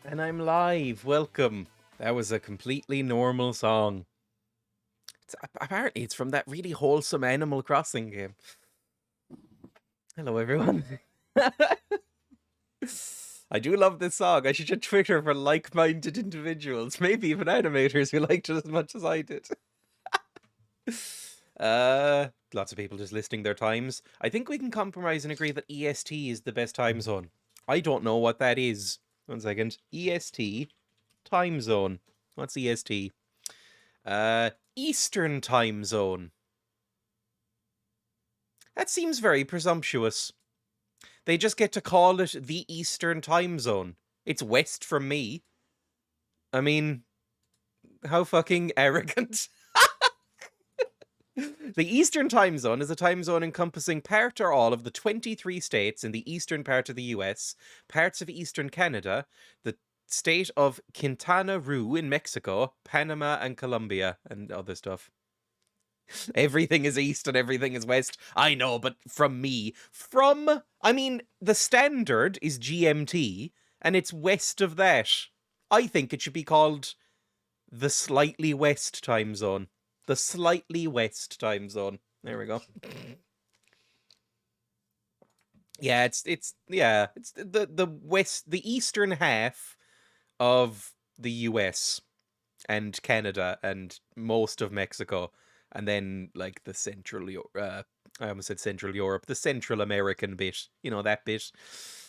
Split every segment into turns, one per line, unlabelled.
And I'm live. Welcome. That was a completely normal song. Apparently, it's from that really wholesome Animal Crossing game. Hello, everyone. I do love this song. I should just Twitter for like-minded individuals, maybe even animators who liked it as much as I did. Lots of people just listing their times. I think we can compromise and agree that EST is the best time zone. I don't know what that is. 1 second. EST time zone. What's EST? Eastern time zone. That seems very presumptuous. They just get to call it the Eastern time zone. It's west from me. I mean, how fucking arrogant. The Eastern time zone is a time zone encompassing part or all of the 23 states in the eastern part of the US, parts of eastern Canada, the state of Quintana Roo in Mexico, Panama and Colombia, and other stuff. Everything is east and everything is west. I know, but I mean, the standard is GMT, and it's west of that. I think it should be called the slightly west time zone. The slightly west time zone. There we go. Yeah, it's the west, the eastern half of the US and Canada and most of Mexico, and then like the I almost said Central Europe, the Central American bit, you know, that bit.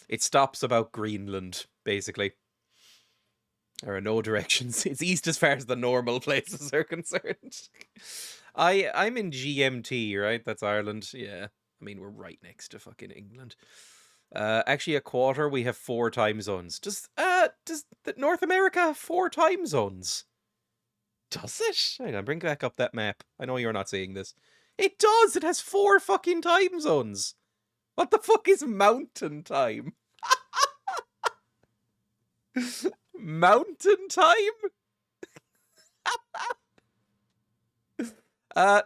It stops about Greenland, basically. There are no directions. It's east as far as the normal places are concerned. I'm in GMT, right? That's Ireland. Yeah. I mean, we're right next to fucking England. Actually, a quarter, we have 4 time zones. Does North America have 4 time zones? Does it? Hang on, bring back up that map. I know you're not seeing this. It does! It has 4 fucking time zones! What the fuck is mountain time? Mountain time?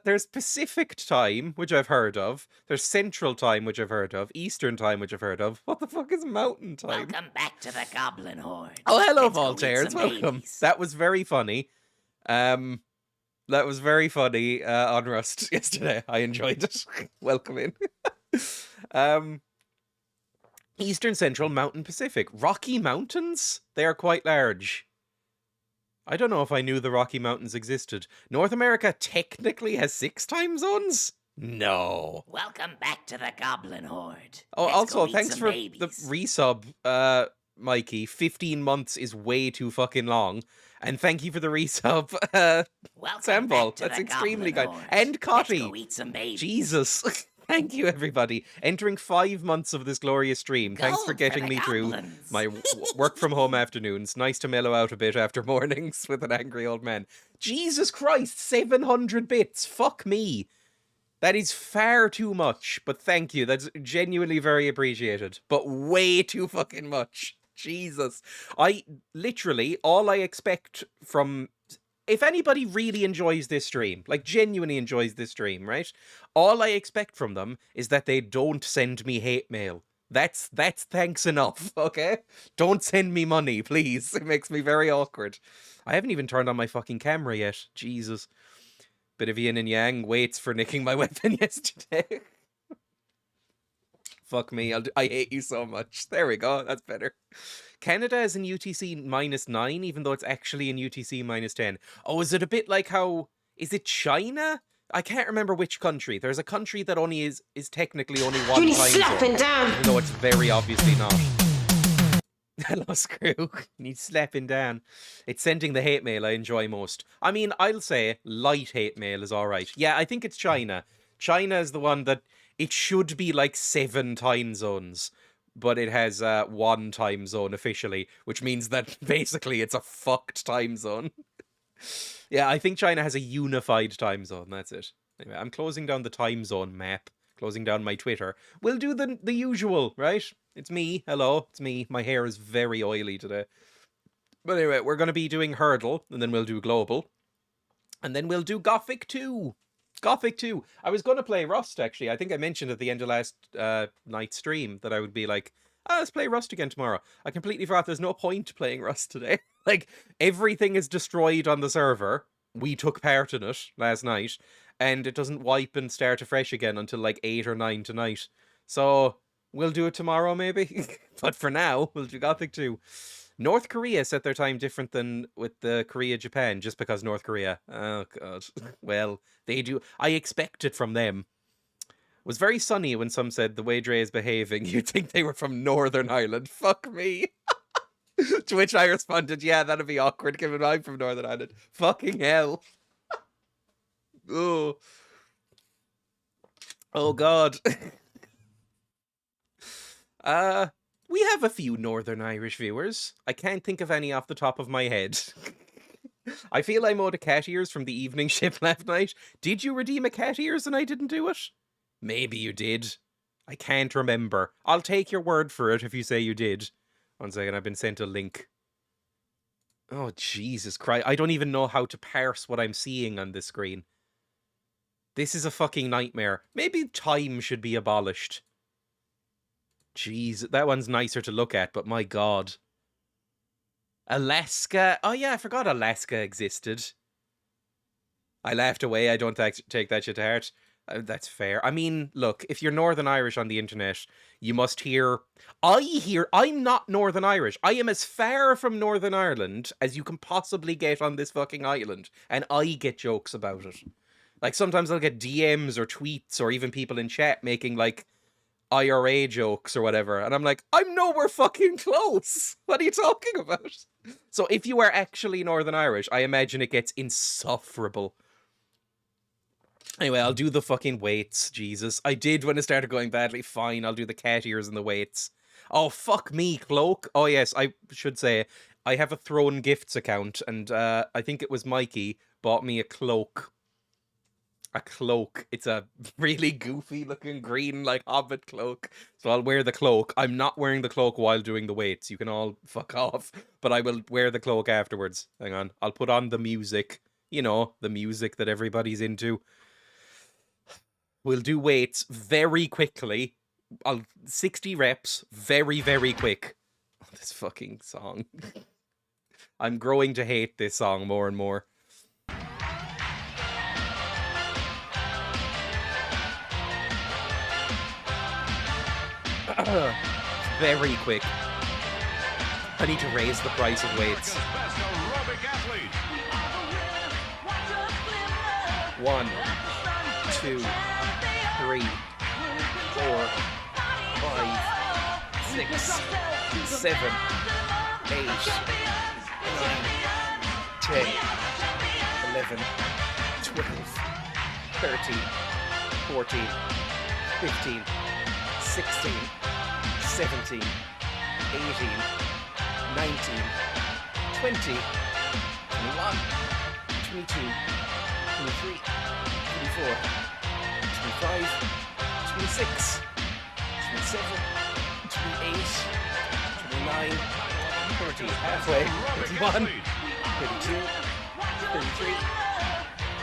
There's Pacific time, which I've heard of. There's Central time, which I've heard of. Eastern time, which I've heard of. What the fuck is mountain time?
Welcome back to the Goblin Horde.
Oh, hello,
Let's go eat
Voltaires.
some
Welcome.
babies.
That was very funny. That was very funny on Rust yesterday. I enjoyed it. Welcome in. Eastern, Central, Mountain, Pacific. Rocky Mountains? They are quite large. I don't know if I knew the Rocky Mountains existed. North America technically has 6 time zones? No.
Welcome back to the Goblin Horde.
Oh,
Let's
also,
go eat
thanks
some
for
babies.
the resub, Mikey. 15 months is way too fucking long. And thank you for the resub,
Welcome
Sambal.
back to
That's
the
extremely
Goblin
good.
Horde.
And
Let's
Cotty.
go eat some babies.
Jesus. Thank you, everybody. Entering 5 months of this glorious stream. Thanks for
Gold
getting
the
me through
goblins.
my work from home afternoons. Nice to mellow out a bit after mornings with an angry old man. Jesus Christ, 700 bits. Fuck me. That is far too much, but thank you. That's genuinely very appreciated. But way too fucking much. Jesus. All I expect from... If anybody really enjoys this stream, like genuinely enjoys this stream, right? All I expect from them is that they don't send me hate mail. That's thanks enough, okay? Don't send me money, please. It makes me very awkward. I haven't even turned on my fucking camera yet. Jesus. Bit of yin and yang waits for nicking my weapon yesterday. Fuck me, I hate you so much. There we go, that's better. Canada is in UTC -9, even though it's actually in UTC -10. Oh, is it a bit like how... Is it China? I can't remember which country. There's a country that only is technically only one time
slapping
zone,
down.
even though it's very obviously not. Hello, Screw. Needs slapping down. It's sending the hate mail I enjoy most. I mean, I'll say light hate mail is alright. Yeah, I think it's China. China is the one that... It should be like 7 time zones, but it has 1 time zone officially, which means that basically it's a fucked time zone. Yeah, I think China has a unified time zone, that's it. Anyway, I'm closing down the time zone map, closing down my Twitter. We'll do the usual, right? It's me, hello, it's me. My hair is very oily today. But anyway, we're going to be doing Hurdle, and then we'll do Global. And then we'll do Gothic 2. Gothic 2. I was going to play Rust, actually. I think I mentioned at the end of last night's stream that I would be like, let's play Rust again tomorrow. I completely forgot there's no point playing Rust today. Like, everything is destroyed on the server. We took part in it last night, and it doesn't wipe and start afresh again until like 8 or 9 tonight. So, we'll do it tomorrow, maybe? But for now, we'll do Gothic 2. North Korea set their time different than with the Korea-Japan, just because North Korea. Oh, God. Well, they do. I expect it from them. It was very sunny when some said the way Dreya is behaving, you'd think they were from Northern Ireland. Fuck me. To which I responded, yeah, that'd be awkward given I'm from Northern Ireland. Fucking hell. Oh. Oh, God. We have a few Northern Irish viewers. I can't think of any off the top of my head. I feel I owed a cat ears from the evening shift last night. Did you redeem a cat ears and I didn't do it? Maybe you did. I can't remember. I'll take your word for it if you say you did. 1 second, I've been sent a link. Oh, Jesus Christ. I don't even know how to parse what I'm seeing on this screen. This is a fucking nightmare. Maybe time should be abolished. Jeez, that one's nicer to look at, but my God. Alaska. Oh yeah, I forgot Alaska existed. I laughed away. I don't take that shit to heart. That's fair. I mean, look, if you're Northern Irish on the internet, you must hear... I'm not Northern Irish. I am as far from Northern Ireland as you can possibly get on this fucking island. And I get jokes about it. Like, sometimes I'll get DMs or tweets or even people in chat making, like, IRA jokes or whatever. And I'm like, I'm nowhere fucking close. What are you talking about? So if you are actually Northern Irish, I imagine it gets insufferable. Anyway, I'll do the fucking weights, Jesus. I did when it started going badly. Fine, I'll do the cat ears and the weights. Oh, fuck me, Cloak. Oh, yes, I should say, I have a Throne Gifts account, and I think it was Mikey bought me a cloak. A cloak. It's a really goofy-looking green, like, hobbit cloak. So I'll wear the cloak. I'm not wearing the cloak while doing the weights. You can all fuck off. But I will wear the cloak afterwards. Hang on. I'll put on the music. You know, the music that everybody's into. We'll do weights very quickly. 60 reps, very, very quick. Oh, this fucking song. I'm growing to hate this song more and more. Very quick. I need to raise the price of weights. 1, 2, 3, 4, 5, 6, 7, 8, 9, 10, 11, 12, 13, 14, 15, 16, 17, 18, 19, 20, 21, 22, 23, 24, 25, 26, 27, 28, 29, 30, halfway, 31, 32, 33,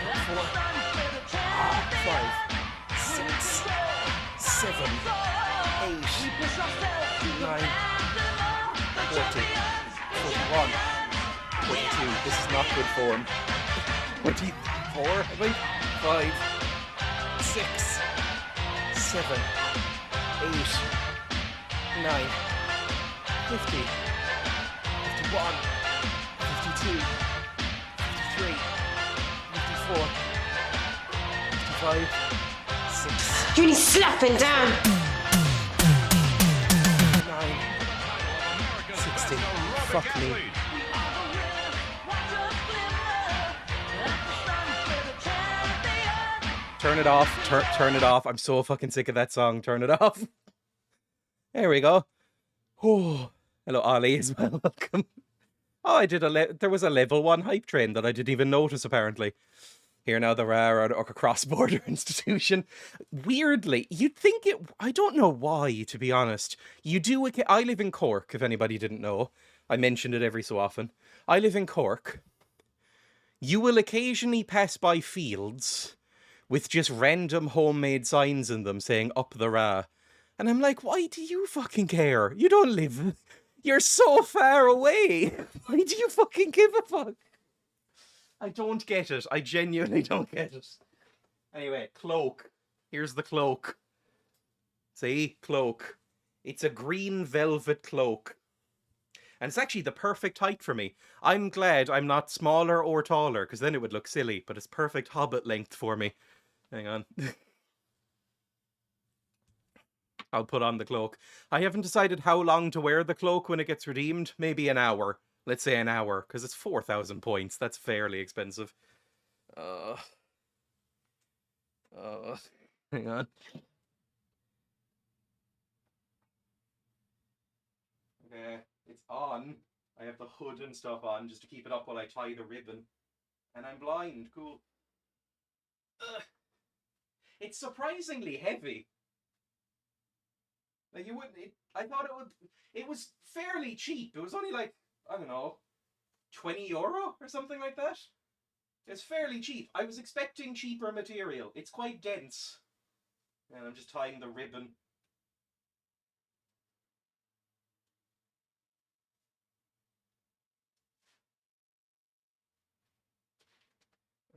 34, 5, 6, 7, 8, 9, 40, 41, 42. This is not good form. 24, I think. 5, 6, 7, 8, 9, 50, 51, 52, 53, 54, 55, 6.
You need slapping down.
9, 60. Fuck me. Turn it off. Turn it off. I'm so fucking sick of that song. Turn it off. There we go. Oh, hello, Ollie, as well. Welcome. Oh, I did there was a level 1 hype train that I didn't even notice, apparently. Here now, the rare or cross-border institution. Weirdly, you'd think it... I don't know why, to be honest. You do... I live in Cork, if anybody didn't know. I mention it every so often. I live in Cork. You will occasionally pass by fields with just random homemade signs in them saying, up the Ra. And I'm like, why do you fucking care? You don't live. You're so far away. Why do you fucking give a fuck? I don't get it. I genuinely don't get it. Anyway, Cloak. Here's the cloak. See? Cloak. It's a green velvet cloak. And it's actually the perfect height for me. I'm glad I'm not smaller or taller, because then it would look silly, but it's perfect hobbit length for me. Hang on. I'll put on the cloak. I haven't decided how long to wear the cloak when it gets redeemed. Maybe an hour. Let's say an hour, because it's 4,000 points. That's fairly expensive. Uh, uh, hang on. Okay, it's on. I have the hood and stuff on just to keep it up while I tie the ribbon. And I'm blind. Cool. Ugh. It's surprisingly heavy. Like you wouldn't. I thought it would. It was fairly cheap. It was only like, I don't know, €20 or something like that. It's fairly cheap. I was expecting cheaper material. It's quite dense. And I'm just tying the ribbon.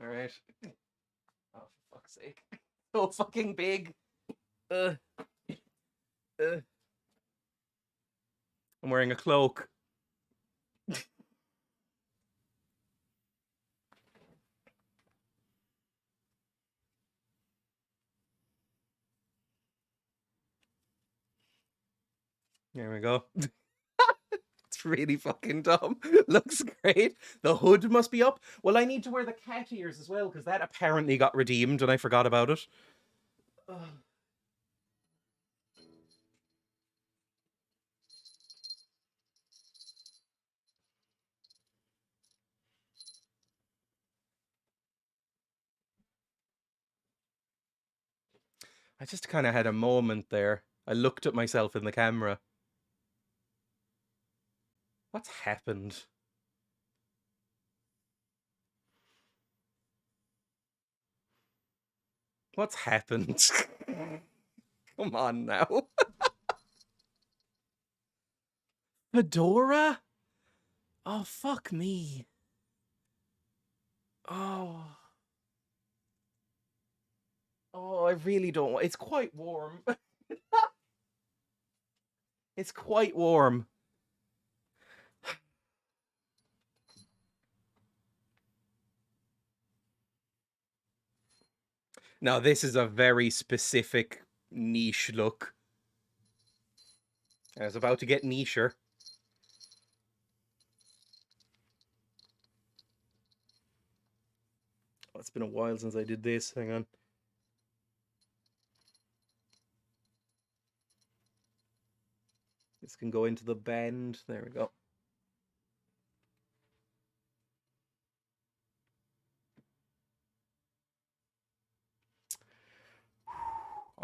All right. Oh, for fuck's sake! So fucking big. Uh, uh. I'm wearing a cloak. There we go. It's really fucking dumb. Looks great. The hood must be up. Well, I need to wear the cat ears as well, because that apparently got redeemed and I forgot about it. Ugh. I just kind of had a moment there. I looked at myself in the camera. What's happened? What's happened? Come on now. Fedora? Oh, fuck me. Oh. Oh, I really don't want. It's quite warm. It's quite warm. Now, this is a very specific niche look. I was about to get nicher. Oh, it's been a while since I did this. Hang on. This can go into the band. There we go.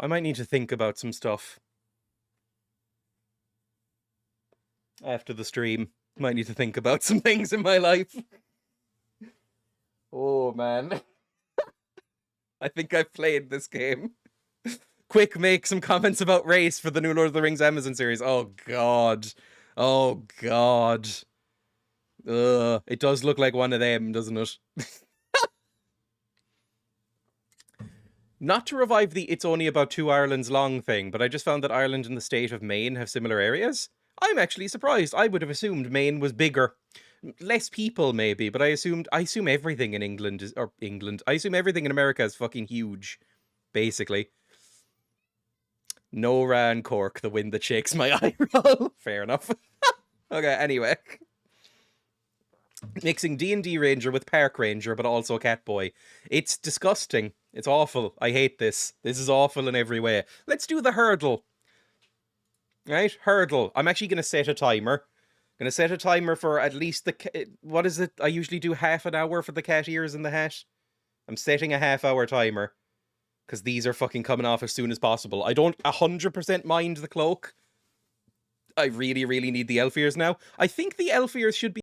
I might need to think about some stuff after the stream. Might need to think about some things in my life. Oh, man. I think I've played this game. Quick, make some comments about race for the new Lord of the Rings Amazon series. Oh, God. Oh, God. Ugh. It does look like one of them, doesn't it? Not to revive the "it's only about 2 Irelands long" thing, but I just found that Ireland and the state of Maine have similar areas. I'm actually surprised. I would have assumed Maine was bigger. Less people, maybe, but I assume everything in England is, or England, I assume everything in America is fucking huge, basically. Nora and Cork, the wind that shakes my eye roll. Fair enough. Okay, anyway. Mixing D&D Ranger with Park Ranger, but also Catboy. It's disgusting. It's awful. I hate this. This is awful in every way. Let's do the hurdle. Right? Hurdle. I'm actually going to set a timer. Going to set a timer for at least what is it? I usually do half an hour for the cat ears and the hat. I'm setting a half-hour timer. Because these are fucking coming off as soon as possible. I don't 100% mind the cloak. I really, really need the elf ears now. I think the elf ears should be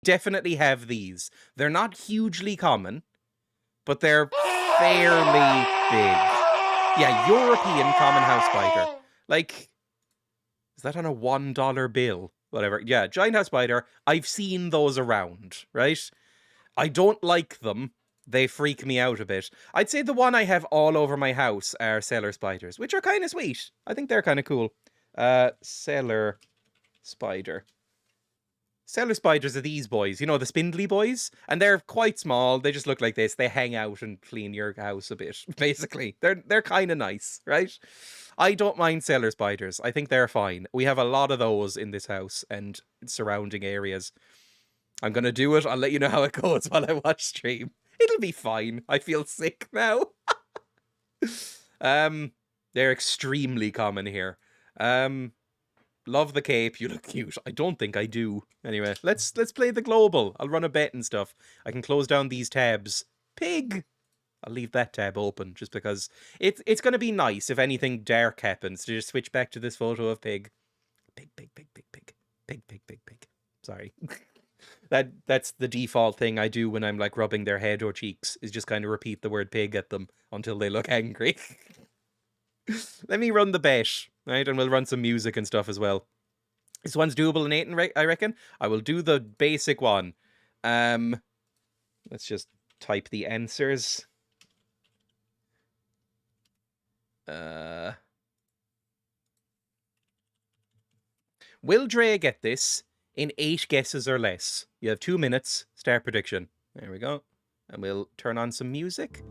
definitely have these. They're not hugely common, but they're fairly big. Yeah, European common house spider. Like, is that on a $1 bill? Whatever. Yeah, giant house spider. I've seen those around, right? I don't like them. They freak me out a bit. I'd say the one I have all over my house are cellar spiders, which are kind of sweet. I think they're kind of cool. Cellar spider. Cellar spiders are these boys, you know, the spindly boys, and they're quite small. They just look like this. They hang out and clean your house a bit, basically. They're kind of nice, right? I don't mind cellar spiders. I think they're fine. We have a lot of those in this house and surrounding areas. I'm gonna do it. I'll let you know how it goes while I watch stream. It'll be fine. I feel sick now. They're extremely common here. Love the cape. You look cute. I don't think I do. Anyway, let's play the global. I'll run a bet and stuff. I can close down these tabs. Pig. I'll leave that tab open just because it's going to be nice if anything dark happens to just switch back to this photo of pig. Pig, pig, pig, pig, pig. Pig, pig, pig, pig. Sorry. That's the default thing I do when I'm like rubbing their head or cheeks, is just kind of repeat the word pig at them until they look angry. Let me run the bet, right? And we'll run some music and stuff as well. This one's doable in 8, I reckon. I will do the basic one. Let's just type the answers. Will Dreya get this in 8 guesses or less? You have 2 minutes. Start prediction. There we go. And we'll turn on some music.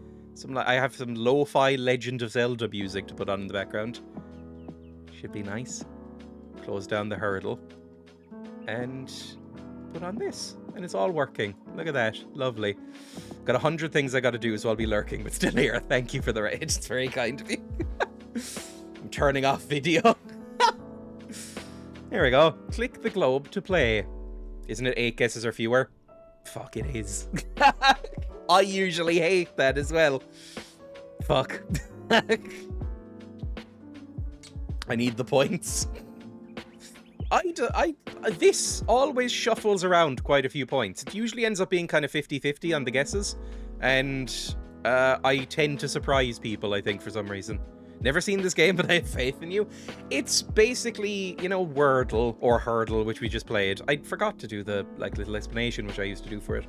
I have some lo-fi Legend of Zelda music to put on in the background. Should be nice. Close down the hurdle. And put on this. And it's all working. Look at that. Lovely. Got 100 things I got to do, so I'll be lurking, but still here. Thank you for the raid. It's very kind of you. I'm turning off video. There we go. Click the globe to play. Isn't it 8 guesses or fewer? Fuck, it is. I usually hate that as well. Fuck. I need the points. This always shuffles around quite a few points. It usually ends up being kind of 50-50 on the guesses. And I tend to surprise people, I think, for some reason. Never seen this game, but I have faith in you. It's basically, you know, Wordle or Hurdle, which we just played. I forgot to do the little explanation, which I used to do for it.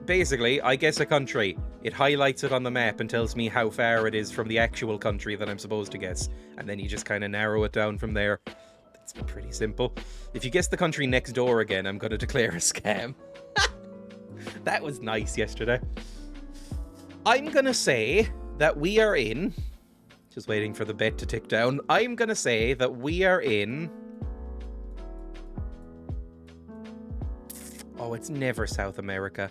Basically, I guess a country. It highlights it on the map and tells me how far it is from the actual country that I'm supposed to guess. And then you just kind of narrow it down from there. It's pretty simple. If you guess the country next door again, I'm going to declare a scam. That was nice yesterday. I'm going to say that we are in... Just waiting for the bet to tick down. I'm going to say that we are in... Oh, it's never South America.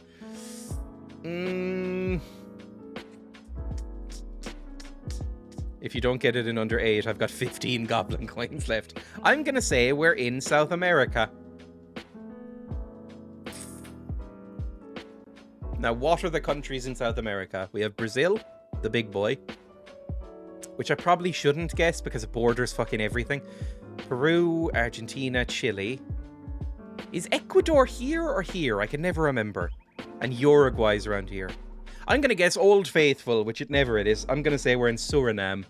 If you don't get it in under 8, I've got 15 goblin coins left. I'm going to say we're in South America. Now, what are the countries in South America? We have Brazil, the big boy, which I probably shouldn't guess because it borders fucking everything. Peru, Argentina, Chile. Is Ecuador here or here? I can never remember. And Uruguay's around here. I'm going to guess Old Faithful, which it never is. I'm going to say we're in Suriname.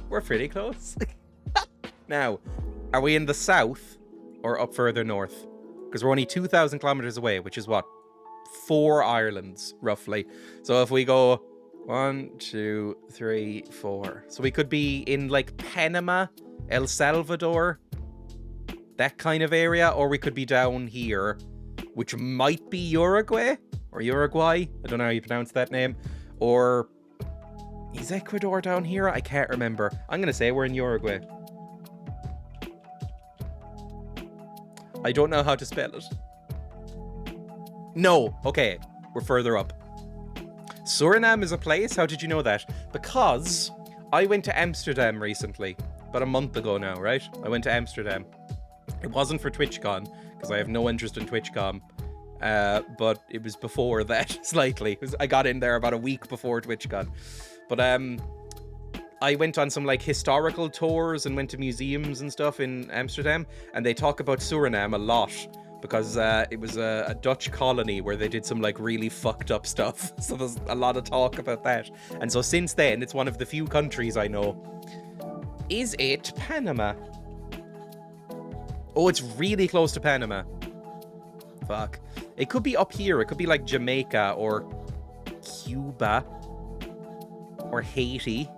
We're pretty close. Now, are we in the south or up further north? Because we're only 2,000 kilometers away, which is what? 4 Irelands, roughly. So if we go 1, 2, 3, 4. So we could be in like Panama, El Salvador, that kind of area, or we could be down here, which might be Uruguay or Uruguay. I don't know how you pronounce that name. Or is Ecuador down here? I can't remember. I'm going to say we're in Uruguay. I don't know how to spell it. No. Okay. We're further up. Suriname is a place? How did you know that? Because I went to Amsterdam recently. About a month ago now, right? I went to Amsterdam. It wasn't for TwitchCon, because I have no interest in TwitchCon. But it was before that, slightly. I got in there about a week before TwitchCon. But I went on some like historical tours and went to museums and stuff in Amsterdam, and they talk about Suriname a lot, because it was a Dutch colony where they did some like really fucked up stuff. So there's a lot of talk about that. And so since then, it's one of the few countries I know. Is it Panama? Oh, it's really close to Panama. Fuck. It could be up here. It could be like Jamaica or Cuba or Haiti.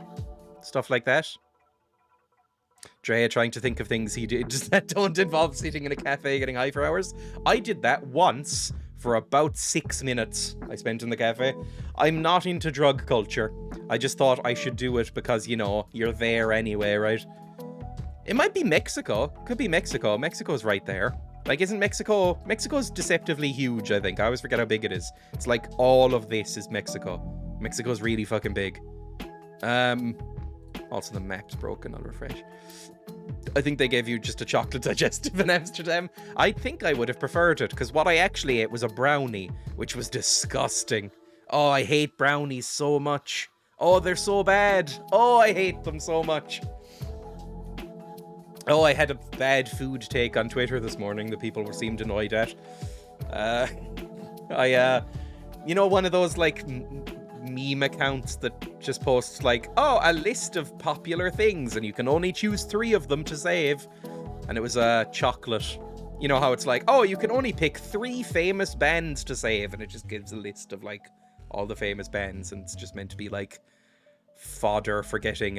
Stuff like that. Dreya trying to think of things he did that don't involve sitting in a cafe getting high for hours. I did that once for about 6 minutes I spent in the cafe. I'm not into drug culture. I just thought I should do it because, you know, you're there anyway, right? It might be Mexico. Could be Mexico. Mexico's right there. Like, isn't Mexico... Mexico's deceptively huge, I think. I always forget how big it is. It's like all of this is Mexico. Mexico's really fucking big. Also, the map's broken. I'll refresh. I think they gave you just a chocolate digestive in Amsterdam. I think I would have preferred it, because what I actually ate was a brownie, which was disgusting. Oh, I hate brownies so much. Oh, they're so bad. Oh, I hate them so much. Oh, I had a bad food take on Twitter this morning that people seemed annoyed at. You know, one of those, like, meme accounts that just posts, like, oh, a list of popular things, and you can only choose 3 of them to save. And it was chocolate. You know how it's like, oh, you can only pick 3 famous bands to save, and it just gives a list of, like, all the famous bands, and it's just meant to be, like, fodder for getting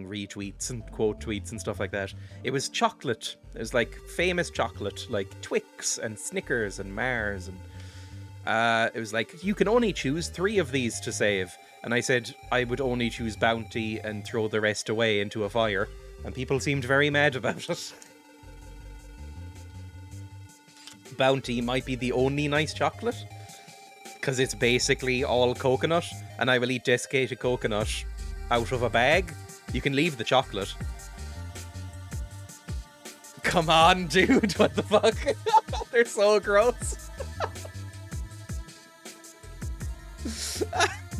retweets and quote tweets and stuff like that. It was chocolate. It was like famous chocolate, like Twix and Snickers and Mars, and it was like, you can only choose 3 of these to save. And I said I would only choose Bounty and throw the rest away into a fire, and people seemed very mad about it. Bounty might be the only nice chocolate, because it's basically all coconut, and I will eat desiccated coconut out of a bag. You can leave the chocolate. Come on, dude. What the fuck? They're so gross.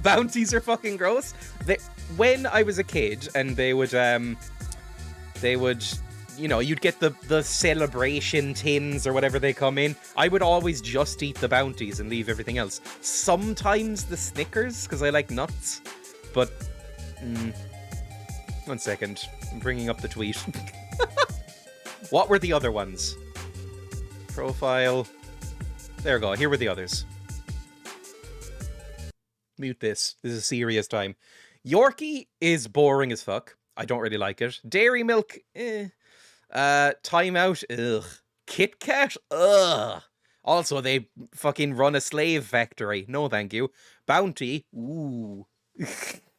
Bounties are fucking gross. When I was a kid, and they would, you know, you'd get the celebration tins or whatever they come in. I would always just eat the Bounties and leave everything else. Sometimes the Snickers, because I like nuts. But... 1 second. I'm bringing up the tweet. What were the other ones? Profile. There we go. Here were the others. Mute this. This is a serious time. Yorkie is boring as fuck. I don't really like it. Dairy Milk, Time Out, ugh. Kit Kat, ugh. Also, they fucking run a slave factory. No, thank you. Bounty, ooh.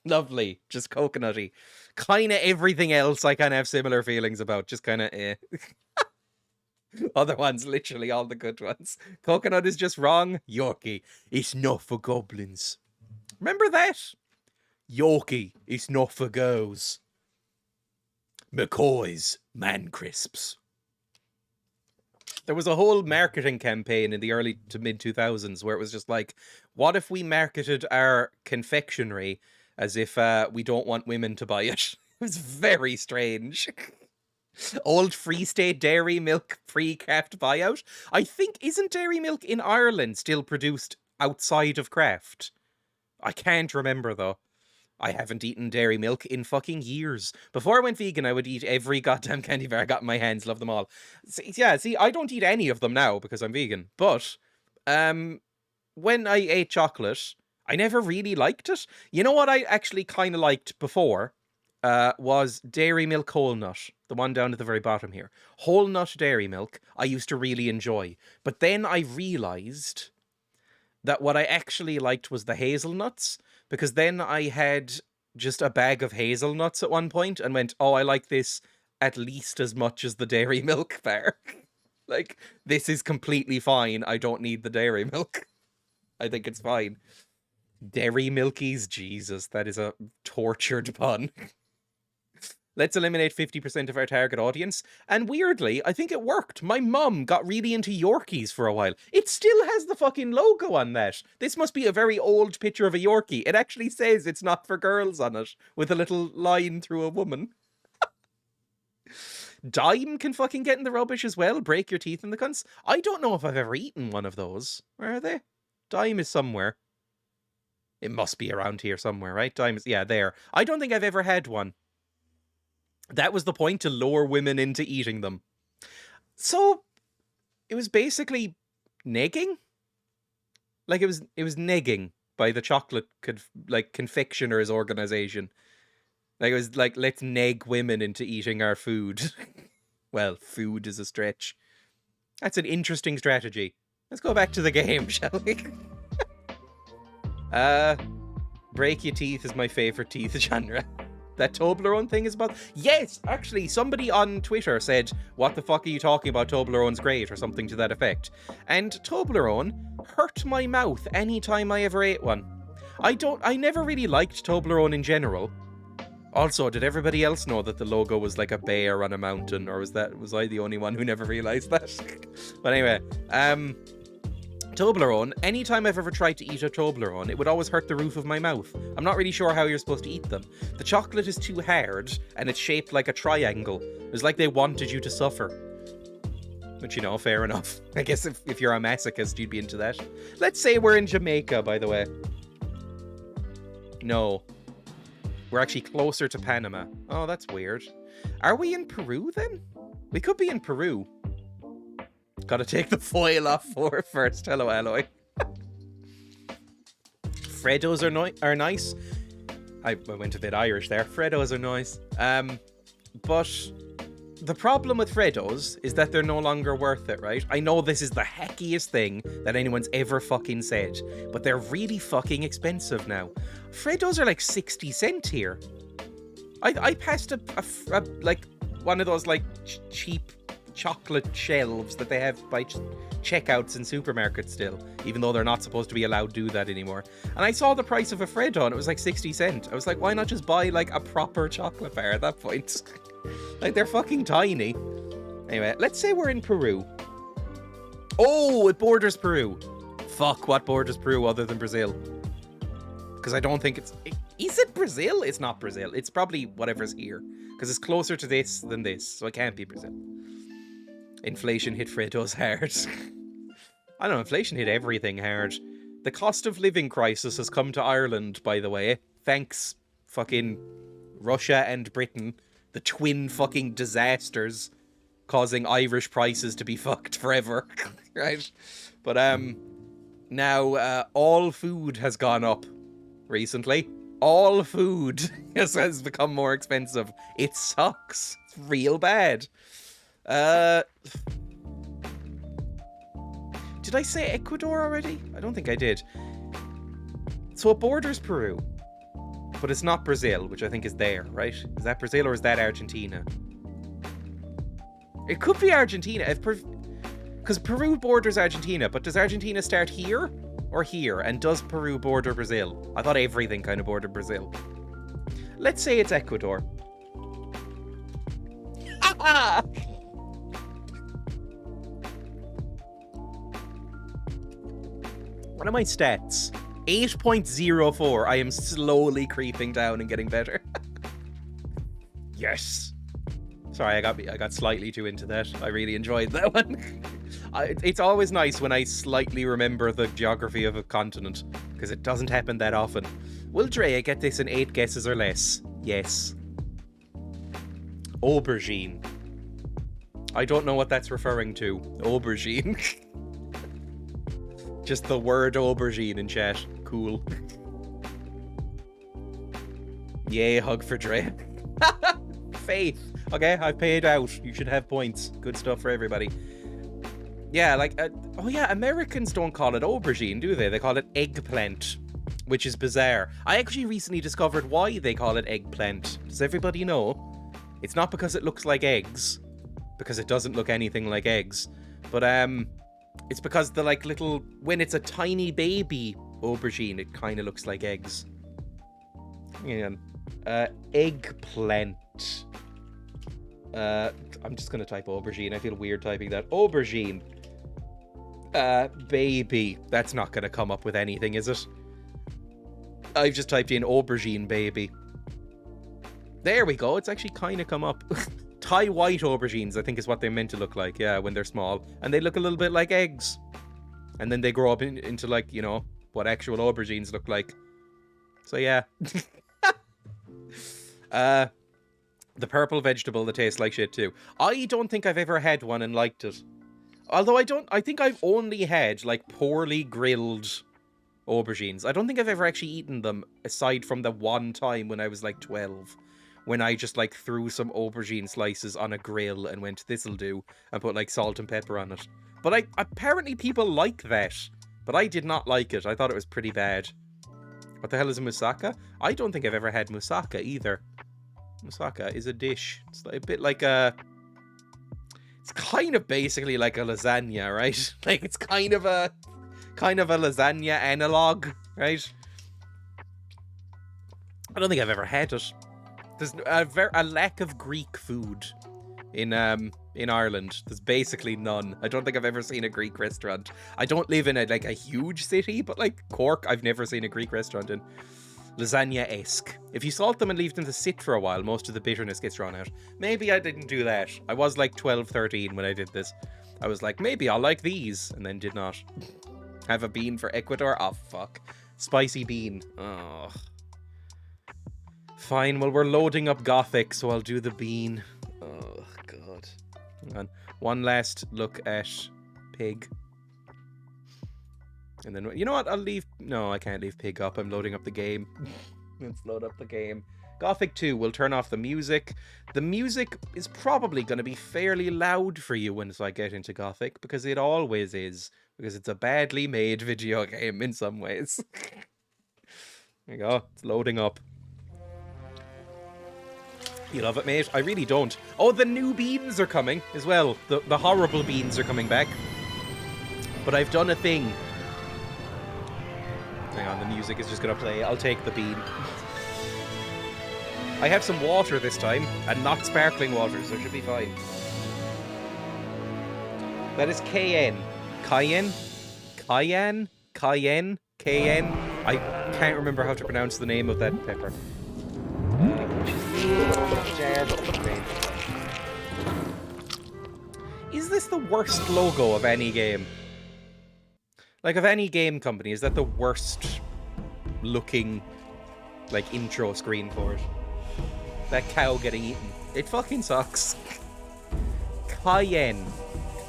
Lovely. Just coconutty. Kinda everything else I kind of have similar feelings about. Just kind of eh. Other ones, literally all the good ones. Coconut is just wrong. Yorkie, it's not for goblins. Remember that? Yorkie, it's not for girls. McCoy's Man Crisps. There was a whole marketing campaign in the early to mid 2000s where it was just like, what if we marketed our confectionery as if we don't want women to buy it? It was very strange. Old Free State Dairy Milk pre-craft buyout. I think, isn't dairy milk in Ireland still produced outside of craft? I can't remember though. I haven't eaten dairy milk in fucking years. Before I went vegan, I would eat every goddamn candy bar I got in my hands. Love them all. See, I don't eat any of them now because I'm vegan. But when I ate chocolate, I never really liked it. You know what I actually kind of liked before? Was Dairy Milk Whole Nut. The one down at the very bottom here. Whole Nut Dairy Milk, I used to really enjoy. But then I realised that what I actually liked was the hazelnuts, because then I had just a bag of hazelnuts at one point and went, oh, I like this at least as much as the dairy milk bar. Like, this is completely fine. I don't need the dairy milk. I think it's fine. Dairy Milkies? Jesus, that is a tortured pun. Let's eliminate 50% of our target audience. And weirdly, I think it worked. My mum got really into Yorkies for a while. It still has the fucking logo on that. This must be a very old picture of a Yorkie. It actually says it's not for girls on it, with a little line through a woman. Dime can fucking get in the rubbish as well. Break your teeth in the cunts. I don't know if I've ever eaten one of those. Where are they? Dime is somewhere. It must be around here somewhere, right? Dime is, yeah, there. I don't think I've ever had one. That was the point, to lure women into eating them. So, it was basically negging? Like, it was negging by the chocolate, confectioner's organization. Like, it was like, let's neg women into eating our food. Well, food is a stretch. That's an interesting strategy. Let's go back to the game, shall we? Break your teeth is my favorite teeth genre. That Toblerone thing is about... Yes, actually, somebody on Twitter said, what the fuck are you talking about? Toblerone's great, or something to that effect. And Toblerone hurt my mouth anytime I ever ate one. I never really liked Toblerone in general. Also, did everybody else know that the logo was like a bear on a mountain, or was I the only one who never realized that? But anyway, Toblerone, anytime I've ever tried to eat a Toblerone, it would always hurt the roof of my mouth. I'm not really sure how you're supposed to eat them. The chocolate is too hard, and it's shaped like a triangle. It was like they wanted you to suffer. Which, you know, fair enough. I guess if you're a masochist, you'd be into that. Let's say we're in Jamaica, by the way. No. We're actually closer to Panama. Oh, that's weird. Are we in Peru, then? We could be in Peru. Gotta take the foil off first. Hello, Alloy. Freddos are nice. I went a bit Irish there. Freddos are nice. But the problem with Freddos is that they're no longer worth it, right? I know this is the heckiest thing that anyone's ever fucking said, but they're really fucking expensive now. Freddos are like 60 cents here. I passed like one of those like cheap chocolate shelves that they have by checkouts in supermarkets still, even though they're not supposed to be allowed to do that anymore. And I saw the price of a Freddo and it was like 60 cents. I was like, why not just buy like a proper chocolate bar at that point? Like, they're fucking tiny. Anyway, let's say we're in Peru. Oh, it borders Peru. Fuck, what borders Peru other than Brazil? Because I don't think it's... Is it Brazil? It's not Brazil. It's probably whatever's here. Because it's closer to this than this, so it can't be Brazil. Inflation hit Freddos hard. I don't know, inflation hit everything hard. The cost of living crisis has come to Ireland, by the way. Thanks, fucking Russia and Britain. The twin fucking disasters causing Irish prices to be fucked forever. Right? But, now, all food has gone up recently. All food has become more expensive. It sucks. It's real bad. Did I say Ecuador already? I don't think I did. So it borders Peru, but it's not Brazil, which I think is there, right? Is that Brazil or is that Argentina? It could be Argentina, because Peru borders Argentina, but does Argentina start here or here? And does Peru border Brazil? I thought everything kind of bordered Brazil. Let's say it's Ecuador. What are my stats? 8.04. I am slowly creeping down and getting better. Yes. Sorry, I got slightly too into that. I really enjoyed that one. It's always nice when I slightly remember the geography of a continent, because it doesn't happen that often. Will Dreya get this in 8 guesses or less? Yes. Aubergine. I don't know what that's referring to. Aubergine. Just the word aubergine in chat. Cool. Yay, hug for Dreya. Faith. Okay, I've paid out. You should have points. Good stuff for everybody. Yeah, like, oh yeah, Americans don't call it aubergine, do they? They call it eggplant, which is bizarre. I actually recently discovered why they call it eggplant. Does everybody know? It's not because it looks like eggs, because it doesn't look anything like eggs, but it's because the like little, when it's a tiny baby aubergine, it kind of looks like eggs. Yeah. Eggplant. I'm just gonna type aubergine. I feel weird typing that. Aubergine. Baby. That's not gonna come up with anything, is it? I've just typed in aubergine baby. There we go. It's actually kind of come up. Thai white aubergines, I think is what they're meant to look like, yeah, when they're small. And they look a little bit like eggs. And then they grow up into, like, you know, what actual aubergines look like. So, yeah. The purple vegetable that tastes like shit, too. I don't think I've ever had one and liked it. Although I think I've only had, like, poorly grilled aubergines. I don't think I've ever actually eaten them, aside from the one time when I was, like, 12. When I just, like, threw some aubergine slices on a grill and went, this'll do, and put, like, salt and pepper on it. But apparently people like that. But I did not like it. I thought it was pretty bad. What the hell is a moussaka? I don't think I've ever had moussaka either. Moussaka is a dish. It's a bit like a... It's kind of basically like a lasagna, right? Like, it's kind of a lasagna analog, right? I don't think I've ever had it. There's a lack of Greek food in Ireland. There's basically none. I don't think I've ever seen a Greek restaurant. I don't live in a huge city, but like Cork, I've never seen a Greek restaurant in. Lasagna-esque. If you salt them and leave them to sit for a while, most of the bitterness gets drawn out. Maybe I didn't do that. I was like 12, 13 when I did this. I was like, maybe I'll like these, and then did not. Have a bean for Ecuador? Oh, fuck. Spicy bean. Oh. Fine, well, we're loading up Gothic, so I'll do the bean. Oh, God. Hang on. One last look at pig. And then, you know what? I'll leave... No, I can't leave pig up. I'm loading up the game. Let's load up the game. Gothic 2, we'll turn off the music. The music is probably going to be fairly loud for you once I get into Gothic, because it always is. Because it's a badly made video game in some ways. There you go. It's loading up. You love it, mate? I really don't. Oh, the new beans are coming as well. The horrible beans are coming back. But I've done a thing. Hang on, the music is just going to play. I'll take the bean. I have some water this time, and not sparkling water, so it should be fine. That is cayenne. Cayenne? Cayenne? Cayenne? Cayenne? I can't remember how to pronounce the name of that pepper. Is this the worst logo of any game? Like, of any game company, is that the worst looking, like, intro screen for it? That cow getting eaten. It fucking sucks. Cayenne.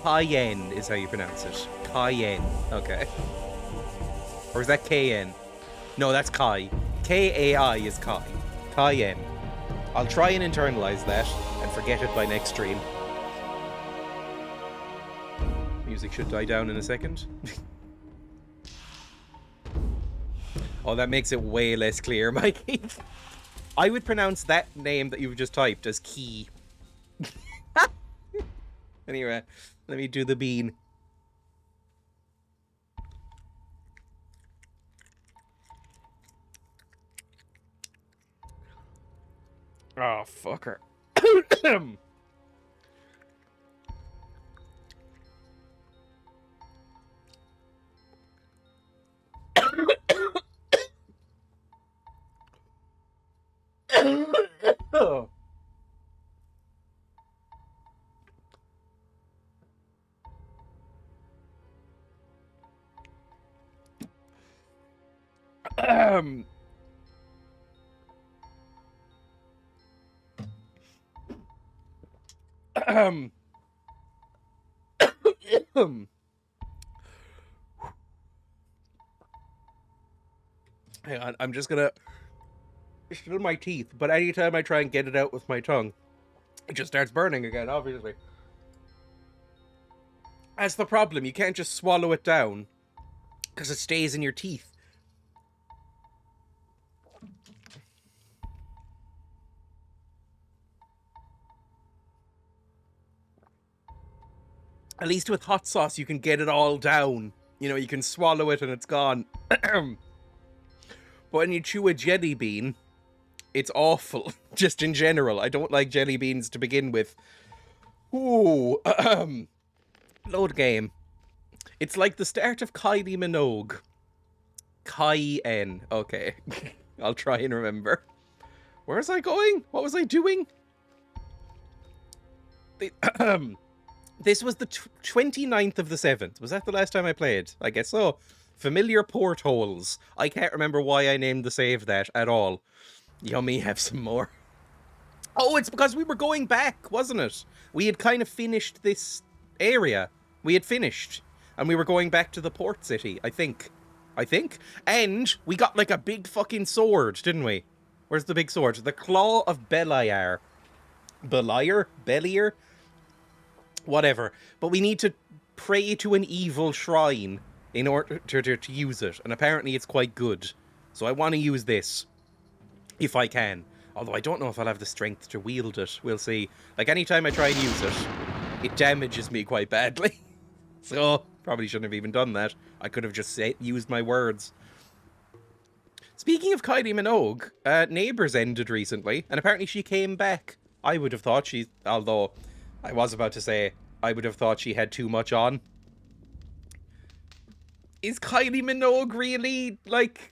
Cayenne is how you pronounce it. Cayenne. Okay. Or is that Cayenne? No, that's Kai. K-A-I is Kai. Cayenne. I'll try and internalize that and forget it by next stream. Music should die down in a second. Oh, that makes it way less clear, Mikey. I would pronounce that name that you've just typed as Key. Anyway, let me do the bean. Oh, fucker. Oh. Hang on, I'm just gonna fill my teeth, but anytime I try and get it out with my tongue, it just starts burning again, obviously. That's the problem, you can't just swallow it down, because it stays in your teeth. At least with hot sauce, you can get it all down. You know, you can swallow it and it's gone. But when you chew a jelly bean, it's awful. Just in general. I don't like jelly beans to begin with. Ooh. Load game. It's like the start of Kylie Minogue. Cayenne. Okay. I'll try and remember. Where was I going? What was I doing? This was the 29th of the 7th. Was that the last time I played? I guess so. Familiar portholes. I can't remember why I named the save that at all. Yummy, have some more. Oh, it's because we were going back, wasn't it? We had kind of finished this area. We had finished. And we were going back to the port city, I think. And we got like a big fucking sword, didn't we? Where's the big sword? The Claw of Beliar. Beliar? Whatever. But we need to pray to an evil shrine in order to use it. And apparently it's quite good. So I want to use this. If I can. Although I don't know if I'll have the strength to wield it. We'll see. Like, anytime I try and use it, it damages me quite badly. So, probably shouldn't have even done that. I could have just used my words. Speaking of Kylie Minogue, Neighbours ended recently, and apparently she came back. I would have thought although I was about to say, I would have thought she had too much on. Is Kylie Minogue really, like,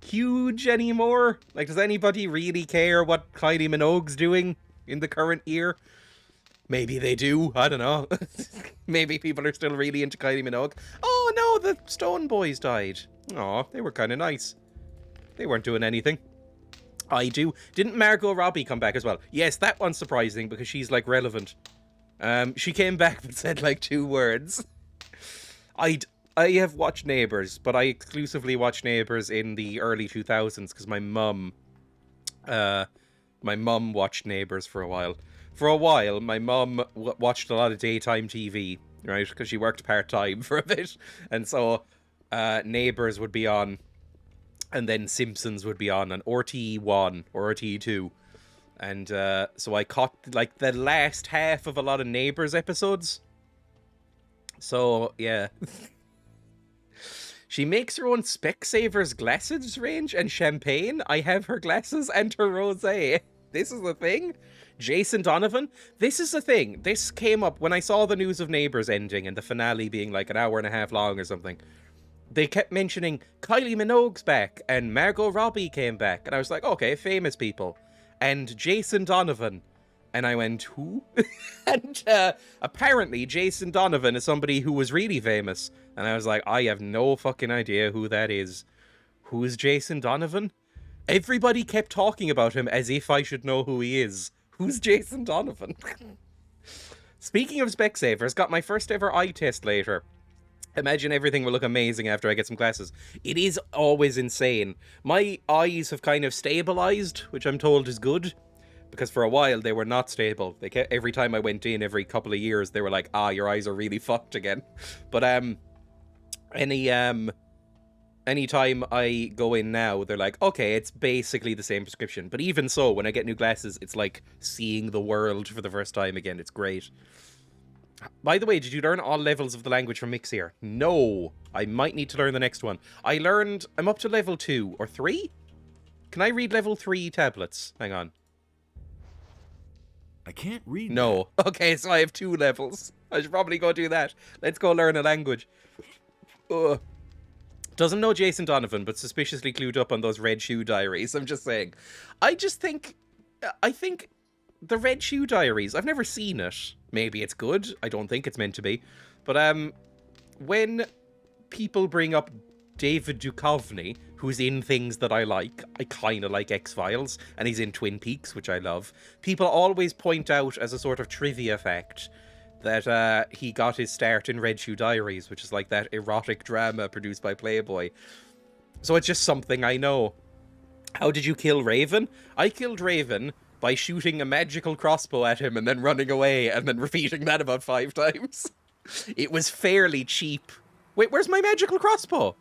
huge anymore? Like, does anybody really care what Kylie Minogue's doing in the current year? Maybe they do. I don't know. Maybe people are still really into Kylie Minogue. Oh no, the Stone Boys died. Aw, they were kind of nice. They weren't doing anything. I do. Didn't Margot Robbie come back as well? Yes, that one's surprising because she's like relevant. She came back but said like 2 words. I have watched Neighbours, but I exclusively watched Neighbours in the early 2000s because my mum watched Neighbours for a while. For a while, my mum watched a lot of daytime TV, right? Because she worked part-time for a bit. And so Neighbours would be on, and then Simpsons would be on RTE1 or RTE2. And so I caught like the last half of a lot of Neighbours episodes. So, yeah. She makes her own Specsavers glasses range and champagne. I have her glasses and her rosé. This is the thing. Jason Donovan. This is the thing. This came up when I saw the news of Neighbours ending and the finale being like an hour and a half long or something. They kept mentioning Kylie Minogue's back and Margot Robbie came back. And I was like, okay, famous people. And Jason Donovan. And I went, who? And apparently Jason Donovan is somebody who was really famous. And I was like, I have no fucking idea who that is. Who is Jason Donovan? Everybody kept talking about him as if I should know who he is. Who's Jason Donovan? Speaking of Specsavers, got my first ever eye test later. Imagine everything will look amazing after I get some glasses. It is always insane. My eyes have kind of stabilized, which I'm told is good. Because for a while they were not stable. Every time I went in, every couple of years, they were like, your eyes are really fucked again. But anytime I go in now, they're like, okay, it's basically the same prescription. But even so, when I get new glasses, it's like seeing the world for the first time again. It's great. By the way, did you learn all levels of the language from Mix here? No. I might need to learn the next one. I'm up to level 2 or 3? Can I read level 3 tablets? Hang on.
I can't read.
No.
That.
Okay, so I have 2 levels. I should probably go do that. Let's go learn a language. Ugh. Doesn't know Jason Donovan, but suspiciously clued up on those Red Shoe Diaries. I'm just saying. I think the Red Shoe Diaries, I've never seen it. Maybe it's good. I don't think it's meant to be. But when people bring up David Duchovny, who's in things that I like kind of like X-Files, and he's in Twin Peaks, which I love, people always point out as a sort of trivia fact that he got his start in Red Shoe Diaries, which is like that erotic drama produced by Playboy. So it's just something I know. How did you kill Raven? I killed Raven by shooting a magical crossbow at him and then running away and then repeating that about 5 times. It was fairly cheap. Wait, where's my magical crossbow?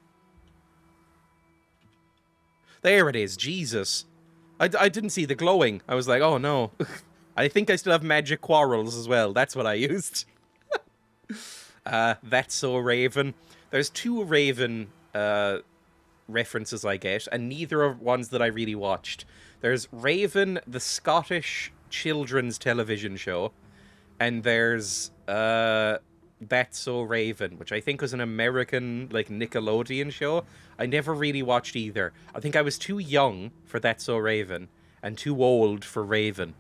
There it is. Jesus. I didn't see the glowing. I was like, oh no. I think I still have magic quarrels as well. That's what I used. That's so Raven. There's 2 Raven references I get, and neither are ones that I really watched. There's Raven, the Scottish children's television show, and there's That's So Raven, which I think was an American, like, Nickelodeon show. I never really watched either. I think I was too young for That's So Raven, and too old for Raven.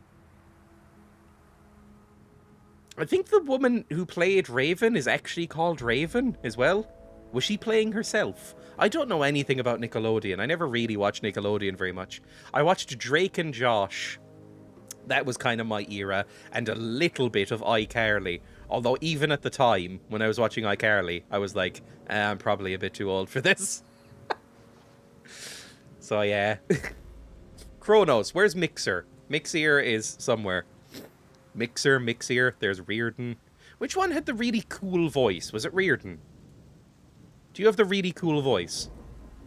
I think the woman who played Raven is actually called Raven as well. Was she playing herself? I don't know anything about Nickelodeon. I never really watched Nickelodeon very much. I watched Drake and Josh. That was kind of my era, and a little bit of iCarly. Although even at the time, when I was watching iCarly, I was like, I'm probably a bit too old for this. So yeah. Kronos, where's Mixer? Mixer is somewhere. Mixer, there's Reardon. Which one had the really cool voice? Was it Reardon? Do you have the really cool voice?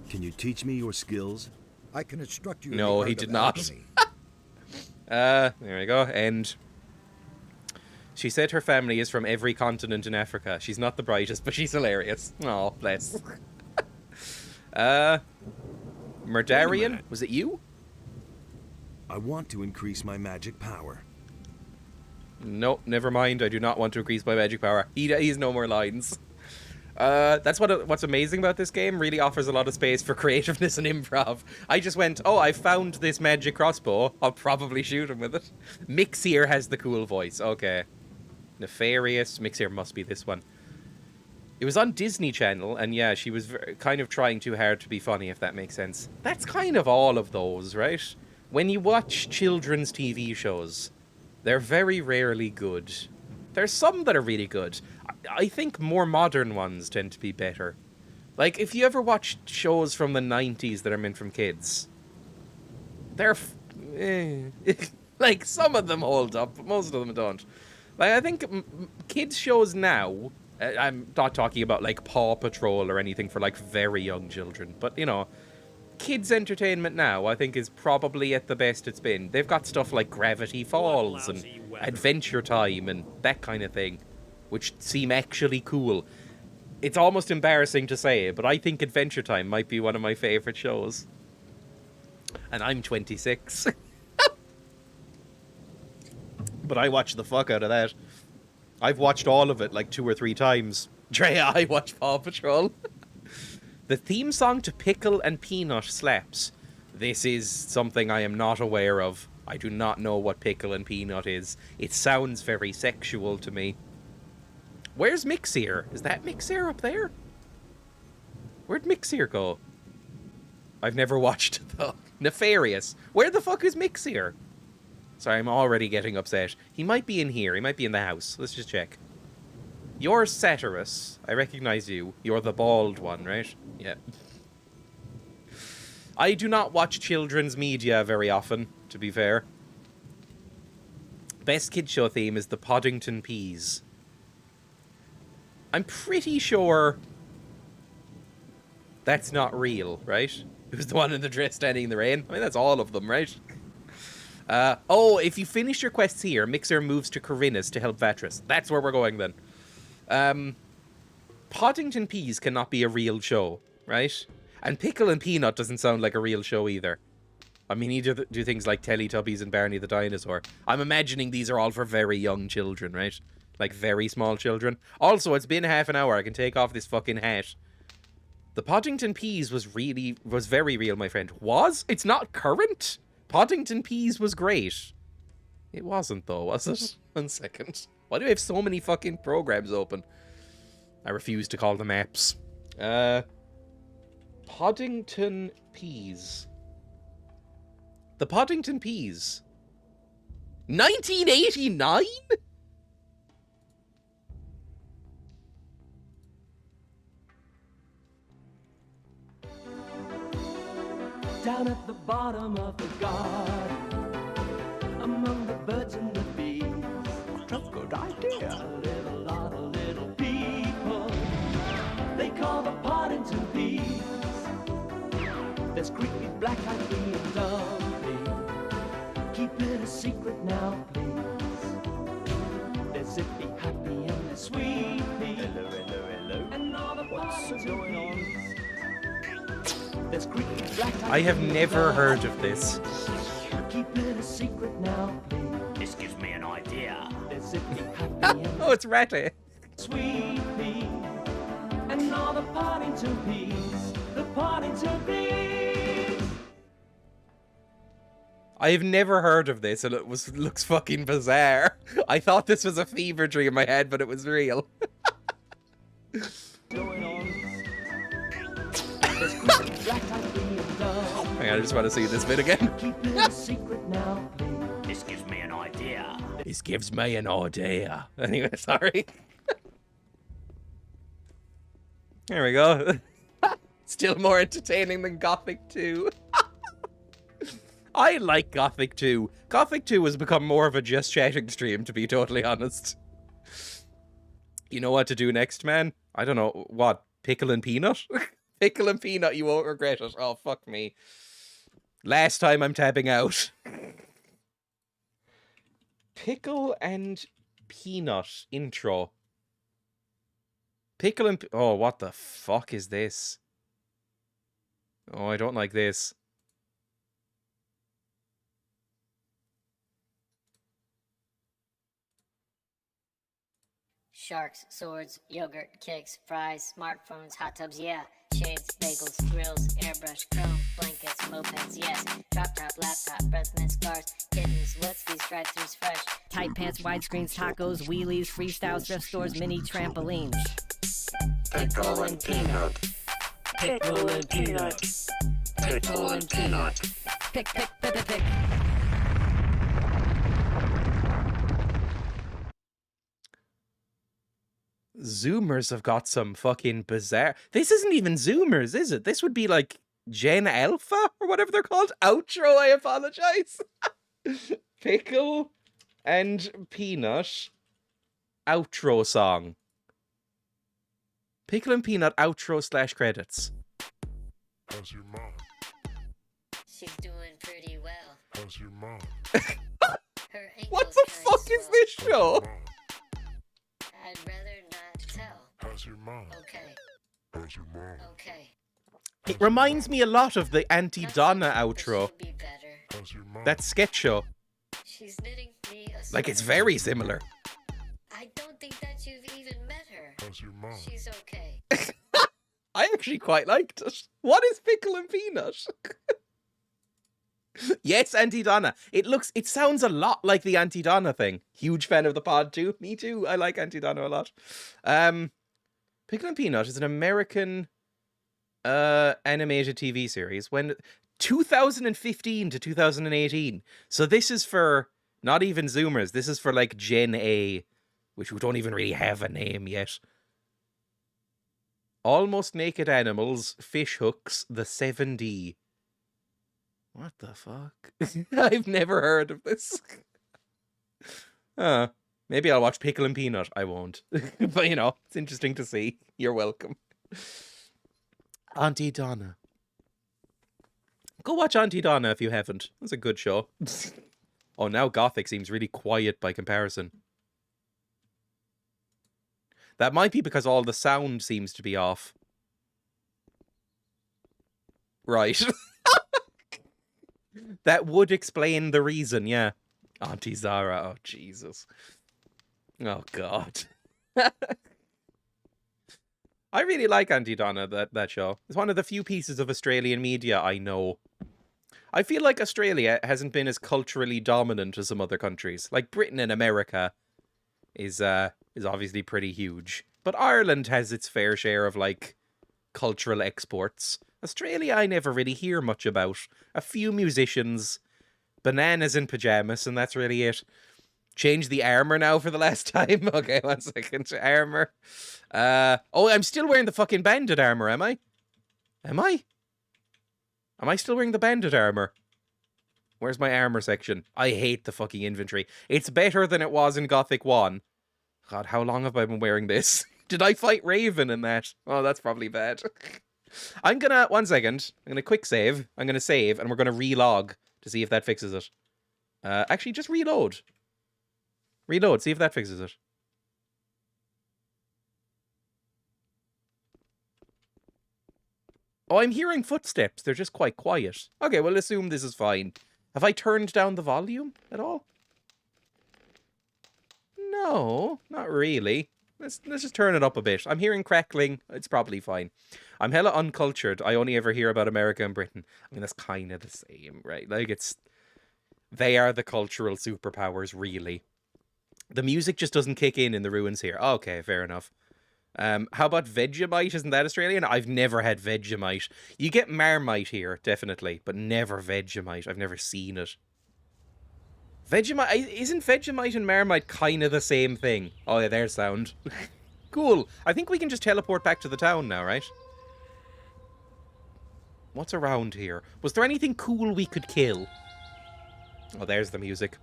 Can you teach me your skills?
I can instruct you.
No,
in the
he
art
did
of
not.
alchemy.
There we go. And she said her family is from every continent in Africa. She's not the brightest, but she's hilarious. Oh, bless. Murdarian, was it you?
I want to increase my magic power.
No, never mind. I do not want to increase my magic power. He has no more lines. That's what's amazing about this game. Really offers a lot of space for creativeness and improv. I just went, oh, I found this magic crossbow. I'll probably shoot him with it. Mixier has the cool voice. Okay. Nefarious. Mixier must be this one. It was on Disney Channel, and yeah, she was kind of trying too hard to be funny, if that makes sense. That's kind of all of those, right? When you watch children's TV shows, they're very rarely good. There's some that are really good. I think more modern ones tend to be better. Like, if you ever watch shows from the 90s that are meant from kids, they're... like, some of them hold up, but most of them don't. Like, I think kids' shows now... I'm not talking about, like, Paw Patrol or anything for, like, very young children. But, you know, kids' entertainment now, I think, is probably at the best it's been. They've got stuff like Gravity Falls and Adventure Time and that kind of thing, which seem actually cool. It's almost embarrassing to say, but I think Adventure Time might be one of my favorite shows. And I'm 26. But I watch the fuck out of that. I've watched all of it like 2 or 3 times. Dreya, I watch Paw Patrol. The theme song to Pickle and Peanut slaps. This is something I am not aware of. I do not know what Pickle and Peanut is. It sounds very sexual to me. Where's Mixier? Is that Mixier up there? Where'd Mixier go? I've never watched it, though. Nefarious. Where the fuck is Mixier? Sorry, I'm already getting upset. He might be in here. He might be in the house. Let's just check. You're Satyrus. I recognize you. You're the bald one, right? Yeah. I do not watch children's media very often, to be fair. Best kid show theme is the Pottington Peas. I'm pretty sure that's not real, right? Who's the one in the dress standing in the rain? I mean, that's all of them, right? Oh, if you finish your quests here, Mixer moves to Corinus to help Vatras. That's where we're going then. Pottington Peas cannot be a real show, right? And Pickle and Peanut doesn't sound like a real show either. I mean, you do things like Teletubbies and Barney the Dinosaur. I'm imagining these are all for very young children, right? Like very small children. Also, it's been half an hour. I can take off this fucking hat. The Pottington Peas was very real, my friend. Was? It's not current? Pottington Peas was great. It wasn't, though, was it? 1 second. Why do I have so many fucking programs open? I refuse to call them apps. Pottington Peas. The Pottington Peas. 1989?
Down at the bottom of the garden, among the birds and the bees. What a good idea. A lot of little people, they call the Pottington Peas. There's creepy, black-eyed bee and dumpy. Keep it a secret now, please. There's zippy, happy, and the sweet pea. Hello, hello, hello. And all the Pottington Peas.
I have never heard of this.
Keep it a secret now, please.
This gives me an idea.
Oh, it's Ratty.
Sweet pea and all the Pottington Peas, the Pottington Peas.
I have never heard of this, and looks fucking bizarre. I thought this was a fever dream in my head, but it was real.
Going on. There's Christmas black type being done.
I just want to see this bit again.
Keep it a secret now, please.
This gives me an idea.
This gives me an idea. Anyway, sorry. There we go. Still more entertaining than Gothic 2. I like Gothic 2. Gothic 2 has become more of a just chatting stream, to be totally honest. You know what to do next, man? I don't know. What? Pickle and Peanut? Pickle and Peanut, you won't regret it. Oh, fuck me. Last time I'm tabbing out. Pickle and Peanut intro. Pickle and... Oh, what the fuck is this? Oh, I don't like this.
Sharks, swords, yogurt, cakes, fries, smartphones, hot tubs, yeah. Shades, bagels, grills, airbrush, chrome, blankets, mopeds, yes. Drop top, laptop, breath mints, cars, kittens, what's these drive-thrus fresh?
Tight pants, widescreens, tacos, wheelies, freestyles, thrift stores, mini trampolines.
Pickle and peanut.
Pickle and peanut.
Pickle and peanut.
Pick, pick, pick, pick, pick.
Zoomers have got some fucking bizarre... This isn't even Zoomers, is it? This would be like Gen Alpha or whatever they're called. Outro, I apologize. Pickle and Peanut outro song. Pickle and Peanut outro / credits.
How's your mom?
She's doing pretty well.
How's your mom?
Her
What
ankle's
the
kinda
fuck is
swole.
this show?
I'd rather not tell.
How's your mom?
Okay,
How's your mom?
okay.
It reminds me a lot of the Auntie Donna outro.
She'll be better.
How's your mom?
That sketch show.
She's knitting me a
Like, it's
sweater.
very similar.
I don't think that you've even met her.
How's your mom?
She's okay.
I actually quite liked it. What is Pickle and Peanut? Yes, Auntie Donna. It sounds a lot like the Auntie Donna thing. Huge fan of the pod too. Me too. I like Auntie Donna a lot. Pickle and Peanut is an American animated TV series when 2015 to 2018. So this is for not even Zoomers. This is for like Gen A, which we don't even really have a name yet. Almost Naked Animals, Fish Hooks, the 7D. What the fuck? I've never heard of this. Maybe I'll watch Pickle and Peanut. I won't. But, you know, it's interesting to see. You're welcome. Auntie Donna. Go watch Auntie Donna if you haven't. It's a good show. Oh, now Gothic seems really quiet by comparison. That might be because all the sound seems to be off. Right. That would explain the reason, yeah. Auntie Zara, oh Jesus. Oh God. I really like Auntie Donna, that show. It's one of the few pieces of Australian media I know. I feel like Australia hasn't been as culturally dominant as some other countries. Like Britain and America is obviously pretty huge. But Ireland has its fair share of, like, cultural exports. Australia I never really hear much about. A few musicians, bananas in pajamas, and that's really it. Change the armor now for the last time. Okay, 1 second. Armor. Oh, I'm still wearing the fucking bandit armor, am I? Am I? Am I still wearing the bandit armor? Where's my armor section? I hate the fucking inventory. It's better than it was in Gothic 1. God, how long have I been wearing this? Did I fight Raven in that? Oh, that's probably bad. I'm gonna... 1 second. I'm gonna quick save. I'm gonna save, and we're gonna relog to see if that fixes it. Actually, just reload. Reload, see if that fixes it. Oh, I'm hearing footsteps. They're just quite quiet. Okay, we'll assume this is fine. Have I turned down the volume at all? No, not really. Let's just turn it up a bit. I'm hearing crackling. It's probably fine. I'm hella uncultured. I only ever hear about America and Britain. I mean, that's kind of the same, right? Like, it's... They are the cultural superpowers, really. The music just doesn't kick in the ruins here. Okay, fair enough. How about Vegemite? Isn't that Australian? I've never had Vegemite. You get Marmite here, definitely, but never Vegemite. I've never seen it. Vegemite, isn't Vegemite and Marmite kind of the same thing? Oh yeah, there's sound. Cool. I think we can just teleport back to the town now, right? What's around here? Was there anything cool we could kill? Oh, there's the music.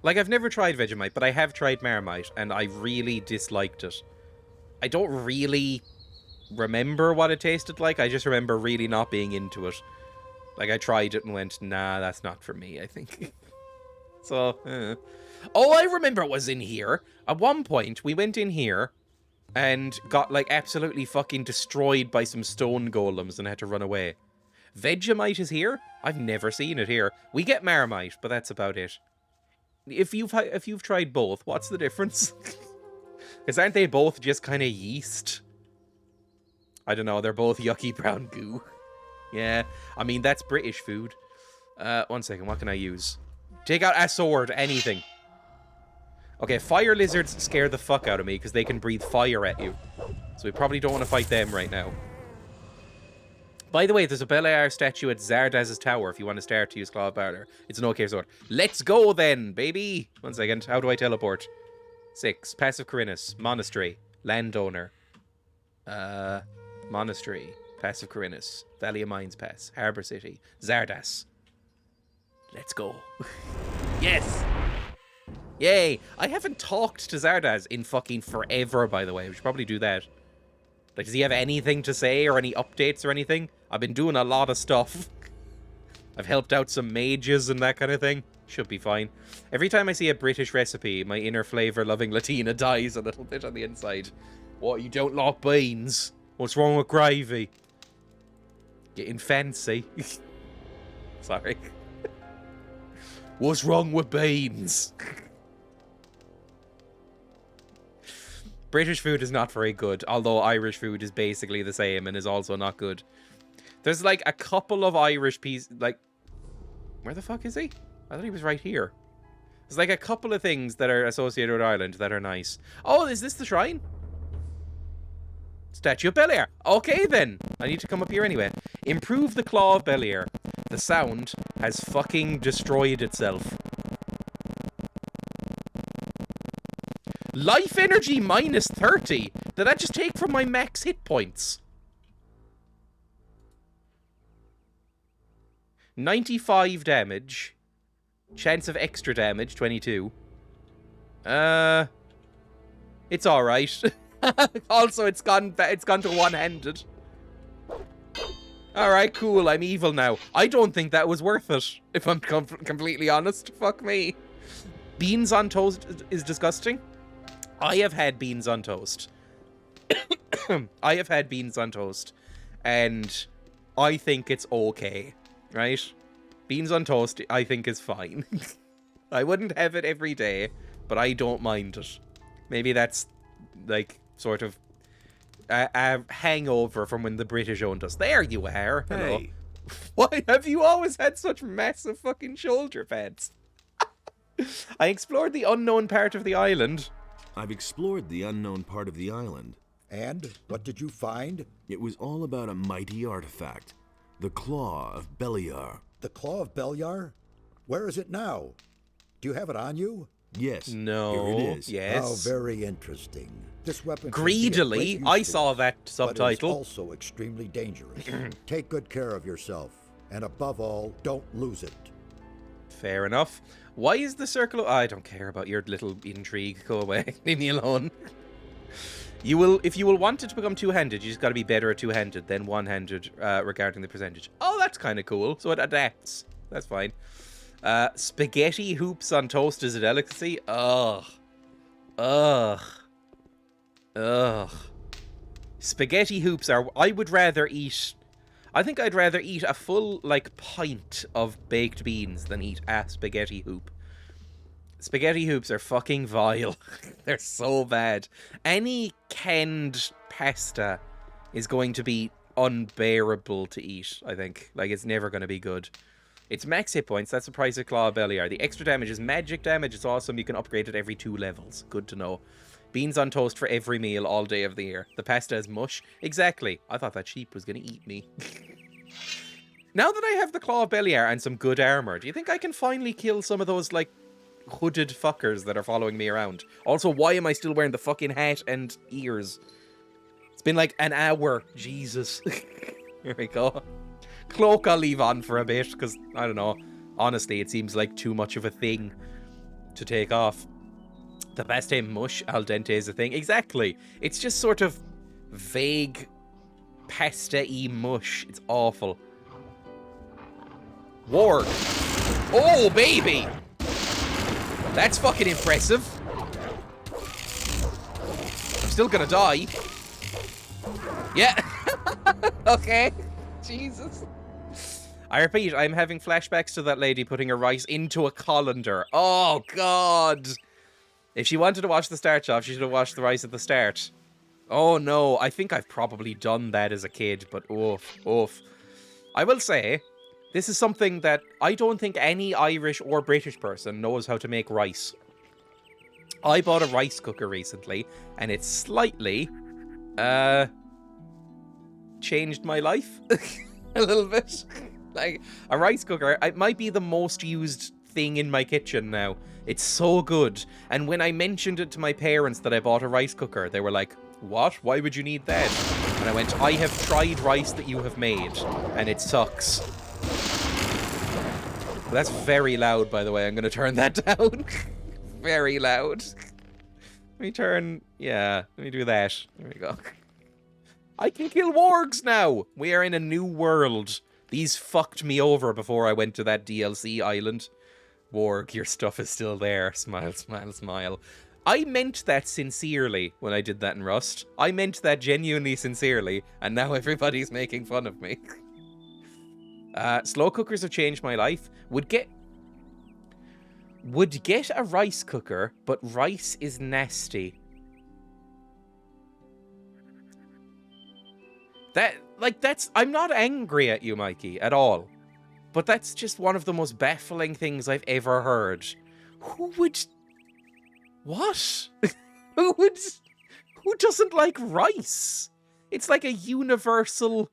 Like, I've never tried Vegemite, but I have tried Marmite, and I really disliked it. I don't really remember what it tasted like. I just remember really not being into it. Like, I tried it and went, nah, that's not for me, I think. So, Oh, I remember it was in here. At one point, we went in here and got, like, absolutely fucking destroyed by some stone golems and had to run away. Vegemite is here? I've never seen it here. We get Marmite, but that's about it. If you've tried both, what's the difference? Because aren't they both just kind of yeast? I don't know, they're both yucky brown goo. Yeah, I mean, that's British food. 1 second, what can I use? Take out a sword, anything. Okay, fire lizards scare the fuck out of me because they can breathe fire at you. So we probably don't want to fight them right now. By the way, there's a Beliar statue at Zardaz's tower if you want to start to use Claw of Beliar. It's an okay sword. Let's go then, baby! 1 second, how do I teleport? 6, Passive Corinus, Monastery, Landowner. Monastery, Passive Corinus, Valley of Mines Pass, Harbour City, Zardas. Let's go. Yes! Yay! I haven't talked to Zardas in fucking forever, by the way. We should probably do that. Like, does he have anything to say or any updates or anything? I've been doing a lot of stuff. I've helped out some mages and that kind of thing. Should be fine. Every time I see a British recipe, my inner flavour-loving Latina dies a little bit on the inside. What, you don't like beans? What's wrong with gravy? Getting fancy. Sorry. What's wrong with beans? British food is not very good, although Irish food is basically the same and is also not good. There's like a couple of Irish pieces, like... Where the fuck is he? I thought he was right here. There's like a couple of things that are associated with Ireland that are nice. Oh, is this the shrine? Statue of Beliar. Okay then. I need to come up here anyway. Improve the Claw of Beliar. The sound has fucking destroyed itself. Life energy minus 30. Did I just take from my max hit points? 95 damage. Chance of extra damage, 22. It's alright. Also, it's gone to one-handed. Alright, cool, I'm evil now. I don't think that was worth it, if I'm completely honest. Fuck me. Beans on toast is disgusting. I have had beans on toast. I have had beans on toast. And I think it's okay. Right? Beans on toast, I think is fine. I wouldn't have it every day, but I don't mind it. Maybe that's, like, sort of a hangover from when the British owned us. There you are. Hello.
Hey.
Why have you always had such massive fucking shoulder pads? I explored the unknown part of the island.
I've explored the unknown part of the island.
And what did you find?
It was all about a mighty artifact, the Claw of Beliar.
The Claw of Beliar? Where is it now? Do you have it on you?
Yes,
No.
here it is.
Yes.
Oh, very interesting. This weapon can be of
Greedily,
great use
I
to
saw
us,
that
but it is
subtitle.
also extremely dangerous. Take good care of yourself, and above all, don't lose it.
Fair enough. Why is the circle... I don't care about your little intrigue. Go away. Leave me alone. If you will want it to become two-handed, you just got to be better at two-handed than one-handed regarding the percentage. Oh, that's kind of cool. So it adapts. That's fine. Spaghetti hoops on toast is a delicacy. Ugh. Ugh. Ugh. Spaghetti hoops are... I would rather eat... I think I'd rather eat a full, like, pint of baked beans than eat a spaghetti hoop. Spaghetti hoops are fucking vile. They're so bad. Any canned pasta is going to be unbearable to eat, I think. Like, it's never going to be good. It's max hit points. That's the price of Claw of Beliar. The extra damage is magic damage. It's awesome. You can upgrade it every 2 levels. Good to know. Beans on toast for every meal all day of the year. The pasta is mush. Exactly. I thought that sheep was going to eat me. Now that I have the Claw of Beliar and some good armor, do you think I can finally kill some of those, like, hooded fuckers that are following me around? Also, why am I still wearing the fucking hat and ears? It's been like an hour. Jesus. Here we go. Cloak I'll leave on for a bit, because, I don't know, honestly, it seems like too much of a thing to take off. The pasta mush al dente is a thing. Exactly. It's just sort of vague pasta-y mush. It's awful. Ward. Oh, baby! That's fucking impressive. I'm still gonna die. Yeah. Okay. Jesus. I repeat, I'm having flashbacks to that lady putting her rice into a colander. Oh, God. If she wanted to watch the start off, she should have watched the rice at the start. Oh, no. I think I've probably done that as a kid, but oof, oof. I will say, this is something that I don't think any Irish or British person knows how to make rice. I bought a rice cooker recently, and it slightly, changed my life a little bit. Like, a rice cooker, it might be the most used thing in my kitchen now. It's so good. And when I mentioned it to my parents that I bought a rice cooker, they were like, what? Why would you need that? And I went, I have tried rice that you have made, and it sucks. That's very loud, by the way. I'm going to turn that down. Very loud. Let me turn... Yeah, let me do that. There we go. I can kill wargs now! We are in a new world. These fucked me over before I went to that DLC island. Warg, your stuff is still there. Smile, smile, smile. I meant that sincerely when I did that in Rust. I meant that genuinely sincerely, and now everybody's making fun of me. Slow cookers have changed my life. Would get a rice cooker, but rice is nasty. I'm not angry at you, Mikey, at all. But that's just one of the most baffling things I've ever heard. Who would... What? Who doesn't like rice? It's like a universal,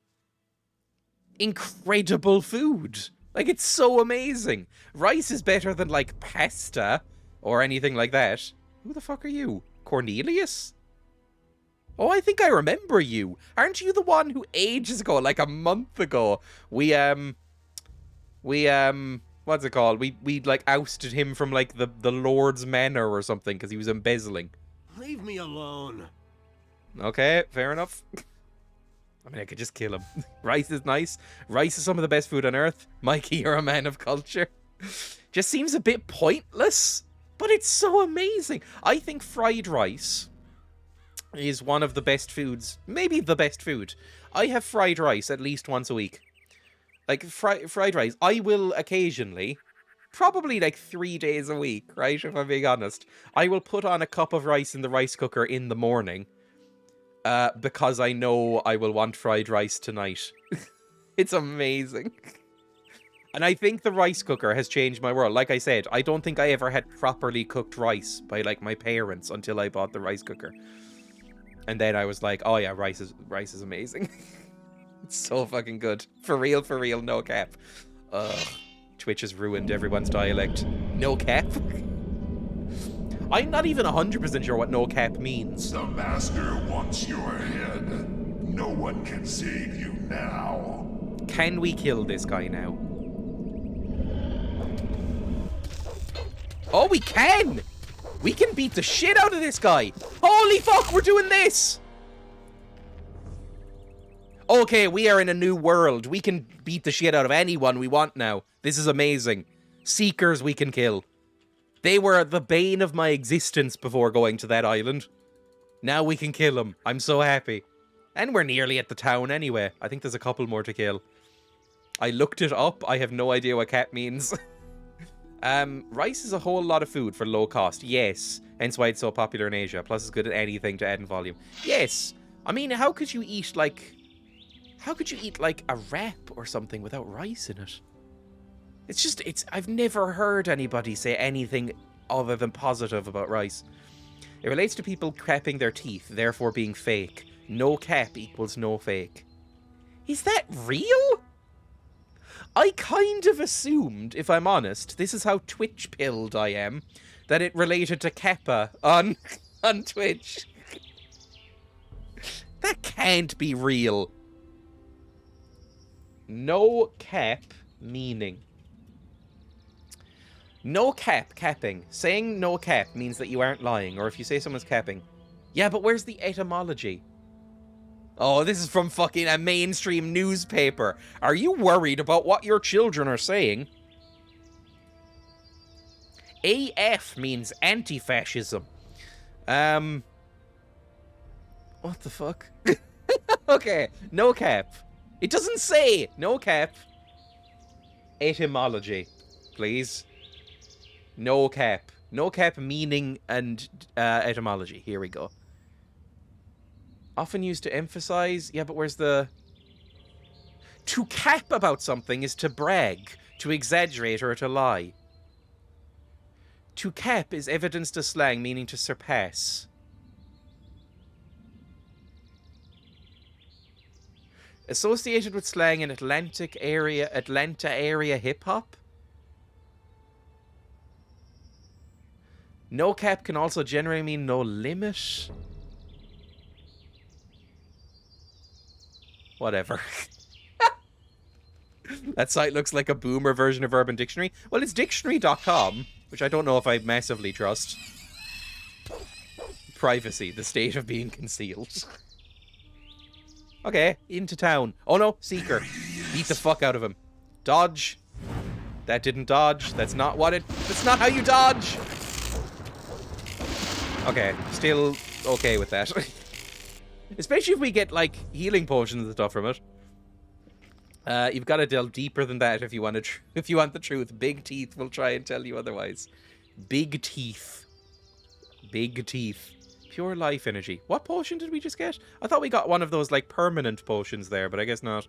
incredible food. Like, it's so amazing. Rice is better than, like, pasta or anything like that. Who the fuck are you? Cornelius? Oh, I think I remember you. Aren't you the one who ages ago, like a month ago, what's it called? We like ousted him from like the Lord's Manor or something because he was embezzling.
Leave me alone.
Okay, fair enough. I mean, I could just kill him. Rice is nice. Rice is some of the best food on earth. Mikey, you're a man of culture. Just seems a bit pointless, but it's so amazing. I think fried rice is one of the best foods, maybe the best food. I have fried rice at least once a week. Like, fried rice. I will occasionally, probably like 3 days a week, right, if I'm being honest, I will put on a cup of rice in the rice cooker in the morning, because I know I will want fried rice tonight. It's amazing. And I think the rice cooker has changed my world. Like I said, I don't think I ever had properly cooked rice by, like, my parents until I bought the rice cooker. And then I was like, oh yeah, rice is amazing. It's so fucking good. For real, no cap. Ugh. Twitch has ruined everyone's dialect. No cap? I'm not even 100% sure what no cap means.
The master wants your head. No one can save you now.
Can we kill this guy now? Oh, we can! We can beat the shit out of this guy! Holy fuck, we're doing this! Okay, we are in a new world. We can beat the shit out of anyone we want now. This is amazing. Seekers we can kill. They were the bane of my existence before going to that island. Now we can kill them. I'm so happy. And we're nearly at the town anyway. I think there's a couple more to kill. I looked it up. I have no idea what cat means. Rice is a whole lot of food for low cost. Yes. Hence why it's so popular in Asia. Plus it's good at anything to add in volume. Yes. I mean, how could you eat like a wrap or something without rice in it? I've never heard anybody say anything other than positive about rice. It relates to people capping their teeth, therefore being fake. No cap equals no fake. Is that real? I kind of assumed, if I'm honest, this is how Twitch-pilled I am, that it related to Kappa on Twitch. That can't be real. No cap meaning. No cap, capping. Saying no cap means that you aren't lying, or if you say someone's capping. Yeah, but where's the etymology? Oh, this is from fucking a mainstream newspaper. Are you worried about what your children are saying? AF means anti-fascism. What the fuck? Okay, no cap. It doesn't say no cap. Etymology, please. No cap. No cap meaning and etymology. Here we go. Often used to emphasize... Yeah, but where's the... To cap about something is to brag, to exaggerate, or to lie. To cap is evidence to slang, meaning to surpass. Associated with slang in Atlanta area hip-hop? No cap can also generally mean no limit. Whatever. That site looks like a boomer version of Urban Dictionary. Well, it's dictionary.com, which I don't know if I massively trust. Privacy, the state of being concealed. Okay, into town. Oh no, Seeker. Beat the fuck out of him. Dodge. That didn't dodge. That's not how you dodge! Okay, still okay with that. Especially if we get, like, healing potions and stuff from it. You've got to delve deeper than that if you want the truth. Big teeth will try and tell you otherwise. Big teeth. Big teeth. Pure life energy. What potion did we just get? I thought we got one of those, like, permanent potions there, but I guess not.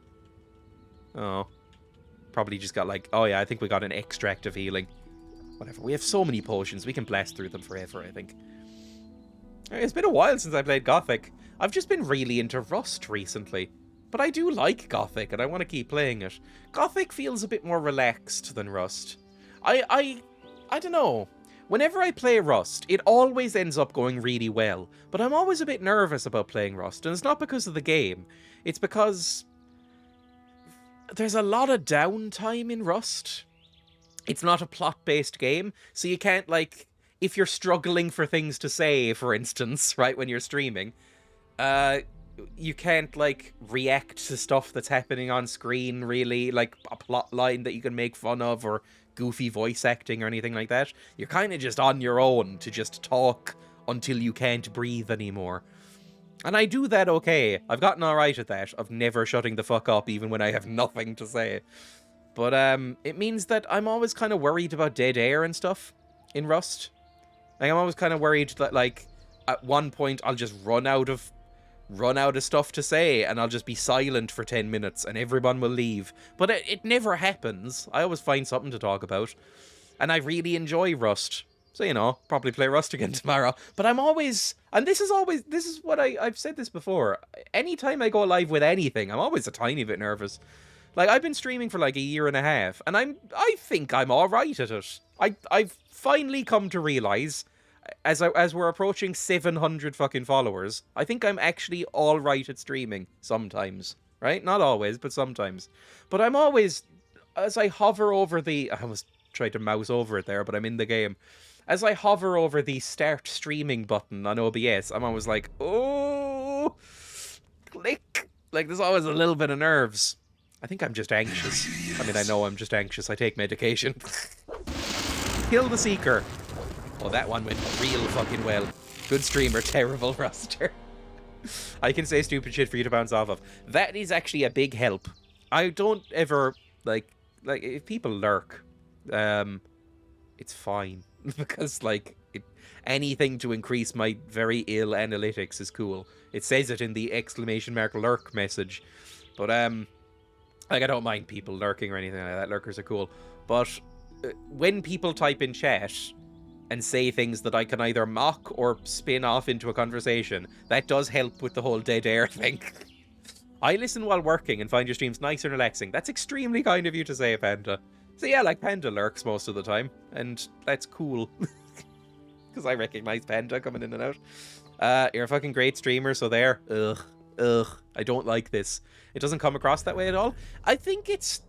Oh. Probably just got, like... Oh, yeah, I think we got an extract of healing. Whatever. We have so many potions. We can blast through them forever, I think. It's been a while since I played Gothic. I've just been really into Rust recently. But I do like Gothic, and I want to keep playing it. Gothic feels a bit more relaxed than Rust. I don't know. Whenever I play Rust, it always ends up going really well. But I'm always a bit nervous about playing Rust, and it's not because of the game. It's because there's a lot of downtime in Rust. It's not a plot-based game, so you can't, like... If you're struggling for things to say, for instance, right, when you're streaming, you can't, like, react to stuff that's happening on screen, really, like a plot line that you can make fun of, or goofy voice acting or anything like that. You're kind of just on your own to just talk until you can't breathe anymore. And I do that okay. I've gotten alright at that, of never shutting the fuck up even when I have nothing to say. But it means that I'm always kind of worried about dead air and stuff in Rust. Like, I'm always kind of worried that, like, at one point I'll just run out of stuff to say, and I'll just be silent for 10 minutes, and everyone will leave. But it never happens. I always find something to talk about. And I really enjoy Rust. So, you know, probably play Rust again tomorrow. But I'm always... And this is what I've said this before. Anytime I go live with anything, I'm always a tiny bit nervous. Like, I've been streaming for like a year and a half, and I think I'm alright at it. I've finally come to realise, as we're approaching 700 fucking followers, I think I'm actually alright at streaming sometimes. Right? Not always, but sometimes. But I'm always, as I hover over the... I almost tried to mouse over it there, but I'm in the game. As I hover over the start streaming button on OBS, I'm always like, oh, click. Like, there's always a little bit of nerves. I think I'm just anxious. I mean, I know I'm just anxious. I take medication. Kill the Seeker. Oh, that one went real fucking well. Good streamer, terrible roster. I can say stupid shit for you to bounce off of. That is actually a big help. I don't ever, like if people lurk, it's fine. Because, like, anything to increase my very ill analytics is cool. It says it in the !lurk message. But, like, I don't mind people lurking or anything like that. Lurkers are cool. but when people type in chat and say things that I can either mock or spin off into a conversation, that does help with the whole dead air thing. I listen while working and find your streams nice and relaxing. That's extremely kind of you to say, Panda. So yeah, like, Panda lurks most of the time, and that's cool. Because I recognize Panda coming in and out. You're a fucking great streamer, so there. Ugh. I don't like this. It doesn't come across that way at all. I think it's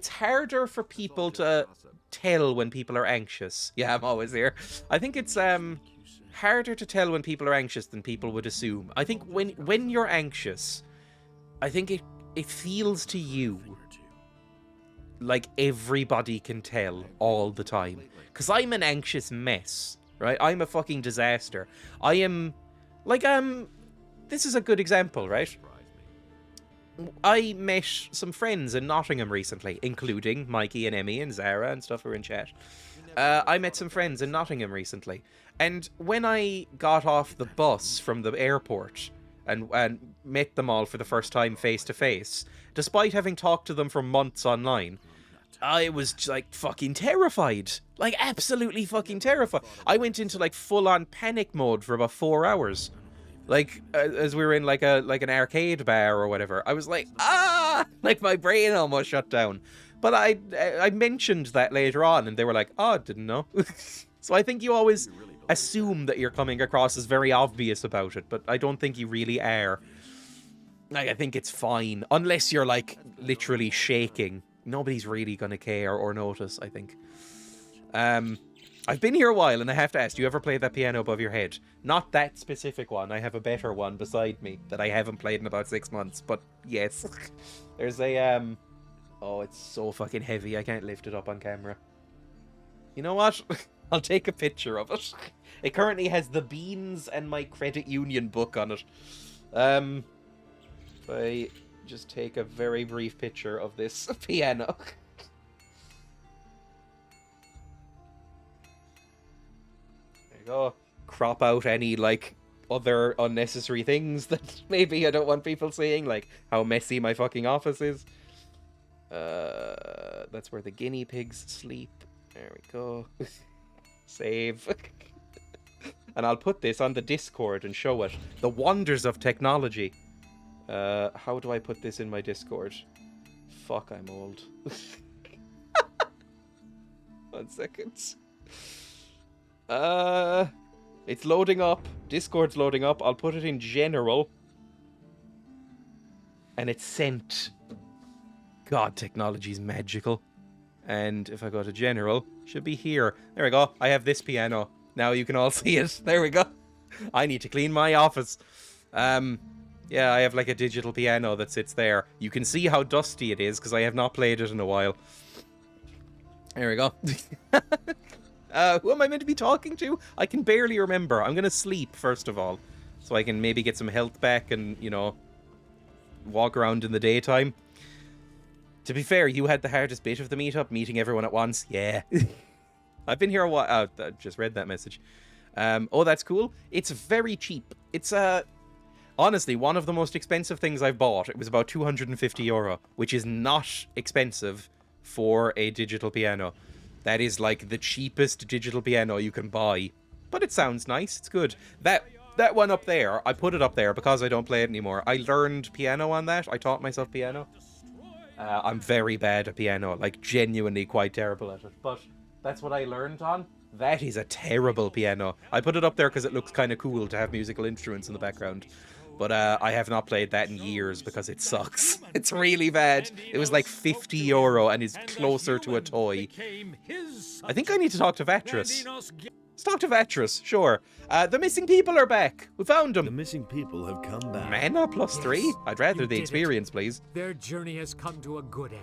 harder for people to tell when people are anxious. Yeah, I'm always here. I think it's harder to tell when people are anxious than people would assume. I think when you're anxious, I think it feels to you like everybody can tell all the time. Because I'm an anxious mess, right? I'm a fucking disaster. I am, like, this is a good example, right? I met some friends in Nottingham recently, including Mikey and Emmy and Zara and stuff who are in chat. I met some friends in Nottingham recently. And when I got off the bus from the airport and met them all for the first time face to face, despite having talked to them for months online, I was like fucking terrified. Like absolutely fucking terrified. I went into like full-on panic mode for about 4 hours. Like as we were in like an arcade bar or whatever. I was like, like my brain almost shut down. But I mentioned that later on and they were like, oh, didn't know. So I think you always assume that you're coming across as very obvious about it, but I don't think you really are. Like, I think it's fine. Unless you're like literally shaking. Nobody's really gonna care or notice, I think. I've been here a while and I have to ask, do you ever play that piano above your head? Not that specific one. I have a better one beside me that I haven't played in about 6 months, but yes. There's a, oh, it's so fucking heavy. I can't lift it up on camera. You know what? I'll take a picture of it. It currently has the beans and my credit union book on it. If I just take a very brief picture of this piano. There you go. Crop out any, like, other unnecessary things that maybe I don't want people seeing, like how messy my fucking office is. That's where the guinea pigs sleep. There we go. Save. And I'll put this on the Discord and show it. The wonders of technology. How do I put this in my Discord? Fuck, I'm old. 1 second. It's loading up. Discord's loading up. I'll put it in general. And it's sent. God, technology's magical. And if I go to general, should be here. There we go. I have this piano. Now you can all see it. There we go. I need to clean my office. Yeah, I have like a digital piano that sits there. You can see how dusty it is because I have not played it in a while. There we go. Who am I meant to be talking to? I can barely remember. I'm going to sleep, first of all. So I can maybe get some health back and, you know, walk around in the daytime. To be fair, you had the hardest bit of the meetup, meeting everyone at once. Yeah. I've been here a while. I just read that message. Oh, that's cool. It's very cheap. It's, honestly, one of the most expensive things I've bought. It was about €250, which is not expensive for a digital piano. That is like the cheapest digital piano you can buy. But it sounds nice. It's good. That one up there, I put it up there because I don't play it anymore. I learned piano on that. I taught myself piano. I'm very bad at piano. Like, genuinely quite terrible at it. But that's what I learned on. That is a terrible piano. I put it up there because it looks kind of cool to have musical instruments in the background. But I have not played that in years because it sucks. It's really bad. It was like €50 and is closer to a toy. I think I need to talk to Vatras. Let's talk to Vatras, sure. The missing people are back. We found them.
The missing people have come back.
Mana +3?
Yes,
I'd rather
you
the
did
experience, please.
Their journey has come to a good end.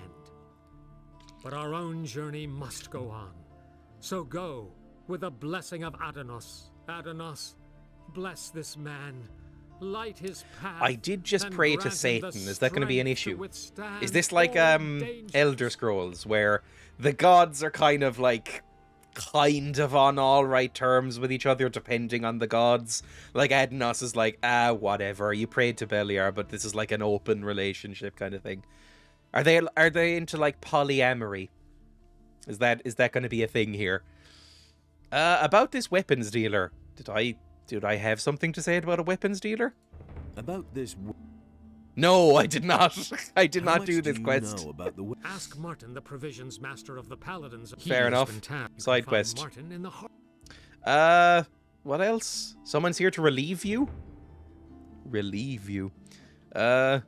But our own journey must go on. So go with the blessing of Adonos. Adonos, bless this man. Light his path.
I did just
and
pray to
grant him
Satan.
the
Is that going to be an
strength
issue?
withstand
Is this like
all dangers?
Elder Scrolls, where the gods are kind of like on all right terms with each other depending on the gods? Like Adnos is like, whatever, you prayed to Beliar, but this is like an open relationship kind of thing. Are they into like polyamory? Is that going to be a thing here? About this weapons dealer, did I have something to say about a weapons dealer?
About this.
No, I did not. I did
How
not
much
do this
you
quest.
know about the
Ask Martin, the provisions master of the paladins.
Fair enough. Side quest.
Martin in the
What else? Someone's here to relieve you? Relieve you. I've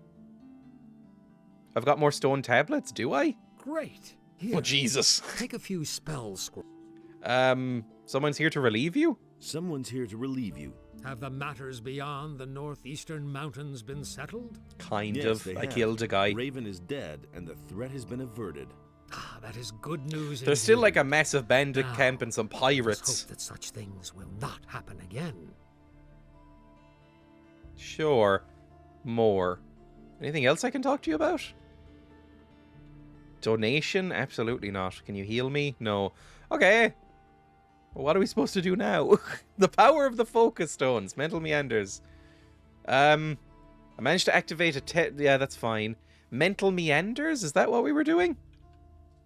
got more stone tablets, do I?
Great. Here,
Oh, Jesus.
take a few spells.
Someone's here to relieve you?
Someone's here to relieve you.
Have the matters beyond the northeastern mountains been settled?
Kind
Yes,
of.
they
I
have.
killed a guy.
Raven is dead, and the threat has been averted.
Ah, that is good news.
There's still like a
indeed.
massive bandit
Now,
camp and some
Let's
pirates.
hope that such things will not happen again.
Sure. More. Anything else I can talk to you about? Donation? Absolutely not. Can you heal me? No. Okay. Well, what are we supposed to do now? The power of the focus stones. Mental meanders. I managed to activate yeah, that's fine. Mental meanders? Is that what we were doing?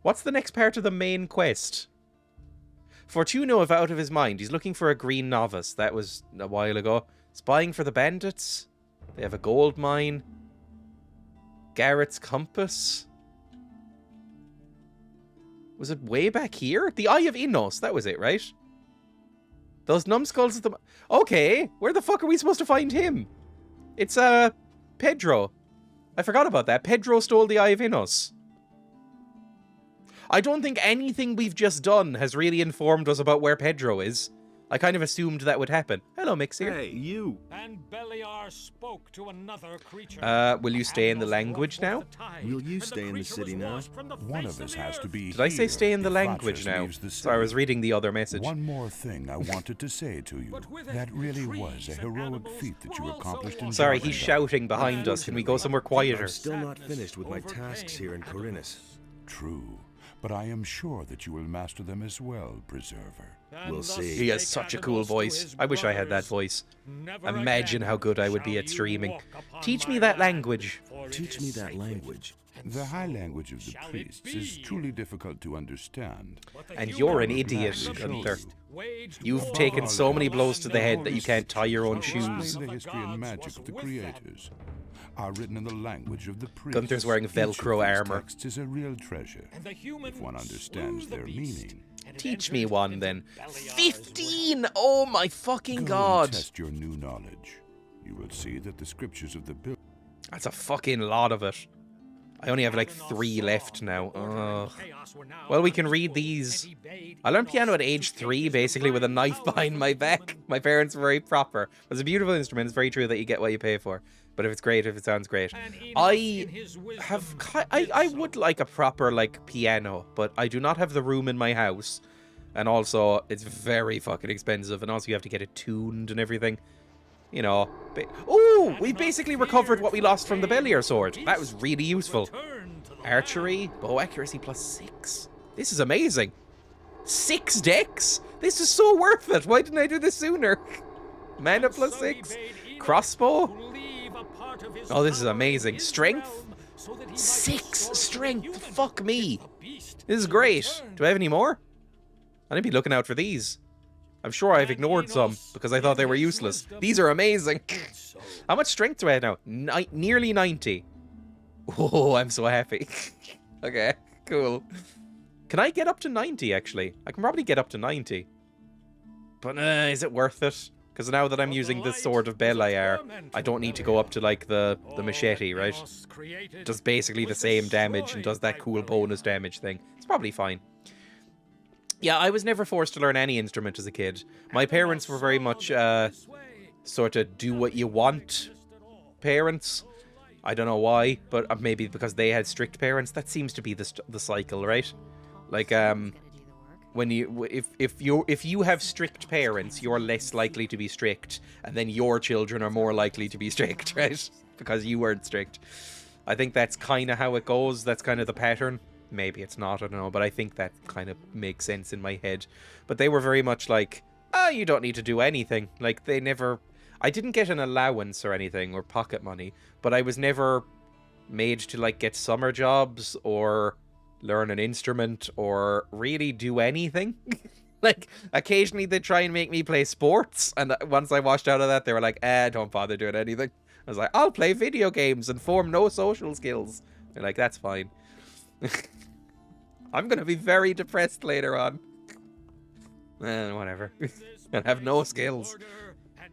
What's the next part of the main quest? Fortuno is out of his mind. He's looking for a green novice. That was a while ago. Spying for the bandits. They have a gold mine. Garrett's compass. Was it way back here? The Eye of Innos. That was it, right? Those numbskulls at the... Okay, where the fuck are we supposed to find him? It's, Pedro. I forgot about that. Pedro stole the Eye of Innos. I don't think anything we've just done has really informed us about where Pedro is. I kind of assumed that would happen. Hello, Mixir.
Hey, you!
And Beliar spoke to another creature.
Will you stay in the language now?
Will you stay in the city now?
One of us has to be
Did I say
here
stay in the
if
language
Vatras
now?
leaves the
Sorry, I was
city.
reading the other message.
One more thing I wanted to say to you. That really was a heroic feat that you accomplished in
Sorry,
Jordan.
he's shouting behind us. Can we go somewhere quieter?
I'm still not finished with my tasks here in Corinus.
True, but I am sure that you will master them as well, Preserver.
We'll see.
He has such a cool voice. I wish I had that voice. Imagine how good I would be at streaming. Teach me that language.
Teach me that language.
The high language of the priests is truly difficult to understand.
And you're an idiot,
Gladly
Gunther.
show
You've taken so many blows to the head that you can't tie your own
Explain
shoes.
the history and magic of the creators are written in the language of the priests.
Gunther's wearing
Each of
Velcro
these
armor.
texts is a real treasure, if one understands their meaning.
Teach me one, then. 15! Oh my fucking
Go
god!
and test your new knowledge. You will see that the scriptures of the Bible.
That's a fucking lot of it. I only have like 3 left now. Ugh. Well, we can read these. I learned piano at age 3, basically, with a knife behind my back. My parents were very proper. It's a beautiful instrument. It's very true that you get what you pay for. But if it's great, if it sounds great. I would like a proper, like, piano, but I do not have the room in my house. And also, it's very fucking expensive. And also, you have to get it tuned and everything. You know. Oh, we basically recovered what we lost from the Beliar sword. That was really useful. Archery, bow accuracy +6. This is amazing. 6 decks? This is so worth it. Why didn't I do this sooner? Mana +6. Crossbow. Oh, this is amazing. Strength? 6 strength. Fuck me. This is great. Do I have any more? I need to be looking out for these. I'm sure I've ignored some because I thought they were useless. These are amazing. How much strength do I have now? Nearly 90. Oh, I'm so happy. Okay, cool. Can I get up to 90, actually? I can probably get up to 90. But is it worth it? Because now that I'm using the Sword of Beliar, I don't need to go up to, like, the machete, right? It does basically the same damage and does that cool bonus damage thing. It's probably fine. Yeah, I was never forced to learn any instrument as a kid. My parents were very much, sort of do what you want parents. I don't know why, but maybe because they had strict parents. That seems to be the cycle, right? Like, when if you have strict parents, you're less likely to be strict, and then your children are more likely to be strict, right? Because you weren't strict. I think that's kind of how it goes. That's kind of the pattern. Maybe it's not, I don't know, but I think that kind of makes sense in my head. But they were very much like, you don't need to do anything. Like, they never... I didn't get an allowance or anything, or pocket money, but I was never made to, like, get summer jobs or learn an instrument or really do anything. Like, occasionally they try and make me play sports, and once I washed out of that, they were like, don't bother doing anything. I was like, I'll play video games and form no social skills. They're like, that's fine. I'm gonna be very depressed later on. Whatever. And have no skills.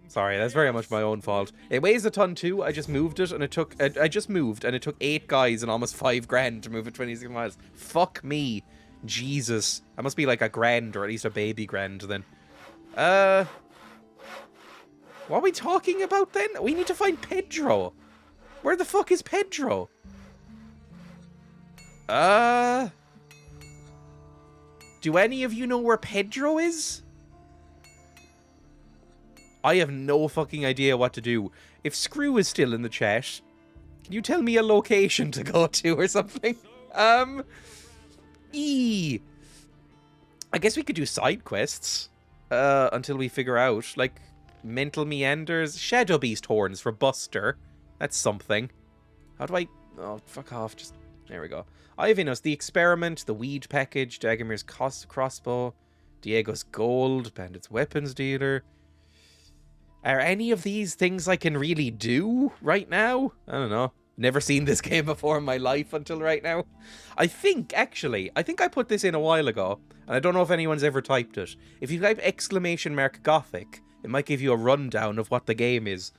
Sorry, that's very much my own fault. It weighs a ton too. I just moved it, and it took... I just moved, and it took 8 guys and almost 5 grand to move it 26 miles. Fuck me. Jesus. I must be like a grand, or at least a baby grand, then. What are we talking about, then? We need to find Pedro. Where the fuck is Pedro? Do any of you know where Pedro is? I have no fucking idea what to do. If Screw is still in the chat, can you tell me a location to go to or something? I guess we could do side quests until we figure out, like, Mental Meanders, Shadow Beast Horns for Buster. That's something. How do I... Oh, fuck off. Just... There we go. Ivanos, The Experiment, The Weed Package, Dagomir's Crossbow, Diego's Gold, Bandit's Weapons Dealer. Are any of these things I can really do right now? I don't know. Never seen this game before in my life until right now. I think I put this in a while ago, and I don't know if anyone's ever typed it. If you type !Gothic, it might give you a rundown of what the game is.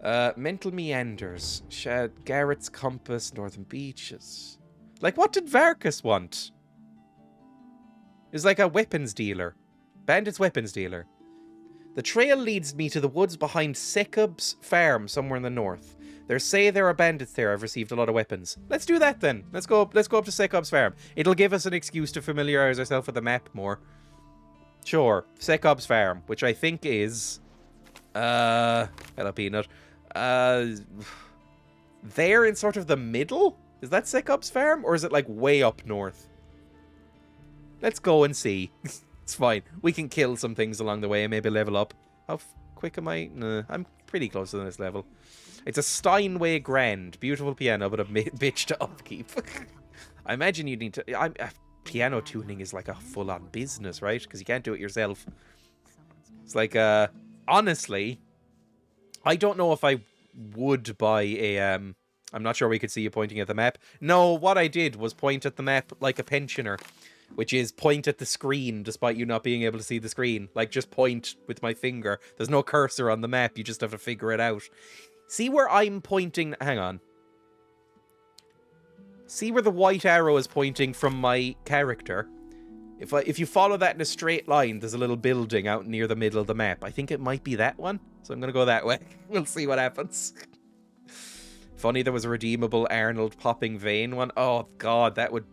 Mental Meanders, Garrett's Compass, Northern Beaches. Like, what did Varkas want? It's like a weapons dealer. Bandit's weapons dealer. The trail leads me to the woods behind Sekub's farm somewhere in the north. They say there are bandits there. I've received a lot of weapons. Let's do that then. Let's go up to Sekub's farm. It'll give us an excuse to familiarize ourselves with the map more. Sure. Sekub's farm, which I think is... Hello, Peanut. There in sort of the middle? Is that Sekub's farm? Or is it like way up north? Let's go and see. It's fine. We can kill some things along the way and maybe level up. How quick am I? Nah, I'm pretty close to this level. It's a Steinway Grand. Beautiful piano, but a bitch to upkeep. I imagine you need to... piano tuning is like a full-on business, right? Because you can't do it yourself. It's like, honestly, I don't know if I would buy a... I'm not sure we could see you pointing at the map. No, what I did was point at the map like a pensioner. Which is point at the screen, despite you not being able to see the screen. Like, just point with my finger. There's no cursor on the map, you just have to figure it out. See where I'm pointing... Hang on. See where the white arrow is pointing from my character? If you follow that in a straight line, there's a little building out near the middle of the map. I think it might be that one, so I'm going to go that way. We'll see what happens. Funny there was a redeemable Arnold popping vein one. Oh, God, that would...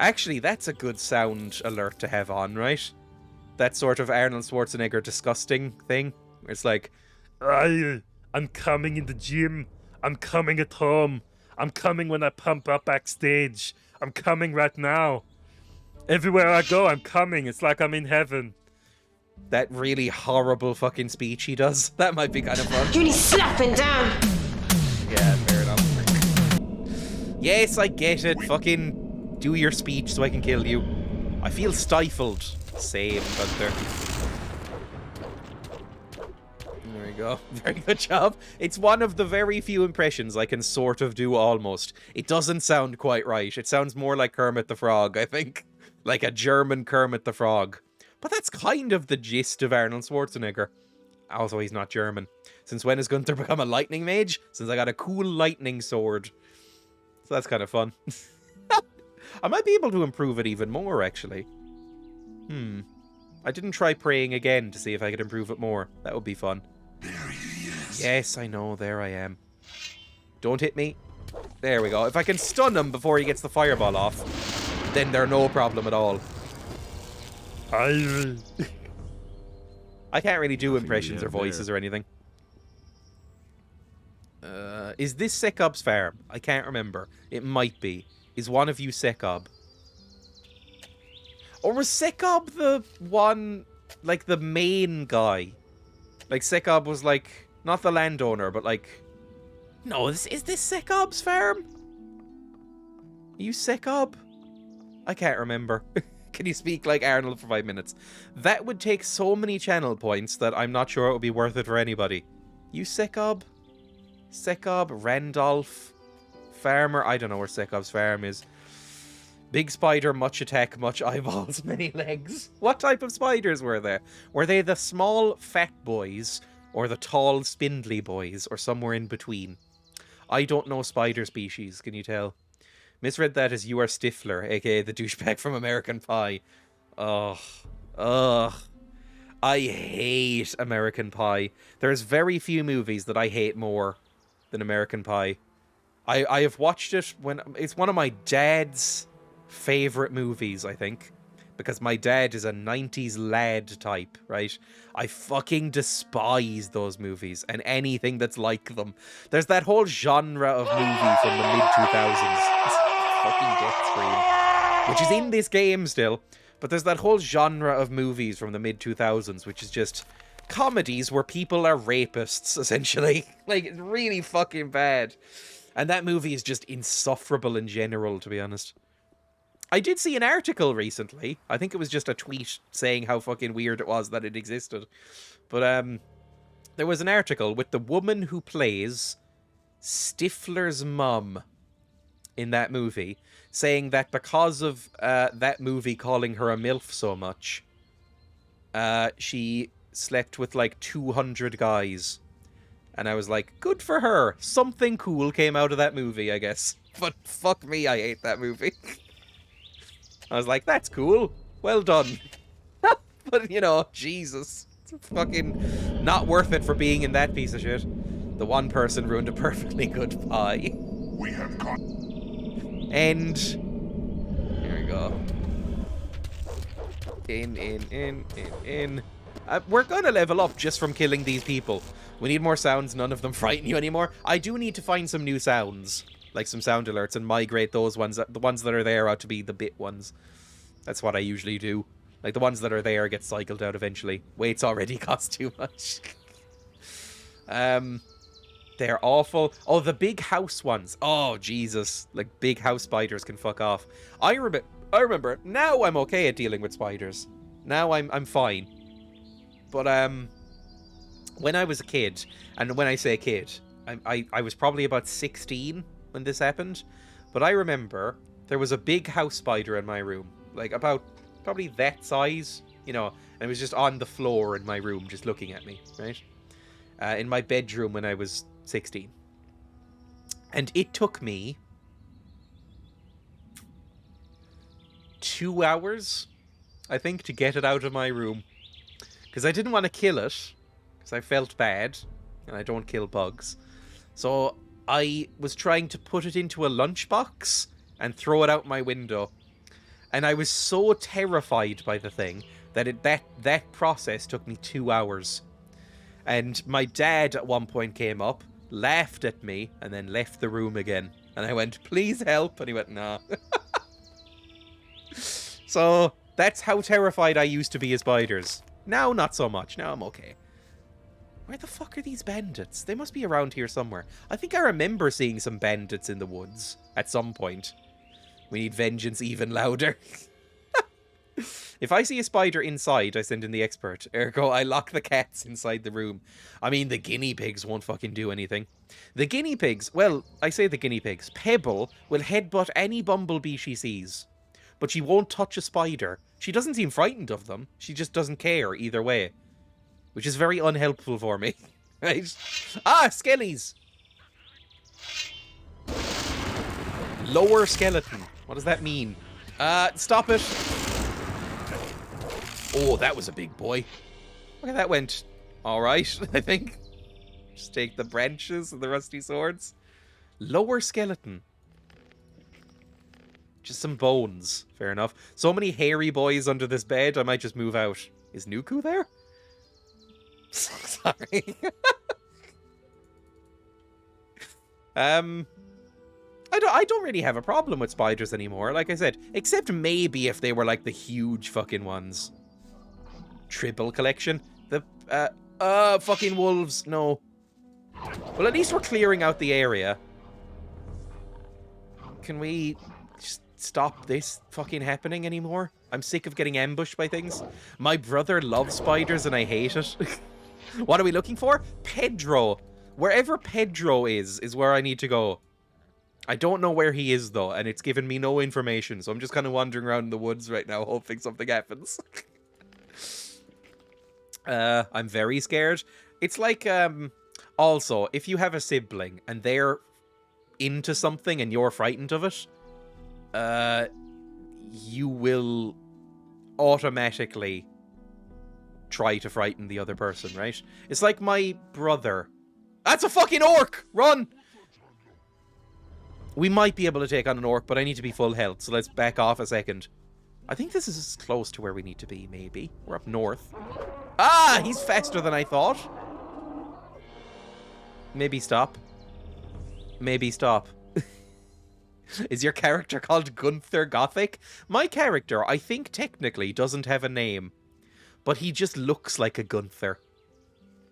Actually, that's a good sound alert to have on, right? That sort of Arnold Schwarzenegger disgusting thing. It's like,
I'm coming in the gym. I'm coming at home. I'm coming when I pump up backstage. I'm coming right now. Everywhere I go, I'm coming. It's like I'm in heaven.
That really horrible fucking speech he does. That might be kind of fun.
You need slapping down.
Yeah, fair enough. Yes, I get it. Fucking... Do your speech so I can kill you. I feel stifled. Same, Gunther. There we go. Very good job. It's one of the very few impressions I can sort of do almost. It doesn't sound quite right. It sounds more like Kermit the Frog, I think. Like a German Kermit the Frog. But that's kind of the gist of Arnold Schwarzenegger. Also, he's not German. Since when has Gunther become a lightning mage? Since I got a cool lightning sword. So that's kind of fun. I might be able to improve it even more, actually. I didn't try praying again to see if I could improve it more. That would be fun.
There he is.
Yes, I know. There I am. Don't hit me. There we go. If I can stun him before he gets the fireball off, then they're no problem at all. I can't really do impressions or voices or anything. Is this Sekub's farm? I can't remember. It might be. Is one of you Sekub? Or was Sekub the one, like, the main guy? Like, Sekub was, like, not the landowner, but, like... No, is this Sekub's farm? Are you Sekub? I can't remember. Can you speak like Arnold for 5 minutes? That would take so many channel points that I'm not sure it would be worth it for anybody. You Sekob? Sekob, Randolph, Farmer. I don't know where Sekob's farm is. Big spider, much attack, much eyeballs, many legs. What type of spiders were there? Were they the small, fat boys, or the tall, spindly boys, or somewhere in between? I don't know spider species, can you tell? Misread that as You Are Stifler, aka the douchebag from American Pie. Ugh. Ugh. I hate American Pie. There's very few movies that I hate more than American Pie. I have watched it when... It's one of my dad's favorite movies, I think. Because my dad is a 90s lad type, right? I fucking despise those movies and anything that's like them. There's that whole genre of movie from the mid-2000s. Fucking Death Scream. Which is in this game still. But there's that whole genre of movies from the mid-2000s, which is just comedies where people are rapists, essentially. Like, it's really fucking bad. And that movie is just insufferable in general, to be honest. I did see an article recently. I think it was just a tweet saying how fucking weird it was that it existed. But there was an article with the woman who plays Stifler's mum in that movie, saying that because of that movie calling her a MILF so much, she slept with like 200 guys. And I was like, good for her. Something cool came out of that movie, I guess. But fuck me, I hate that movie. I was like, that's cool. Well done. But, you know, Jesus. It's fucking not worth it for being in that piece of shit. The one person ruined a perfectly good pie.
We have caught.
And... Here we go. In. We're gonna level up just from killing these people. We need more sounds, none of them frighten you anymore. I do need to find some new sounds. Like some sound alerts and migrate those ones. The ones that are there out to be the bit ones. That's what I usually do. Like the ones that are there get cycled out eventually. Weights already cost too much. They're awful. Oh, the big house ones. Oh, Jesus. Like big house spiders can fuck off. I remember. Now I'm okay at dealing with spiders. Now I'm fine. But when I was a kid, and when I say kid, I was probably about 16 when this happened. But I remember there was a big house spider in my room. Like about probably that size, you know, and it was just on the floor in my room just looking at me, right? In my bedroom when I was 16. And it took me 2 hours, I think, to get it out of my room. Because I didn't want to kill it, because I felt bad, and I don't kill bugs. So I was trying to put it into a lunchbox and throw it out my window. And I was so terrified by the thing that that process took me 2 hours. And my dad at one point came up, laughed at me, and then left the room again. And I went, please help. And he went, nah. So that's how terrified I used to be of spiders. Now, not so much. Now I'm okay. Where the fuck are these bandits? They must be around here somewhere. I think I remember seeing some bandits in the woods at some point. We need vengeance even louder. If I see a spider inside, I send in the expert. Ergo, I lock the cats inside the room. I mean, the guinea pigs won't fucking do anything. The guinea pigs, well, I say the guinea pigs. Pebble will headbutt any bumblebee she sees. But she won't touch a spider. She doesn't seem frightened of them. She just doesn't care either way. Which is very unhelpful for me. Right? Ah, skellies! Lower skeleton. What does that mean? Stop it. Oh, that was a big boy. Okay, that went alright, I think. Just take the branches and the rusty swords. Lower skeleton. Just some bones. Fair enough. So many hairy boys under this bed, I might just move out. Is Nuku there? Sorry. I don't really have a problem with spiders anymore, like I said. Except maybe if they were like the huge fucking ones. Tribble collection. The, fucking wolves. No. Well, at least we're clearing out the area. Can we just stop this fucking happening anymore? I'm sick of getting ambushed by things. My brother loves spiders and I hate it. What are we looking for? Pedro. Wherever Pedro is where I need to go. I don't know where he is, though, and it's given me no information, so I'm just kind of wandering around in the woods right now, hoping something happens. I'm very scared. It's like, also, if you have a sibling and they're into something and you're frightened of it, you will automatically try to frighten the other person, right? It's like my brother. That's a fucking orc! Run! We might be able to take on an orc, but I need to be full health, so let's back off a second. I think this is close to where we need to be, maybe. We're up north. Ah! He's faster than I thought. Maybe stop. Maybe stop. Is your character called Gunther Gothic? My character, I think, technically doesn't have a name. But he just looks like a Gunther.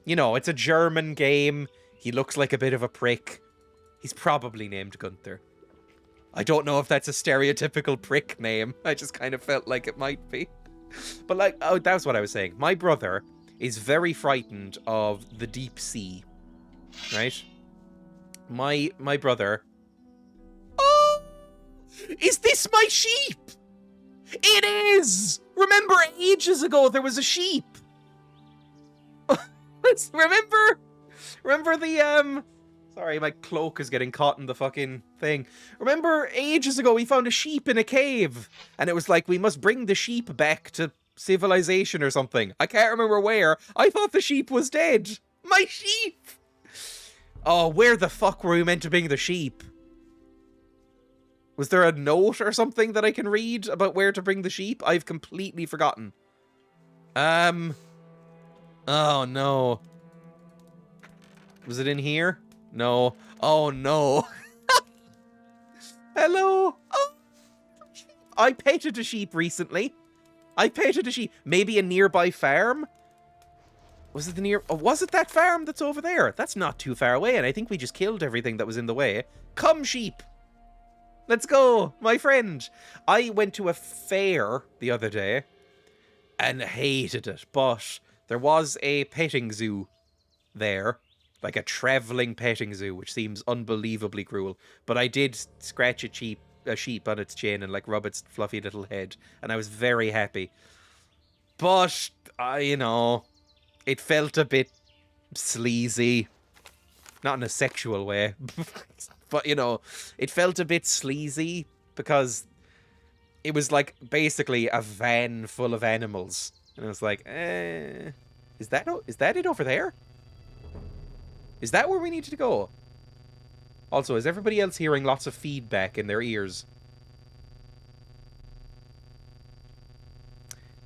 You know, it's a German game. He looks like a bit of a prick. He's probably named Gunther. I don't know if that's a stereotypical prick name. I just kind of felt like it might be. But like, oh, that's what I was saying. My brother is very frightened of the deep sea. Right? My brother... Oh! Is this my sheep? It is! Remember ages ago there was a sheep. Remember the, Sorry, my cloak is getting caught in the fucking thing. Remember ages ago we found a sheep in a cave? And it was like, we must bring the sheep back to civilization or something. I can't remember where. I thought the sheep was dead. My sheep! Oh, where the fuck were we meant to bring the sheep? Was there a note or something that I can read about where to bring the sheep? I've completely forgotten. Oh no. Was it in here? No. Oh no. Hello. Oh. I petted a sheep recently. I petted a sheep. Maybe a nearby farm? Was it was it that farm that's over there? That's not too far away, and I think we just killed everything that was in the way. Come, sheep. Let's go, my friend. I went to a fair the other day and hated it, but there was a petting zoo there, like a traveling petting zoo, which seems unbelievably cruel. But I did scratch a sheep on its chin and like rub its fluffy little head, and I was very happy. But you know, it felt a bit sleazy, not in a sexual way. But, you know, it felt a bit sleazy because it was like basically a van full of animals. And I was like, is that it over there? Is that where we need to go? Also, is everybody else hearing lots of feedback in their ears?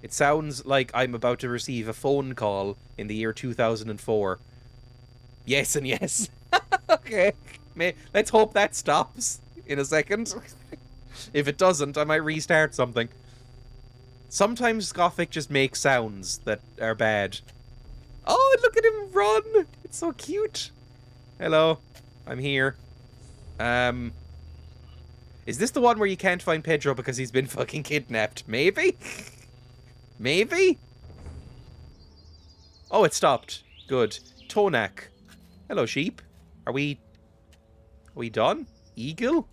It sounds like I'm about to receive a phone call in the year 2004. Yes and yes. Okay. Let's hope that stops in a second. If it doesn't, I might restart something. Sometimes Gothic just makes sounds that are bad. Oh, look at him run! It's so cute. Hello, I'm here. Is this the one where you can't find Pedro because he's been fucking kidnapped? Maybe? Maybe? Oh, it stopped. Good. Tonak. Hello, sheep. Are we done? Eagle?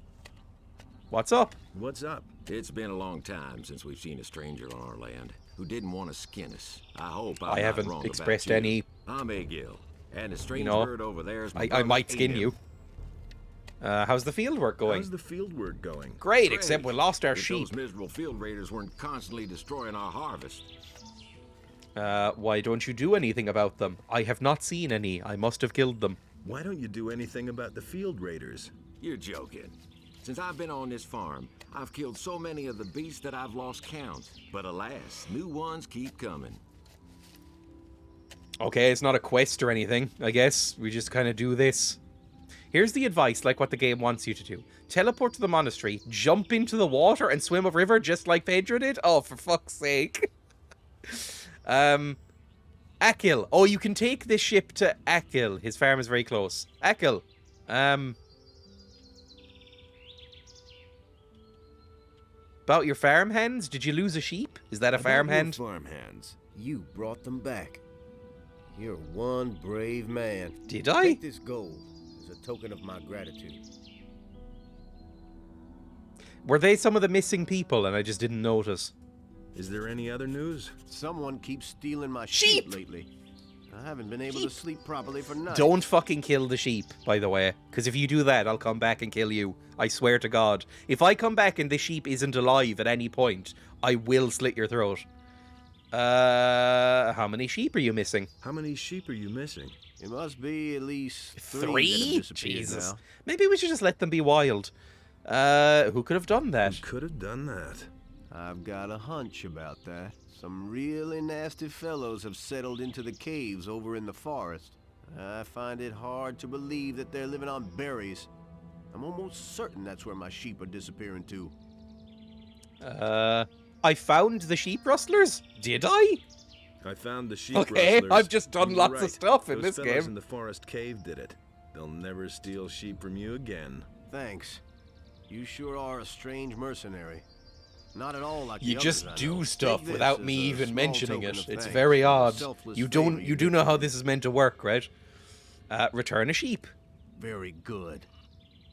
What's up?
What's up? It's been a long time since we've seen a stranger on our land who didn't want to skin us. I hope I
haven't
wrong
expressed
about you.
any.
I'm Egil, and the strange
You know,
bird over there is my
I
brother
might skin
Aiden.
you. How's the field work going?
How's the field work going?
Great, except we lost our
If
sheep.
those miserable field raiders weren't constantly destroying our harvest.
Why don't you do anything about them? I have not seen any. I must have killed them.
Why don't you do anything about the field raiders?
You're joking. Since I've been on this farm, I've killed so many of the beasts that I've lost count. But alas, new ones keep coming.
Okay, it's not a quest or anything, I guess. We just kind of do this. Here's the advice, like what the game wants you to do. Teleport to the monastery, jump into the water, and swim upriver just like Pedro did? Oh, for fuck's sake. Akil. Oh, you can take this ship to Akil. His farm is very close. Akil. About your farmhands? Did you lose a sheep? Is that a farmhand?
Farmhands. You brought them back. You're one brave man.
Did I?
Take this gold as a token of my gratitude.
Were they some of the missing people and I just didn't notice?
Is there any other news?
Someone keeps stealing my sheep lately. I haven't been able to sleep properly for nights.
Don't fucking kill the sheep, by the way. Because if you do that, I'll come back and kill you. I swear to God. If I come back and the sheep isn't alive at any point, I will slit your throat. How many sheep are you missing?
How many sheep are you missing?
It must be at least
three. Jesus. Now. Maybe we should just let them be wild. Who could have done that?
Who could have done that?
I've got a hunch about that. Some really nasty fellows have settled into the caves over in the forest. I find it hard to believe that they're living on berries. I'm almost certain that's where my sheep are disappearing to.
I found the sheep rustlers? Did I?
I found the sheep
rustlers.
rustlers.
I've just done lots of stuff in
Those
this
fellows
game.
in the forest cave did it. They'll never steal sheep from you again.
Thanks. You sure are a strange mercenary. Not at all like
you
the
just
others I know.
do stuff
Take
without
this
me
as a
even
small
mentioning
token
it.
of
It's
thanks
very
for the
odd.
selfless
You
favor
do know how this is meant to work, right? Return a sheep.
Very good.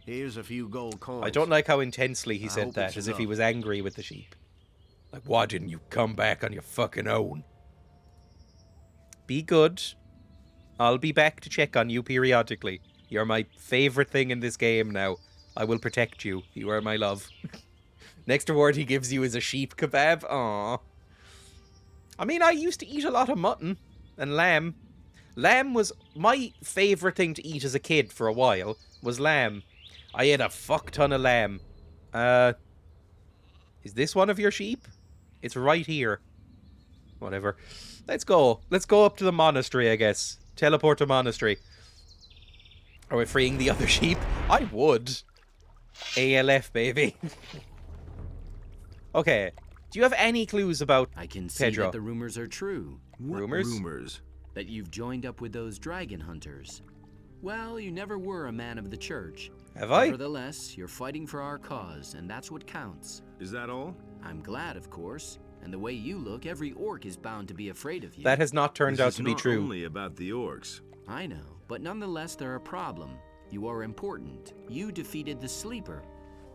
Here's a few gold coins.
I don't like how intensely he
I
said
hope
that,
it's
as if he
enough.
was angry with the sheep. Like, why didn't you come back on your fucking own? Be good. I'll be back to check on you periodically. You're my favorite thing in this game now. I will protect you. You are my love. Next reward he gives you is a sheep kebab. Aww. I mean, I used to eat a lot of mutton and lamb. Lamb was my favorite thing to eat as a kid for a while, was lamb. I ate a fuck ton of lamb. Is this one of your sheep? It's right here. Whatever. Let's go. Let's go up to the monastery, I guess. Teleport to monastery. Are we freeing the other sheep? I would. ALF, baby. Okay. Do you have any clues about
I can see
Pedro?
that the rumors are true.
What
Rumors?
rumors?
That you've joined up with those dragon hunters. Well, you never were a man of the church.
Have I?
Nevertheless, you're fighting for our cause, and that's what counts.
Is that all?
I'm glad, of course. And the way you look, every orc is bound to be afraid of you.
That has not turned out to be true.
This is not only about the orcs.
I know, but nonetheless, they're a problem. You are important. You defeated the Sleeper.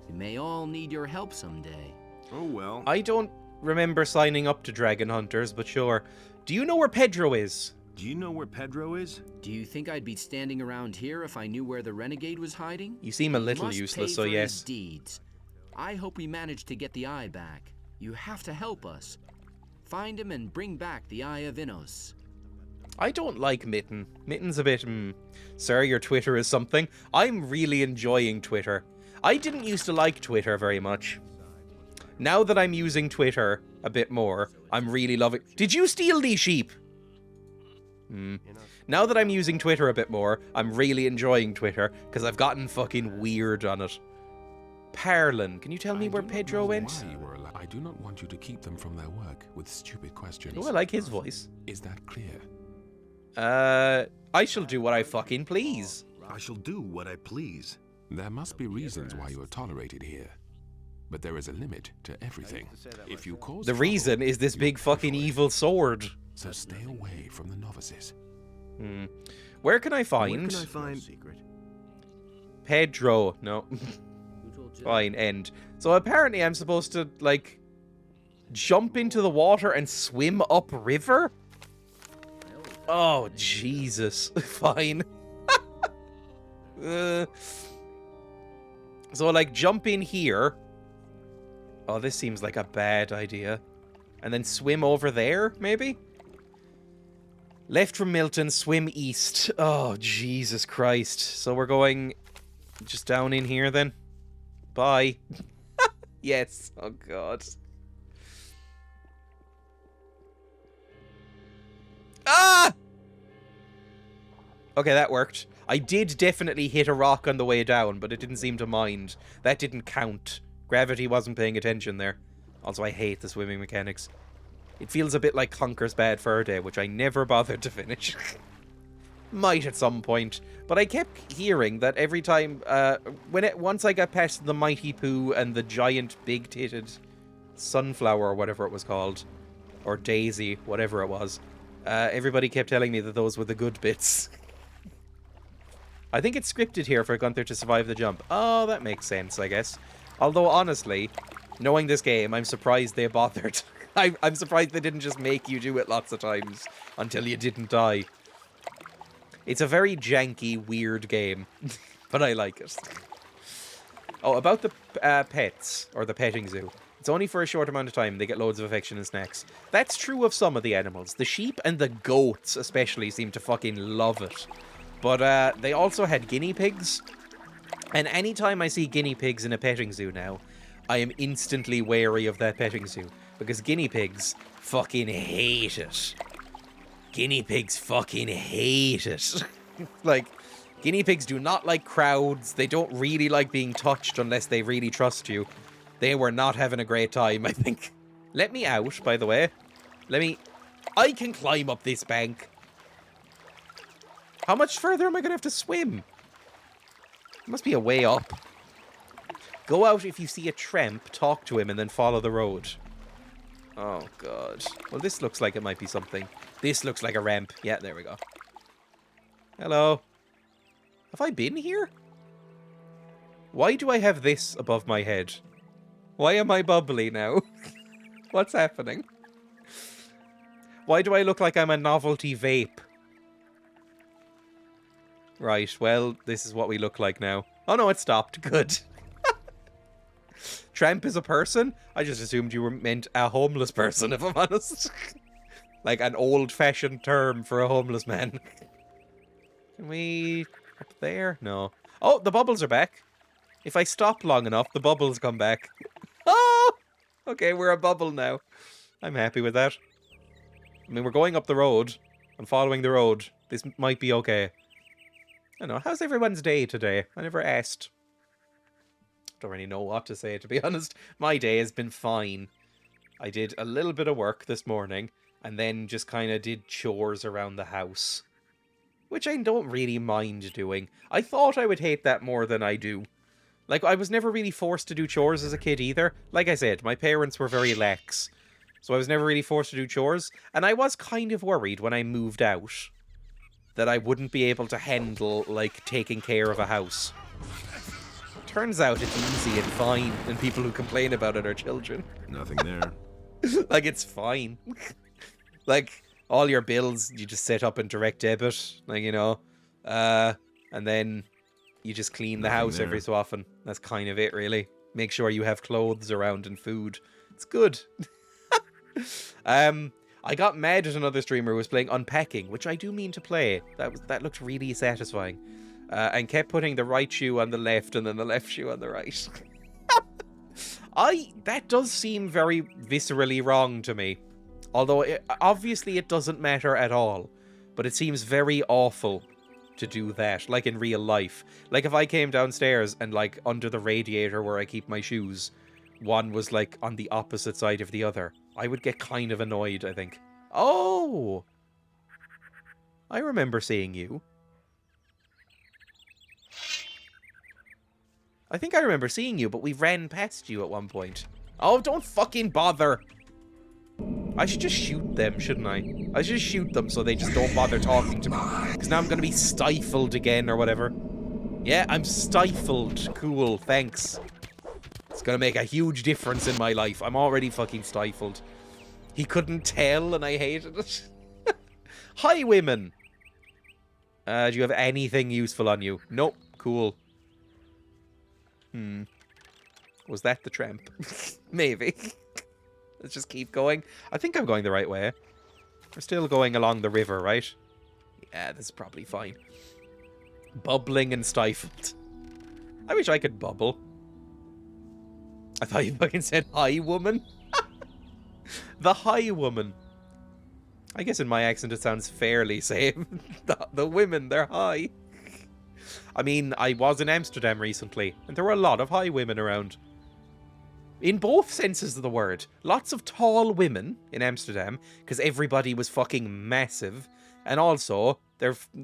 We may all need your help someday.
Oh well.
I don't remember signing up to Dragon Hunters, but sure. Do you know where Pedro is?
Do you know where Pedro is?
Do you think I'd be standing around here if I knew where the renegade was hiding?
You seem a little
Must
useless,
pay
so
for
yes.
his deeds. I hope we manage to get the eye back. You have to help us. Find him and bring back the Eye of Innos.
I don't like Mitten. Mitten's a bit, Sir, your Twitter is something. I'm really enjoying Twitter. I didn't used to like Twitter very much. Now that I'm using Twitter a bit more, I'm really loving... Did you steal these sheep? Now that I'm using Twitter a bit more, I'm really enjoying Twitter, because I've gotten fucking weird on it. Parlin, can you tell me where Pedro went?
I do not want you to keep them from their work with stupid questions.
Oh, I like his voice.
Is that clear?
I shall do what I fucking please.
I shall do what I please.
There must be reasons why you are tolerated here. But there is a limit to everything. If you cause
The reason is this big fucking evil sword.
So stay away from the novices.
Where can I find... Pedro. No. Fine, end. So apparently I'm supposed to, like, jump into the water and swim upriver? Oh, Jesus. Fine. So, like, jump in here. Oh, this seems like a bad idea. And then swim over there, maybe? Left from Milton, swim east. Oh, Jesus Christ. So we're going just down in here, then? Bye. Yes. Oh, God. Ah! Okay, that worked. I did definitely hit a rock on the way down, but it didn't seem to mind. That didn't count. Gravity wasn't paying attention there. Also, I hate the swimming mechanics. It feels a bit like Conker's Bad Fur Day, which I never bothered to finish. Might at some point. But I kept hearing that every time, once I got past the Mighty Pooh and the giant big-titted Sunflower or whatever it was called. Or Daisy, whatever it was. Everybody kept telling me that those were the good bits. I think it's scripted here for Gunther to survive the jump. Oh, that makes sense, I guess. Although, honestly, knowing this game, I'm surprised they bothered. I'm surprised they didn't just make you do it lots of times until you didn't die. It's a very janky, weird game, but I like it. Oh, about the pets, or the petting zoo. It's only for a short amount of time. They get loads of affection and snacks. That's true of some of the animals. The sheep and the goats especially seem to fucking love it. But they also had guinea pigs. And anytime I see guinea pigs in a petting zoo now, I am instantly wary of that petting zoo. Because guinea pigs fucking hate it. Guinea pigs fucking hate it. Like, guinea pigs do not like crowds. They don't really like being touched unless they really trust you. They were not having a great time, I think. Let me out, by the way. I can climb up this bank. How much further am I going to have to swim? There must be a way up. Go out if you see a tramp, talk to him, and then follow the road. Oh, God. Well, this looks like it might be something. This looks like a ramp. Yeah, there we go. Hello. Have I been here? Why do I have this above my head? Why am I bubbly now? What's happening? Why do I look like I'm a novelty vape? Right, well, this is what we look like now. Oh no, it stopped. Good. Tramp is a person? I just assumed you meant a homeless person, if I'm honest. Like an old-fashioned term for a homeless man. Can we... up there? No. Oh, the bubbles are back. If I stop long enough, the bubbles come back. Oh! Okay, we're a bubble now. I'm happy with that. I mean, we're going up the road. I'm following the road. This might be okay. I don't know. How's everyone's day today? I never asked. Don't really know what to say, to be honest. My day has been fine. I did a little bit of work this morning, and then just kind of did chores around the house. Which I don't really mind doing. I thought I would hate that more than I do. Like, I was never really forced to do chores as a kid either. Like I said, my parents were very lax. So I was never really forced to do chores. And I was kind of worried when I moved out that I wouldn't be able to handle, like, taking care of a house. Turns out it's easy and fine, and people who complain about it are children.
Nothing there.
Like, it's fine. Like, all your bills, you just set up in direct debit, like, you know. And then you just clean the house every so often. That's kind of it, really. Make sure you have clothes around and food. It's good. I got mad at another streamer who was playing Unpacking, which I do mean to play. That looked really satisfying. And kept putting the right shoe on the left and then the left shoe on the right. That does seem very viscerally wrong to me. Although, obviously it doesn't matter at all. But it seems very awful to do that, like in real life. Like if I came downstairs and like under the radiator where I keep my shoes, one was like on the opposite side of the other, I would get kind of annoyed, I think. Oh! I remember seeing you. I think I remember seeing you, but we ran past you at one point. Oh, don't fucking bother! I should just shoot them, shouldn't I? I should just shoot them so they just don't bother talking to me. Because now I'm going to be stifled again or whatever. Yeah, I'm stifled. Cool, thanks. It's going to make a huge difference in my life. I'm already fucking stifled. He couldn't tell and I hated it. Hi, women! Do you have anything useful on you? Nope. Cool. Was that the tramp? Maybe. Let's just keep going. I think I'm going the right way. We're still going along the river, right? Yeah, this is probably fine. Bubbling and stifled. I wish I could bubble. I thought you fucking said hi, woman. The hi, woman. I guess in my accent it sounds fairly same. The women, they're high. I mean, I was in Amsterdam recently, and there were a lot of high women around. In both senses of the word. Lots of tall women in Amsterdam, because everybody was fucking massive. And also,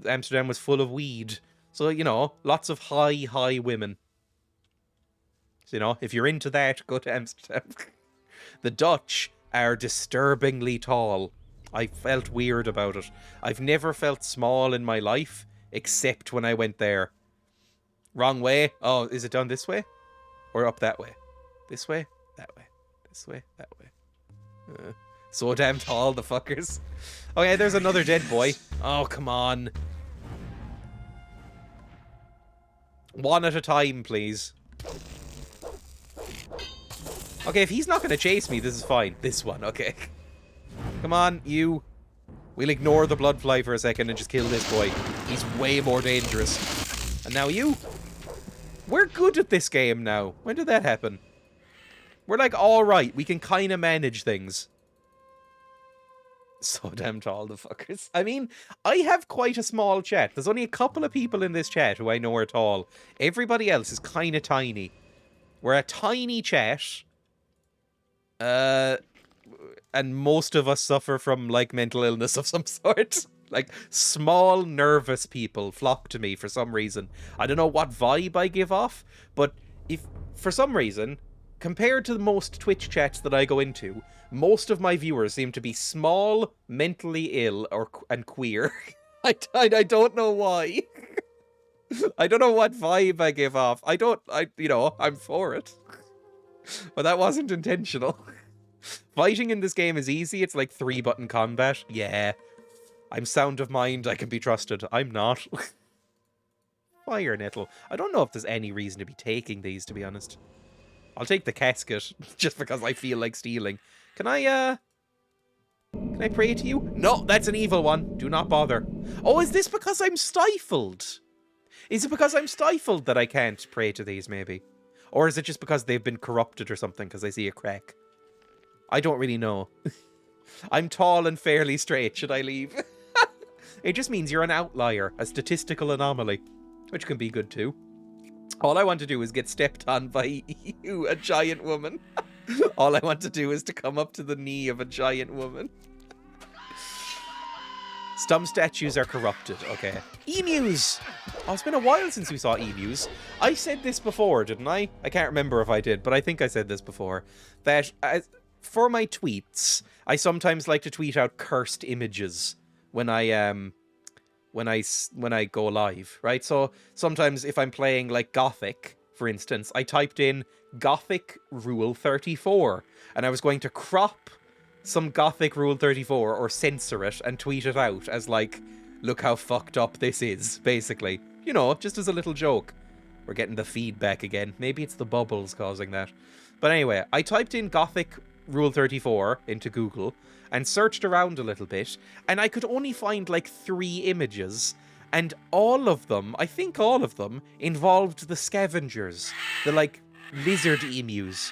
Amsterdam was full of weed. So, you know, lots of high women. So, you know, if you're into that, go to Amsterdam. The Dutch are disturbingly tall. I felt weird about it. I've never felt small in my life, except when I went there. Wrong way. Oh, is it done this way? Or up that way? This way? That way. This way? That way. So damn tall, the fuckers. Oh yeah, there's another dead boy. Oh, come on. One at a time, please. Okay, if he's not going to chase me, this is fine. This one, okay. Come on, you. We'll ignore the blood fly for a second and just kill this boy. He's way more dangerous. And now you. We're good at this game now. When did that happen? We're like, alright, we can kind of manage things. So damn tall, the fuckers. I mean, I have quite a small chat. There's only a couple of people in this chat who I know are tall. Everybody else is kind of tiny. We're a tiny chat. And most of us suffer from, like, mental illness of some sort. Like, small, nervous people flock to me for some reason. I don't know what vibe I give off, but if, for some reason, compared to most Twitch chats that I go into, most of my viewers seem to be small, mentally ill, and queer. I don't know why. I don't know what vibe I give off. I'm for it. But that wasn't intentional. Fighting in this game is easy. It's like 3-button combat. Yeah. I'm sound of mind. I can be trusted. I'm not. Fire nettle. I don't know if there's any reason to be taking these, to be honest. I'll take the casket, just because I feel like stealing. Can I pray to you? No, that's an evil one. Do not bother. Oh, is this because I'm stifled? Is it because I'm stifled that I can't pray to these, maybe? Or is it just because they've been corrupted or something, because I see a crack? I don't really know. I'm tall and fairly straight. Should I leave? It just means you're an outlier, a statistical anomaly, which can be good too. All I want to do is get stepped on by you, a giant woman. All I want to do is to come up to the knee of a giant woman. Some statues are corrupted, okay. Emus! Oh, it's been a while since we saw emus. I said this before, didn't I? I can't remember if I did, but I think I said this before. That for my tweets, I sometimes like to tweet out cursed images when I go live, right? So sometimes if I'm playing like Gothic, for instance, I typed in Gothic Rule 34, and I was going to crop some Gothic Rule 34 or censor it and tweet it out as like, look how fucked up this is, basically. You know, just as a little joke. We're getting the feedback again. Maybe it's the bubbles causing that. But anyway, I typed in Gothic Rule 34 into Google and searched around a little bit, and I could only find like 3 images, and all of them, I think all of them, involved the scavengers, the like lizard emus.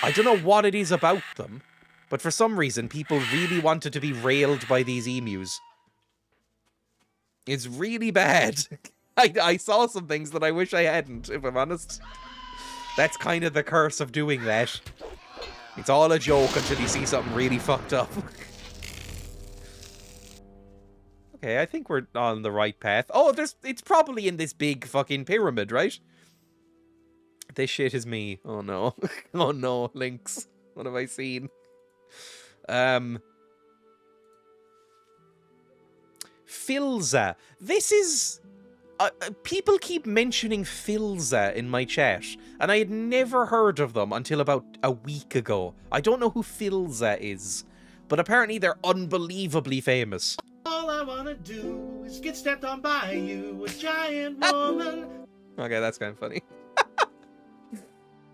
I don't know what it is about them, but for some reason people really wanted to be railed by these emus. It's really bad. I saw some things that I wish I hadn't, if I'm honest. That's kind of the curse of doing that. It's all a joke until you see something really fucked up. Okay, I think we're on the right path. Oh, it's probably in this big fucking pyramid, right? This shit is me. Oh no. Oh no, Lynx. What have I seen? Filza. This is... people keep mentioning Filza in my chat, and I had never heard of them until about a week ago. I don't know who Filza is, but apparently they're unbelievably famous.
All I wanna do is get stepped on by you, a giant woman.
Okay, that's kind of funny.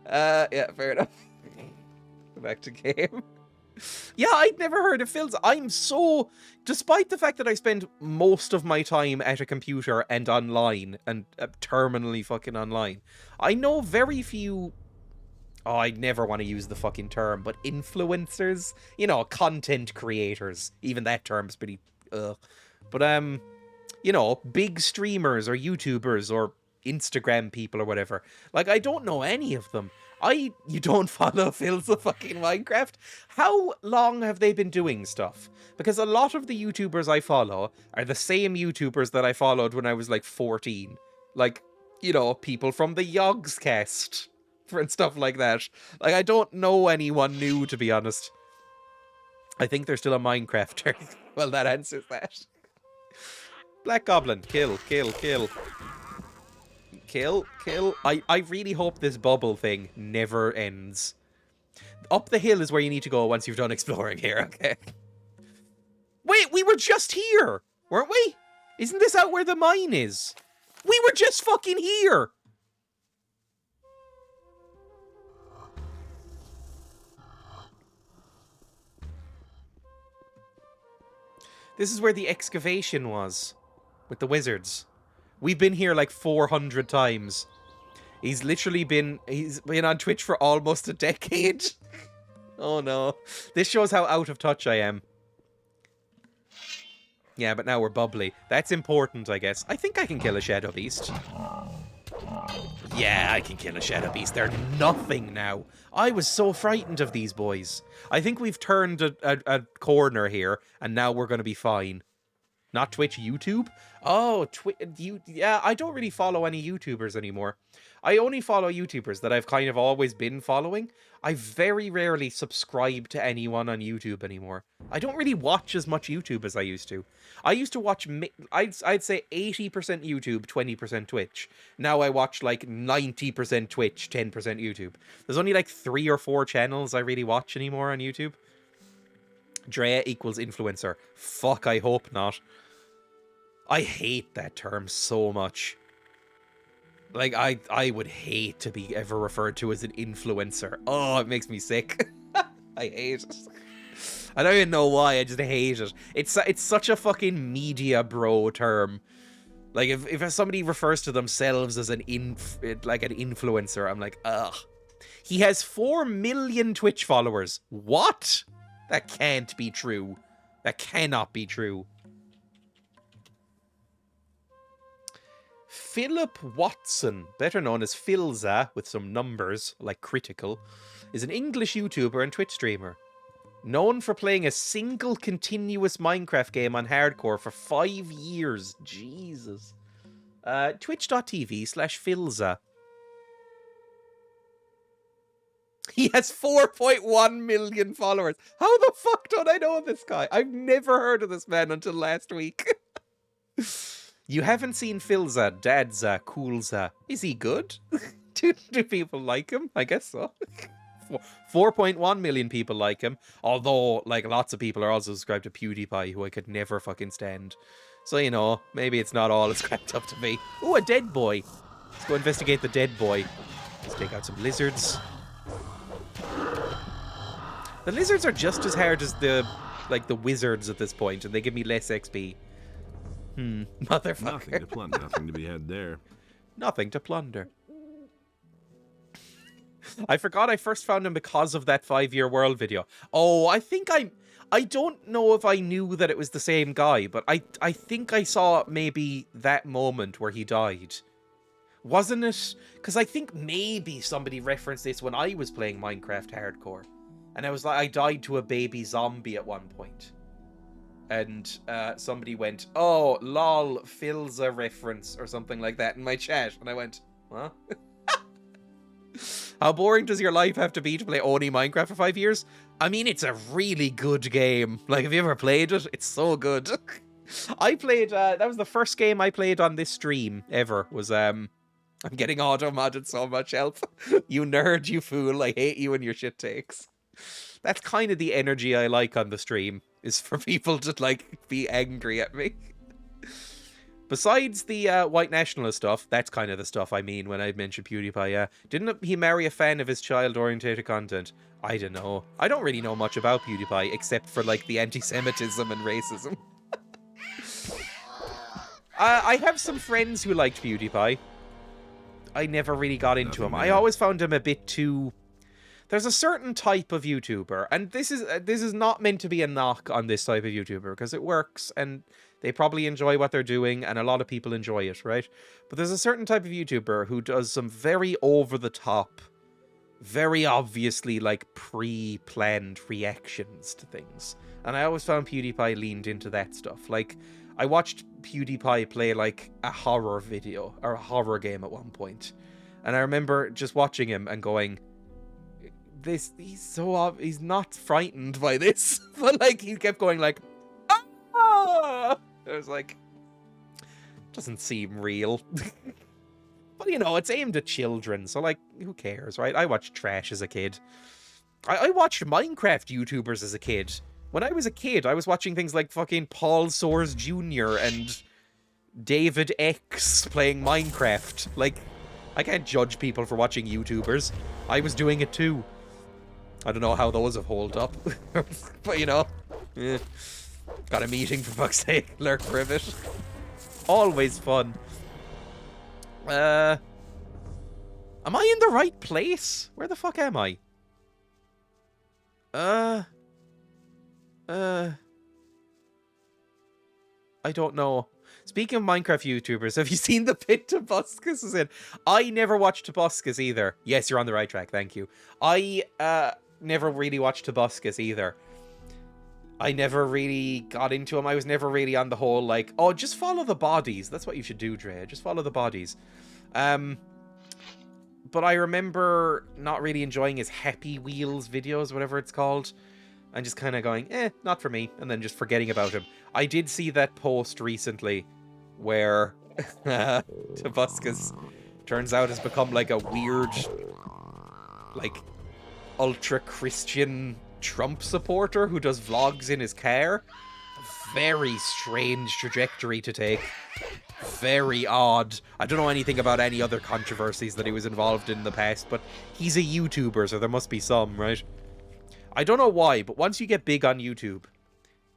Yeah, fair enough. Go back to game. Yeah, I'd never heard of Filza. Despite the fact that I spend most of my time at a computer and online, and terminally fucking online, I know very few... Oh, I never want to use the fucking term, but influencers? You know, content creators. Even that term's pretty... But, you know, big streamers or YouTubers or Instagram people or whatever. Like, I don't know any of them. You don't follow Filza fucking Minecraft? How long have they been doing stuff? Because a lot of the YouTubers I follow are the same YouTubers that I followed when I was like 14. Like, you know, people from the Yogscast. and stuff like that. Like, I don't know anyone new, to be honest. I think they're still a Minecrafter. Well, that answers that. Black Goblin. Kill, kill, kill. Kill, kill. I really hope this bubble thing never ends. Up the hill is where you need to go once you've done exploring here, okay? Wait, we were just here, weren't we? Isn't this out where the mine is? We were just fucking here! This is where the excavation was. With the wizards. We've been here like 400 times. He's been on Twitch for almost a decade. Oh no. This shows how out of touch I am. Yeah, but now we're bubbly. That's important, I guess. I think I can kill a shadow beast. Yeah, I can kill a shadow beast. They're nothing now. I was so frightened of these boys. I think we've turned a corner here, and now we're going to be fine. Not Twitch, YouTube? Oh, yeah, I don't really follow any YouTubers anymore. I only follow YouTubers that I've kind of always been following. I very rarely subscribe to anyone on YouTube anymore. I don't really watch as much YouTube as I used to. I used to watch, I'd say 80% YouTube, 20% Twitch. Now I watch like 90% Twitch, 10% YouTube. There's only like 3 or 4 channels I really watch anymore on YouTube. Dreya equals influencer. Fuck, I hope not. I hate that term so much. Like, I would hate to be ever referred to as an influencer. Oh, it makes me sick. I hate it. I don't even know why, I just hate it. It's such a fucking media bro term. Like, if somebody refers to themselves as an influencer, I'm like, ugh. He has 4 million Twitch followers. What? That can't be true. That cannot be true. Philip Watson, better known as Philza with some numbers, like critical, is an English YouTuber and Twitch streamer. Known for playing a single continuous Minecraft game on hardcore for 5 years. Jesus. Twitch.tv/Philza. He has 4.1 million followers. How the fuck don't I know this guy? I've never heard of this man until last week. You haven't seen Philza, Dadza, Coolza. Is he good? do people like him? I guess so. 4.1 million people like him. Although, like, lots of people are also subscribed to PewDiePie, who I could never fucking stand. So, you know, maybe it's not all it's cracked up to be. Oh, a dead boy. Let's go investigate the dead boy. Let's take out some lizards. The lizards are just as hard as the wizards at this point, and they give me less XP. Motherfucker.
Nothing to plunder. Nothing to be had there.
Nothing to plunder. I forgot I first found him because of that 5-year world video. Oh, I think I don't know if I knew that it was the same guy, but I think I saw maybe that moment where he died. Wasn't it? Because I think maybe somebody referenced this when I was playing Minecraft Hardcore. And I was like, I died to a baby zombie at one point. And somebody went, oh, lol, Phil's a reference or something like that in my chat. And I went, huh? How boring does your life have to be to play only Minecraft for 5 years? I mean, it's a really good game. Like, have you ever played it? It's so good. I played, that was the first game I played on this stream ever, was, I'm getting auto-modded so much, help. You nerd, you fool, I hate you and your shit takes. That's kind of the energy I like on the stream, is for people to, like, be angry at me. Besides the white nationalist stuff, that's kind of the stuff I mean when I mention PewDiePie, yeah. Didn't he marry a fan of his child-orientated content? I don't know. I don't really know much about PewDiePie, except for, like, the anti-Semitism and racism. I have some friends who liked PewDiePie. I never really got into him. I always found him a bit too... There's a certain type of YouTuber, and this is not meant to be a knock on this type of YouTuber, because it works, and they probably enjoy what they're doing, and a lot of people enjoy it, right? But there's a certain type of YouTuber who does some very over-the-top, very obviously, like, pre-planned reactions to things. And I always found PewDiePie leaned into that stuff. Like, I watched PewDiePie play, like, a horror video, or a horror game at one point. And I remember just watching him and going, he's not frightened by this. But like, he kept going like, ah! I was like, doesn't seem real. But you know, it's aimed at children, so like, who cares, right? I watched trash as a kid. I watched Minecraft YouTubers as a kid. When I was a kid, I was watching things like fucking Paul Soares Jr. and David X playing Minecraft. Like, I can't judge people for watching YouTubers. I was doing it too. I don't know how those have held up. But, you know, got a meeting for fuck's sake. Lurk for a bit. Always fun. Am I in the right place? Where the fuck am I? I don't know. Speaking of Minecraft YouTubers, have you seen the pit Tobuscus is in? I never watched Tobuscus either. Yes, you're on the right track, thank you. I never really watched Tobuscus either. I never really got into him. I was never really on the whole, like, oh, just follow the bodies. That's what you should do, Dreya. Just follow the bodies. But I remember not really enjoying his Happy Wheels videos, whatever it's called. And just kind of going, not for me. And then just forgetting about him. I did see that post recently where Tobuscus turns out has become like a weird, like, ultra-Christian Trump supporter who does vlogs in his car. Very strange trajectory to take. Very odd. I don't know anything about any other controversies that he was involved in the past, but he's a YouTuber, so there must be some, right? I don't know why, but once you get big on YouTube,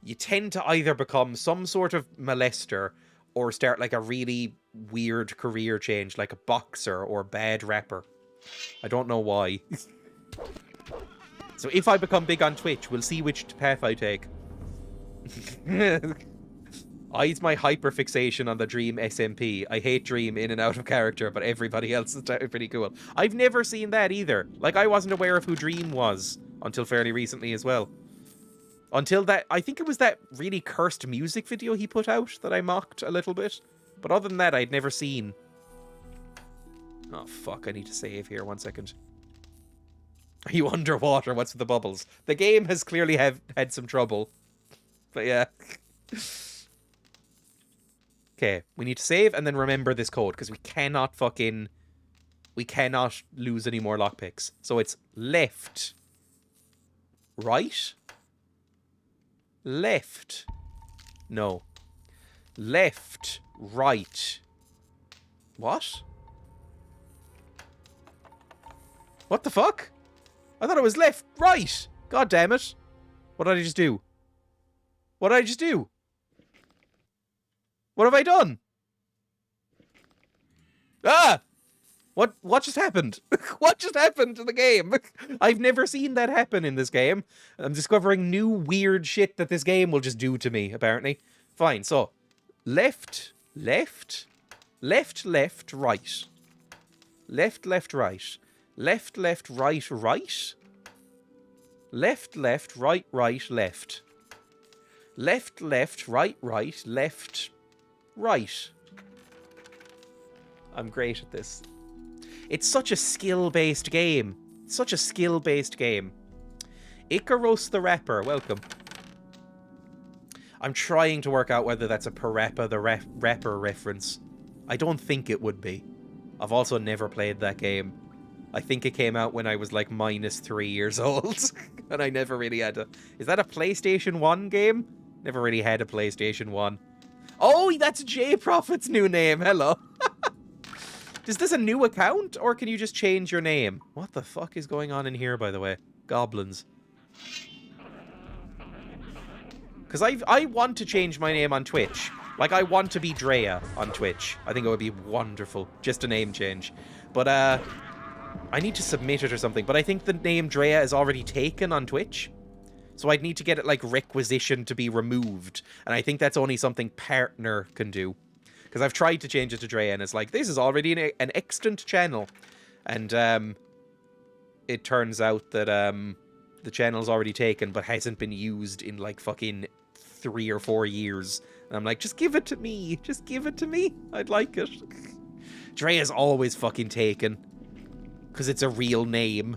you tend to either become some sort of molester or start like a really weird career change, like a boxer or bad rapper. I don't know why. So if I become big on Twitch, we'll see which path I take. It's my hyperfixation on the Dream SMP. I hate Dream in and out of character, but everybody else is pretty cool. I've never seen that either. Like, I wasn't aware of who Dream was until fairly recently as well. Until that, I think it was that really cursed music video he put out that I mocked a little bit. But other than that, I'd never seen. Oh, fuck, I need to save here, 1 second. Are you underwater? What's with the bubbles? The game has clearly had some trouble. But yeah. Okay, we need to save and then remember this code, because we cannot lose any more lockpicks. So it's left, right, left, no, left, right. What? What the fuck? I thought it was left, right. God damn it. What did I just do? What did I just do? What have I done? Ah! What just happened? What just happened to the game? I've never seen that happen in this game. I'm discovering new weird shit that this game will just do to me, apparently. Fine, so left, left, left, left, right. Left, left, right. Left, left, right, right. Left, left, right, right, left. Left, left, right, right, left, right. I'm great at this. It's such a skill-based game. Such a skill-based game. Icaros the Rapper, welcome. I'm trying to work out whether that's a Parappa the Rapper reference. I don't think it would be. I've also never played that game. I think it came out when I was like -3 years old. And I never really had a... Is that a PlayStation 1 game? Never really had a PlayStation 1. Oh, that's J Prophet's new name. Hello. Is this a new account, or can you just change your name? What the fuck is going on in here, by the way? Goblins. Because I want to change my name on Twitch. Like, I want to be Dreya on Twitch. I think it would be wonderful. Just a name change. But, I need to submit it or something. But I think the name Dreya is already taken on Twitch. So I'd need to get it, like, requisitioned to be removed. And I think that's only something Partner can do. Because I've tried to change it to Dreya, and it's like, this is already an extant channel. And it turns out that the channel's already taken, but hasn't been used in, like, fucking 3 or 4 years. And I'm like, just give it to me. Just give it to me. I'd like it. Dreya's always fucking taken. because it's a real name.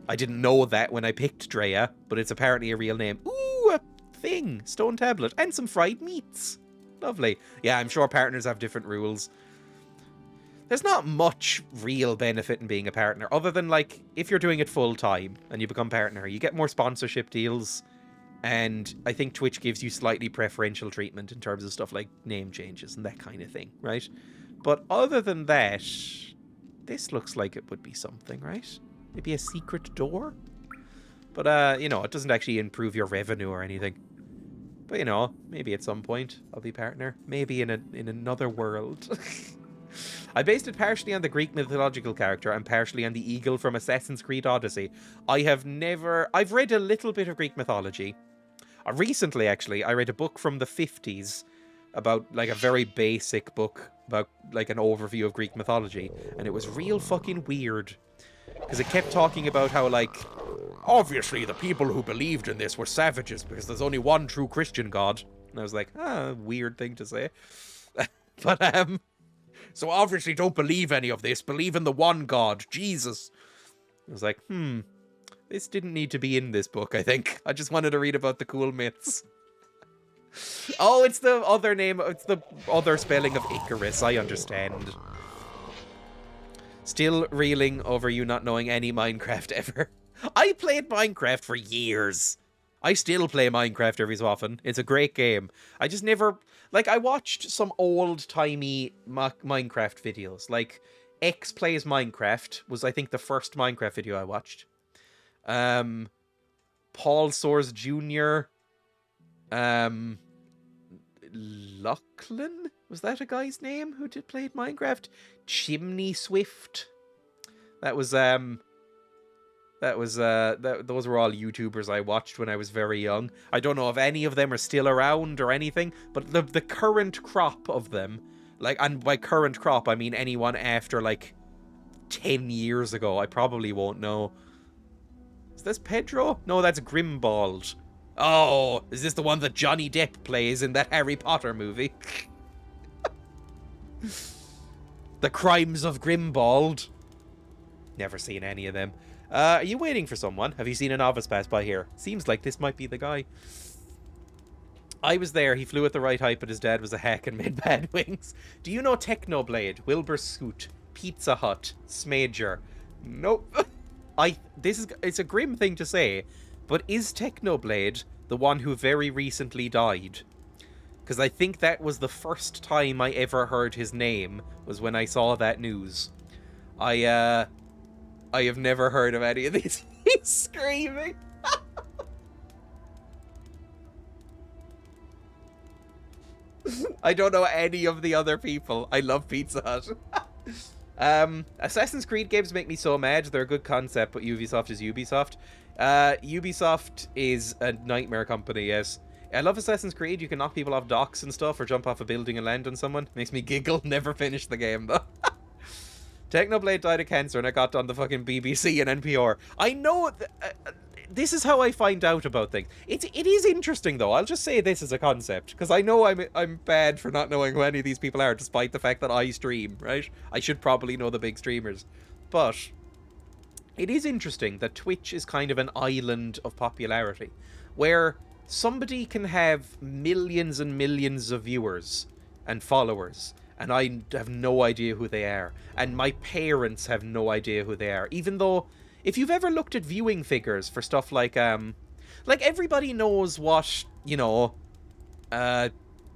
I didn't know that when I picked Dreya, but it's apparently a real name. Ooh, a thing. Stone tablet. And some fried meats. Lovely. Yeah, I'm sure partners have different rules. There's not much real benefit in being a partner, other than, like, if you're doing it full time and you become partner, you get more sponsorship deals, and I think Twitch gives you slightly preferential treatment in terms of stuff like name changes and that kind of thing, right? But other than that, this looks like it would be something, right? Maybe a secret door? But, you know, it doesn't actually improve your revenue or anything. But, you know, maybe at some point I'll be partner. Maybe in another world. I based it partially on the Greek mythological character and partially on the eagle from Assassin's Creed Odyssey. I've read a little bit of Greek mythology. Recently, actually, I read a book from the 50s about, like, a very basic book about, like, an overview of Greek mythology. And it was real fucking weird. Because it kept talking about how, like, obviously the people who believed in this were savages because there's only one true Christian god. And I was like, weird thing to say. But, so obviously don't believe any of this. Believe in the one god, Jesus. I was like, this didn't need to be in this book, I think. I just wanted to read about the cool myths. Oh, it's the other name. It's the other spelling of Icarus, I understand. Still reeling over you not knowing any Minecraft ever. I played Minecraft for years. I still play Minecraft every so often. It's a great game. I just never... Like, I watched some old-timey Minecraft videos. Like, X Plays Minecraft was, I think, the first Minecraft video I watched. Paul Soares Jr. Lachlan? Was that a guy's name who played Minecraft? Chimney Swift. Those were all YouTubers I watched when I was very young. I don't know if any of them are still around or anything, but the current crop of them, like, and by current crop I mean anyone after like 10 years ago, I probably won't know. Is this Pedro? No, that's Grimbald. Oh, is this the one that Johnny Depp plays in that Harry Potter movie? The Crimes of Grimbald. Never seen any of them. Are you waiting for someone? Have you seen a novice pass by here? Seems like this might be the guy. I was there. He flew at the right height, but his dad was a hack and made bad wings. Do you know Technoblade, Wilbur Scoot, Pizza Hut, Smager? Nope. It's a grim thing to say, but is Technoblade the one who very recently died? Because I think that was the first time I ever heard his name, was when I saw that news. I have never heard of any of these. He's screaming. I don't know any of the other people. I love Pizza Hut. Assassin's Creed games make me so mad. They're a good concept, but Ubisoft is Ubisoft. Ubisoft is a nightmare company, yes. I love Assassin's Creed. You can knock people off docks and stuff, or jump off a building and land on someone. Makes me giggle. Never finish the game, though. Technoblade died of cancer and I got on the fucking BBC and NPR. I know... this is how I find out about things. It is interesting, though. I'll just say this as a concept, because I know I'm bad for not knowing who any of these people are, despite the fact that I stream, right? I should probably know the big streamers. But it is interesting that Twitch is kind of an island of popularity, where somebody can have millions and millions of viewers and followers, and I have no idea who they are. And my parents have no idea who they are. Even though, if you've ever looked at viewing figures for stuff like everybody knows what, you know,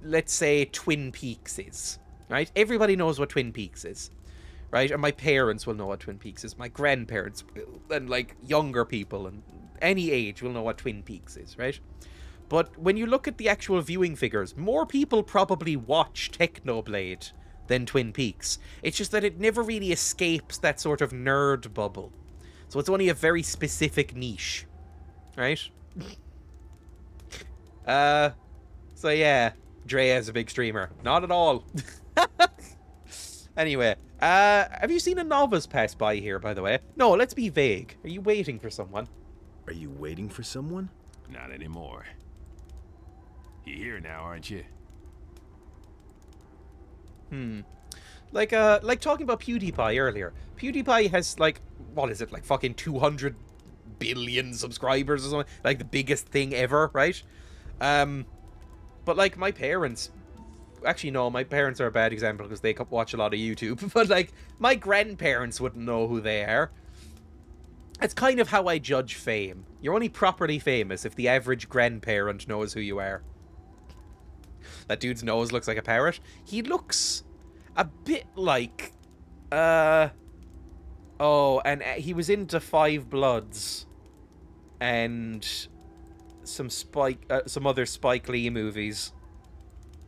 let's say Twin Peaks is, right? Everybody knows what Twin Peaks is, right? And my parents will know what Twin Peaks is. My grandparents will, and like younger people and any age will know what Twin Peaks is, right? But when you look at the actual viewing figures, more people probably watch Technoblade than Twin Peaks. It's just that it never really escapes that sort of nerd bubble. So it's only a very specific niche, right? So yeah, Dreya is a big streamer. Not at all. Anyway, have you seen a novice pass by here, by the way? No, let's be vague. Are you waiting for someone?
Are you waiting for someone?
Not anymore. You're here now, aren't you?
Like talking about PewDiePie earlier. PewDiePie has, like, what is it, like fucking 200 billion subscribers or something? Like, the biggest thing ever, right? But, like, my parents... Actually, no, my parents are a bad example because they watch a lot of YouTube. But, like, my grandparents wouldn't know who they are. It's kind of how I judge fame. You're only properly famous if the average grandparent knows who you are. That dude's nose looks like a parrot. He looks a bit like... Oh, and he was into Five Bloods. And some other Spike Lee movies.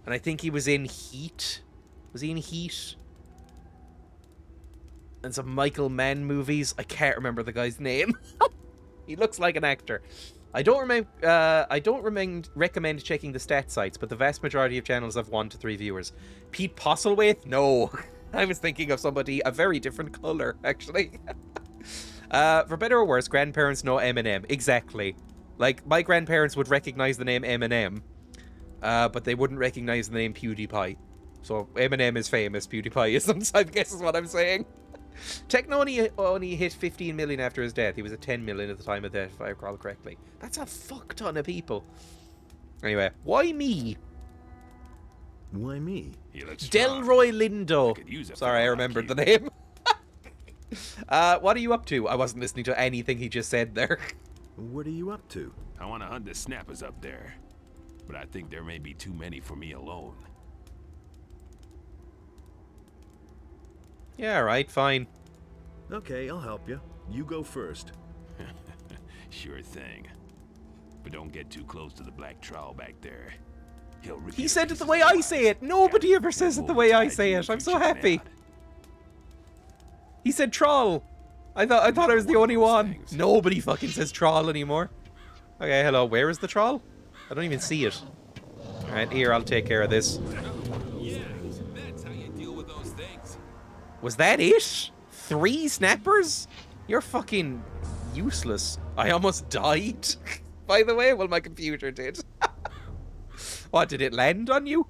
And I think he was in Heat. Was he in Heat? And some Michael Mann movies. I can't remember the guy's name. He looks like an actor. I don't recommend checking the stat sites, but the vast majority of channels have 1 to 3 viewers. Pete Postlethwaite? No. I was thinking of somebody a very different color, actually. For better or worse, grandparents know Eminem. Exactly. Like, my grandparents would recognize the name Eminem, but they wouldn't recognize the name PewDiePie. So Eminem is famous, PewDiePie isn't, I guess is what I'm saying. Techno only hit 15 million after his death. He was at 10 million at the time of death, if I recall correctly. That's a fuck ton of people. Anyway, why me?
Why me?
Delroy Lindo. Sorry, I remembered the name. What are you up to? I wasn't listening to anything he just said there.
What are you up to?
I want to hunt the snappers up there, but I think there may be too many for me alone.
Yeah, right, fine.
Okay, I'll help you. You go first.
Sure thing. But don't get too close to the black trowel back there.
He said it the way I say it. Nobody ever says it the way I say it. I'm so happy. He said troll. I thought I was the only one. Nobody fucking says troll anymore. Okay, hello. Where is the troll? I don't even see it. All right, here, I'll take care of this. Was that it? 3 snappers? You're fucking useless. I almost died, by the way. Well, my computer did. What, did it land on you?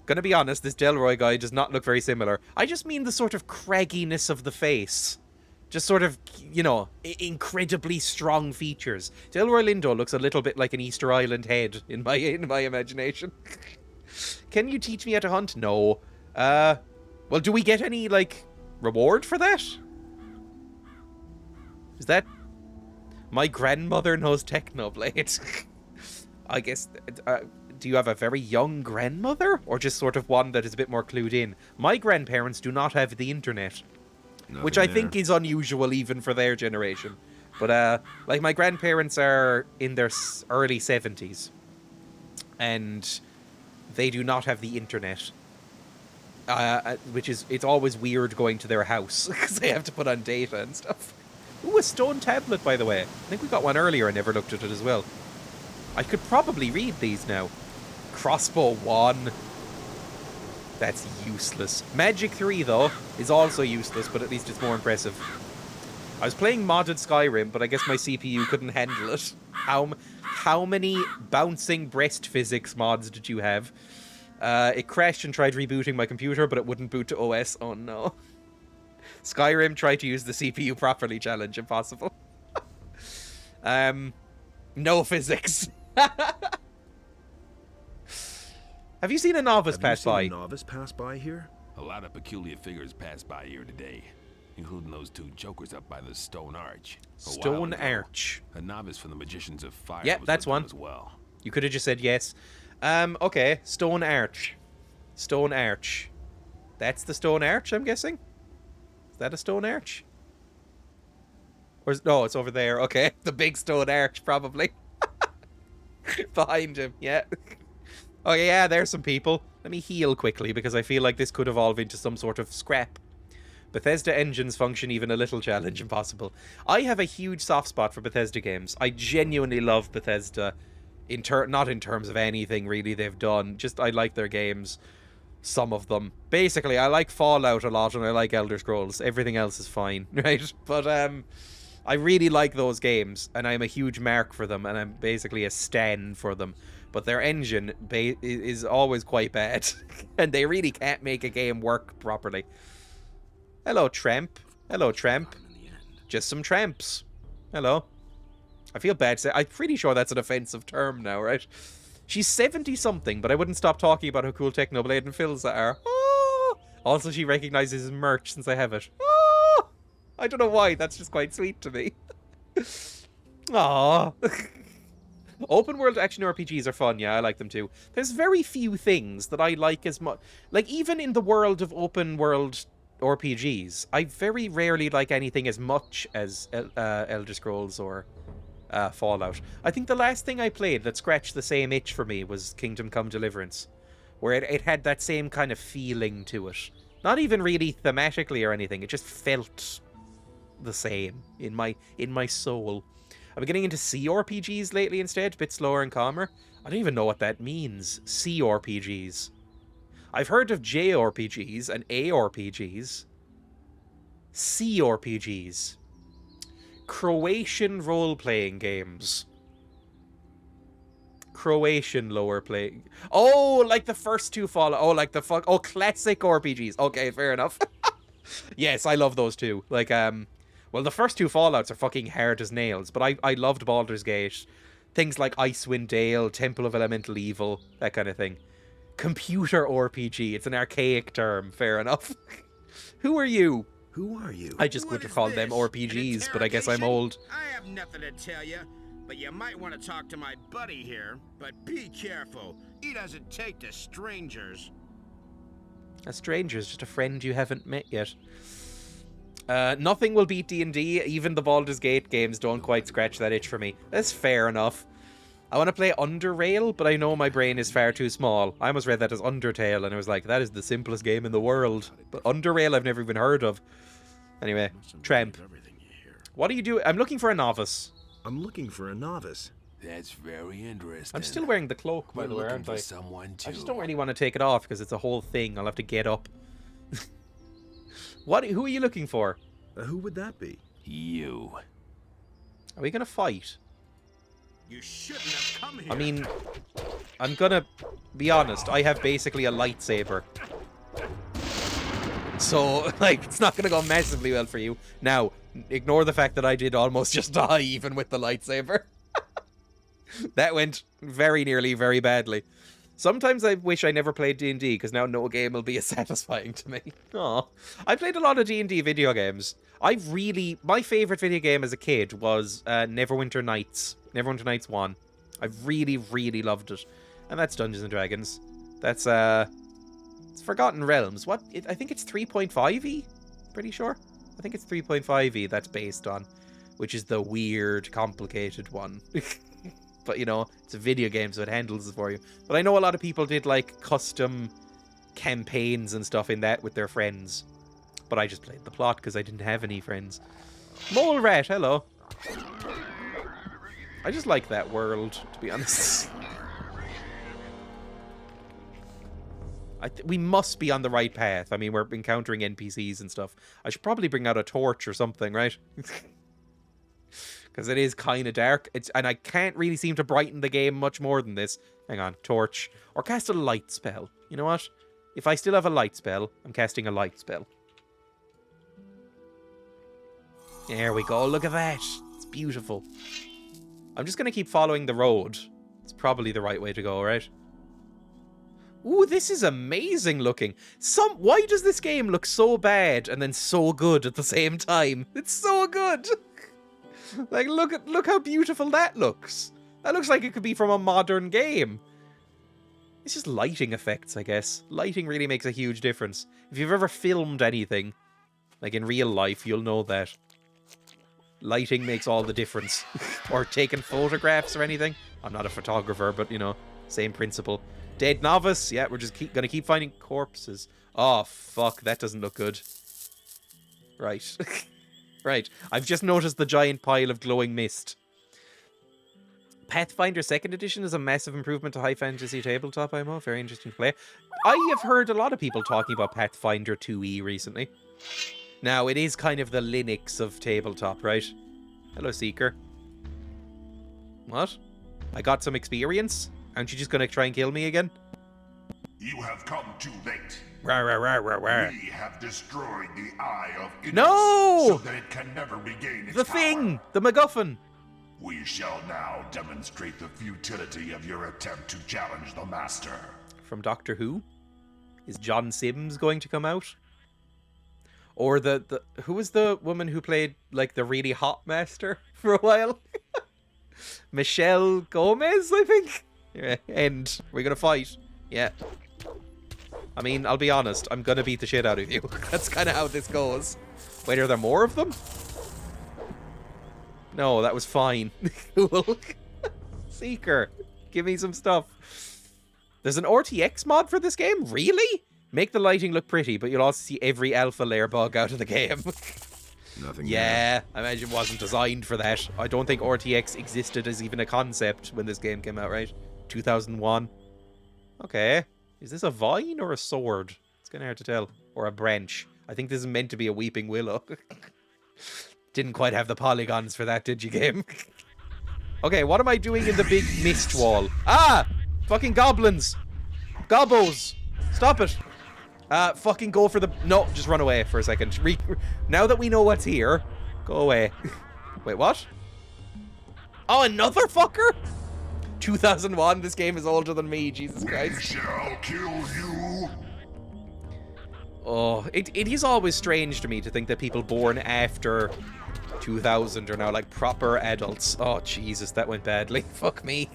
Gonna be honest, this Delroy guy does not look very similar. I just mean the sort of cragginess of the face. Just sort of, you know, incredibly strong features. Delroy Lindo looks a little bit like an Easter Island head in my imagination. Can you teach me how to hunt? No. Well, do we get any, like, reward for that? Is that... My grandmother knows Technoblade. I guess... do you have a very young grandmother? Or just sort of one that is a bit more clued in? My grandparents do not have the internet. Which I think is unusual even for their generation. But, like, my grandparents are in their early 70s. And they do not have the internet. Which is, it's always weird going to their house because they have to put on data and stuff. Ooh, a stone tablet, by the way. I think we got one earlier. I never looked at it as well. I could probably read these now. Crossbow 1. That's useless. Magic 3, though, is also useless, but at least it's more impressive. I was playing modded Skyrim, but I guess my CPU couldn't handle it. How many bouncing breast physics mods did you have? It crashed and tried rebooting my computer, but it wouldn't boot to OS. Oh no. Skyrim tried to use the CPU properly challenge. Impossible. No physics. Have you seen a novice pass by?
Have you seen a novice pass by here?
A lot of peculiar figures passed by here today, including those 2 jokers up by the stone arch.
Stone arch.
A novice from the Magicians of Fire.
Yep, that's one.
As well.
You could have just said yes. Okay, stone arch. Stone arch. That's the stone arch, I'm guessing? Is that a stone arch? Or no, it's over there. Okay, the big stone arch, probably. Behind him, yeah. Okay, yeah, there's some people. Let me heal quickly, because I feel like this could evolve into some sort of scrap. Bethesda engines function even a little challenge impossible. I have a huge soft spot for Bethesda games. I genuinely love Bethesda. Not in terms of anything, really, they've done. Just, I like their games. Some of them. Basically, I like Fallout a lot, and I like Elder Scrolls. Everything else is fine, right? But, I really like those games, and I'm a huge mark for them, and I'm basically a stan for them. but their engine is always quite bad, and they really can't make a game work properly. Hello, tramp. Hello, tramp. Just some tramps. Hello. I feel bad. I'm pretty sure that's an offensive term now, right? She's 70-something, but I wouldn't stop talking about how cool Technoblade and Phil's are. Oh! Also, she recognizes his merch since I have it. Oh! I don't know why. That's just quite sweet to me. Aww. Open world action RPGs are fun. Yeah, I like them too. There's very few things that I like as much. Like, even in the world of open world RPGs, I very rarely like anything as much as Elder Scrolls or Fallout. I think the last thing I played that scratched the same itch for me was Kingdom Come Deliverance, where it had that same kind of feeling to it. Not even really thematically or anything. It just felt the same in my soul. I'm getting into CRPGs lately instead, a bit slower and calmer. I don't even know what that means. CRPGs. I've heard of JRPGs and ARPGs. CRPGs. Croatian role-playing games. Croatian lower playing. Oh, like the first two Fallout. Oh, like the fuck. Oh, classic RPGs. Okay, fair enough. Yes, I love those too. Like, well, the first two Fallouts are fucking hard as nails, but I loved Baldur's Gate. Things like Icewind Dale, Temple of Elemental Evil, that kind of thing. Computer RPG. It's an archaic term. Fair enough. Who are you?
Who are you?
I just would have called them RPGs, but I guess I'm old.
I have nothing to tell you, but you might want to talk to my buddy here. But be careful. He doesn't take to strangers.
A stranger's just a friend you haven't met yet. Nothing will beat D&D. Even the Baldur's Gate games don't quite scratch that itch for me. That's fair enough. I want to play Underrail, but I know my brain is far too small. I almost read that as Undertale, and I was like, that is the simplest game in the world. But Underrail I've never even heard of. Anyway, Tramp. What do you do? I'm looking for a novice.
I'm looking for a novice.
That's very interesting.
I'm still wearing the cloak, by the way, aren't I? I just don't really want to take it off because it's a whole thing. I'll have to get up. Who are you looking for?
Who would that be?
You.
Are we going to fight?
You shouldn't have come here.
I mean, I'm going to be honest. I have basically a lightsaber. So, like, it's not going to go massively well for you. Now, ignore the fact that I did almost just die even with the lightsaber. That went very nearly very badly. Sometimes I wish I never played D&D, because now no game will be as satisfying to me. Aw. I played a lot of D&D video games. My favourite video game as a kid was Neverwinter Nights. Neverwinter Nights 1. I really, really loved it. And that's Dungeons & Dragons. That's, it's Forgotten Realms. I think it's 3.5e? Pretty sure? I think it's 3.5e that's based on, which is the weird, complicated one. But, you know, it's a video game, so it handles it for you. But I know a lot of people did, like, custom campaigns and stuff in that with their friends. But I just played the plot because I didn't have any friends. Mole Rat, hello. I just like that world, to be honest. We must be on the right path. I mean, we're encountering NPCs and stuff. I should probably bring out a torch or something, right? Because it is kind of dark. And I can't really seem to brighten the game much more than this. Hang on, torch. Or cast a light spell. You know what? If I still have a light spell, I'm casting a light spell. There we go, look at that. It's beautiful. I'm just going to keep following the road. It's probably the right way to go, right? Ooh, this is amazing looking. Why does this game look so bad and then so good at the same time? It's so good. Like, look how beautiful that looks. That looks like it could be from a modern game. It's just lighting effects, I guess. Lighting really makes a huge difference. If you've ever filmed anything, like in real life, you'll know that. Lighting makes all the difference. Or taking photographs or anything. I'm not a photographer, but, you know, same principle. Dead novice. Yeah, we're just gonna keep finding corpses. Oh, fuck. That doesn't look good. Right. Right. I've just noticed the giant pile of glowing mist. Pathfinder 2nd Edition is a massive improvement to high fantasy tabletop IMO. Very interesting to play. I have heard a lot of people talking about Pathfinder 2e recently. Now, it is kind of the Linux of tabletop, right? Hello, Seeker. What? I got some experience? Aren't you just gonna try and kill me again?
You have come too late.
Rawr, rawr, rawr, rawr, rawr.
We have destroyed the Eye of Innocence
No!
so that it can never regain its
The
power.
thing! The MacGuffin!
We shall now demonstrate the futility of your attempt to challenge the Master.
From Doctor Who? Is John Sims going to come out? Or the who was the woman who played like the really hot Master for a while? Michelle Gomez, I think? Yeah, and we're gonna fight. Yeah. I mean, I'll be honest, I'm gonna beat the shit out of you. That's kind of how this goes. Wait, are there more of them? No, that was fine. Cool. Seeker, give me some stuff. There's an RTX mod for this game? Really? Make the lighting look pretty, but you'll also see every alpha layer bug out of the game.
Nothing.
Yeah, I imagine it wasn't designed for that. I don't think RTX existed as even a concept when this game came out, right? 2001. Okay. Is this a vine or a sword? It's kind of hard to tell. Or a branch. I think this is meant to be a weeping willow. Didn't quite have the polygons for that, did you, game? Okay, what am I doing in the big mist wall? Ah! Fucking goblins! Gobbos! Stop it! Fucking go for the... No, just run away for a second. Now that we know what's here, go away. Wait, what? Oh, another fucker? 2001, this game is older than me, Jesus Christ.
We shall kill you.
Oh, it is always strange to me to think that people born after 2000 are now like proper adults. Oh, Jesus, that went badly. Fuck me.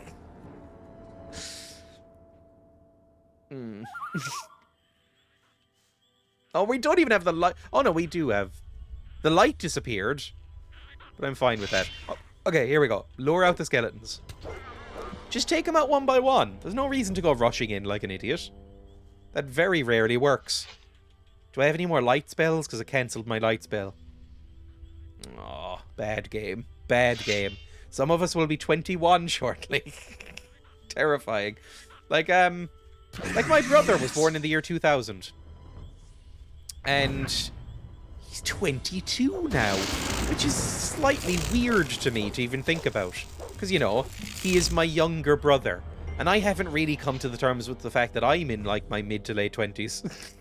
Oh, we don't even have the light. Oh, no, we do have. The light disappeared, but I'm fine with that. Oh, okay, here we go. Lure out the skeletons. Just take them out one by one. There's no reason to go rushing in like an idiot. That very rarely works. Do I have any more light spells? Because I cancelled my light spell. Oh, bad game. Bad game. Some of us will be 21 shortly. Terrifying. Like my brother was born in the year 2000. And he's 22 now. Which is slightly weird to me to even think about. Because, you know, he is my younger brother. And I haven't really come to the terms with the fact that I'm in, like, my mid to late 20s.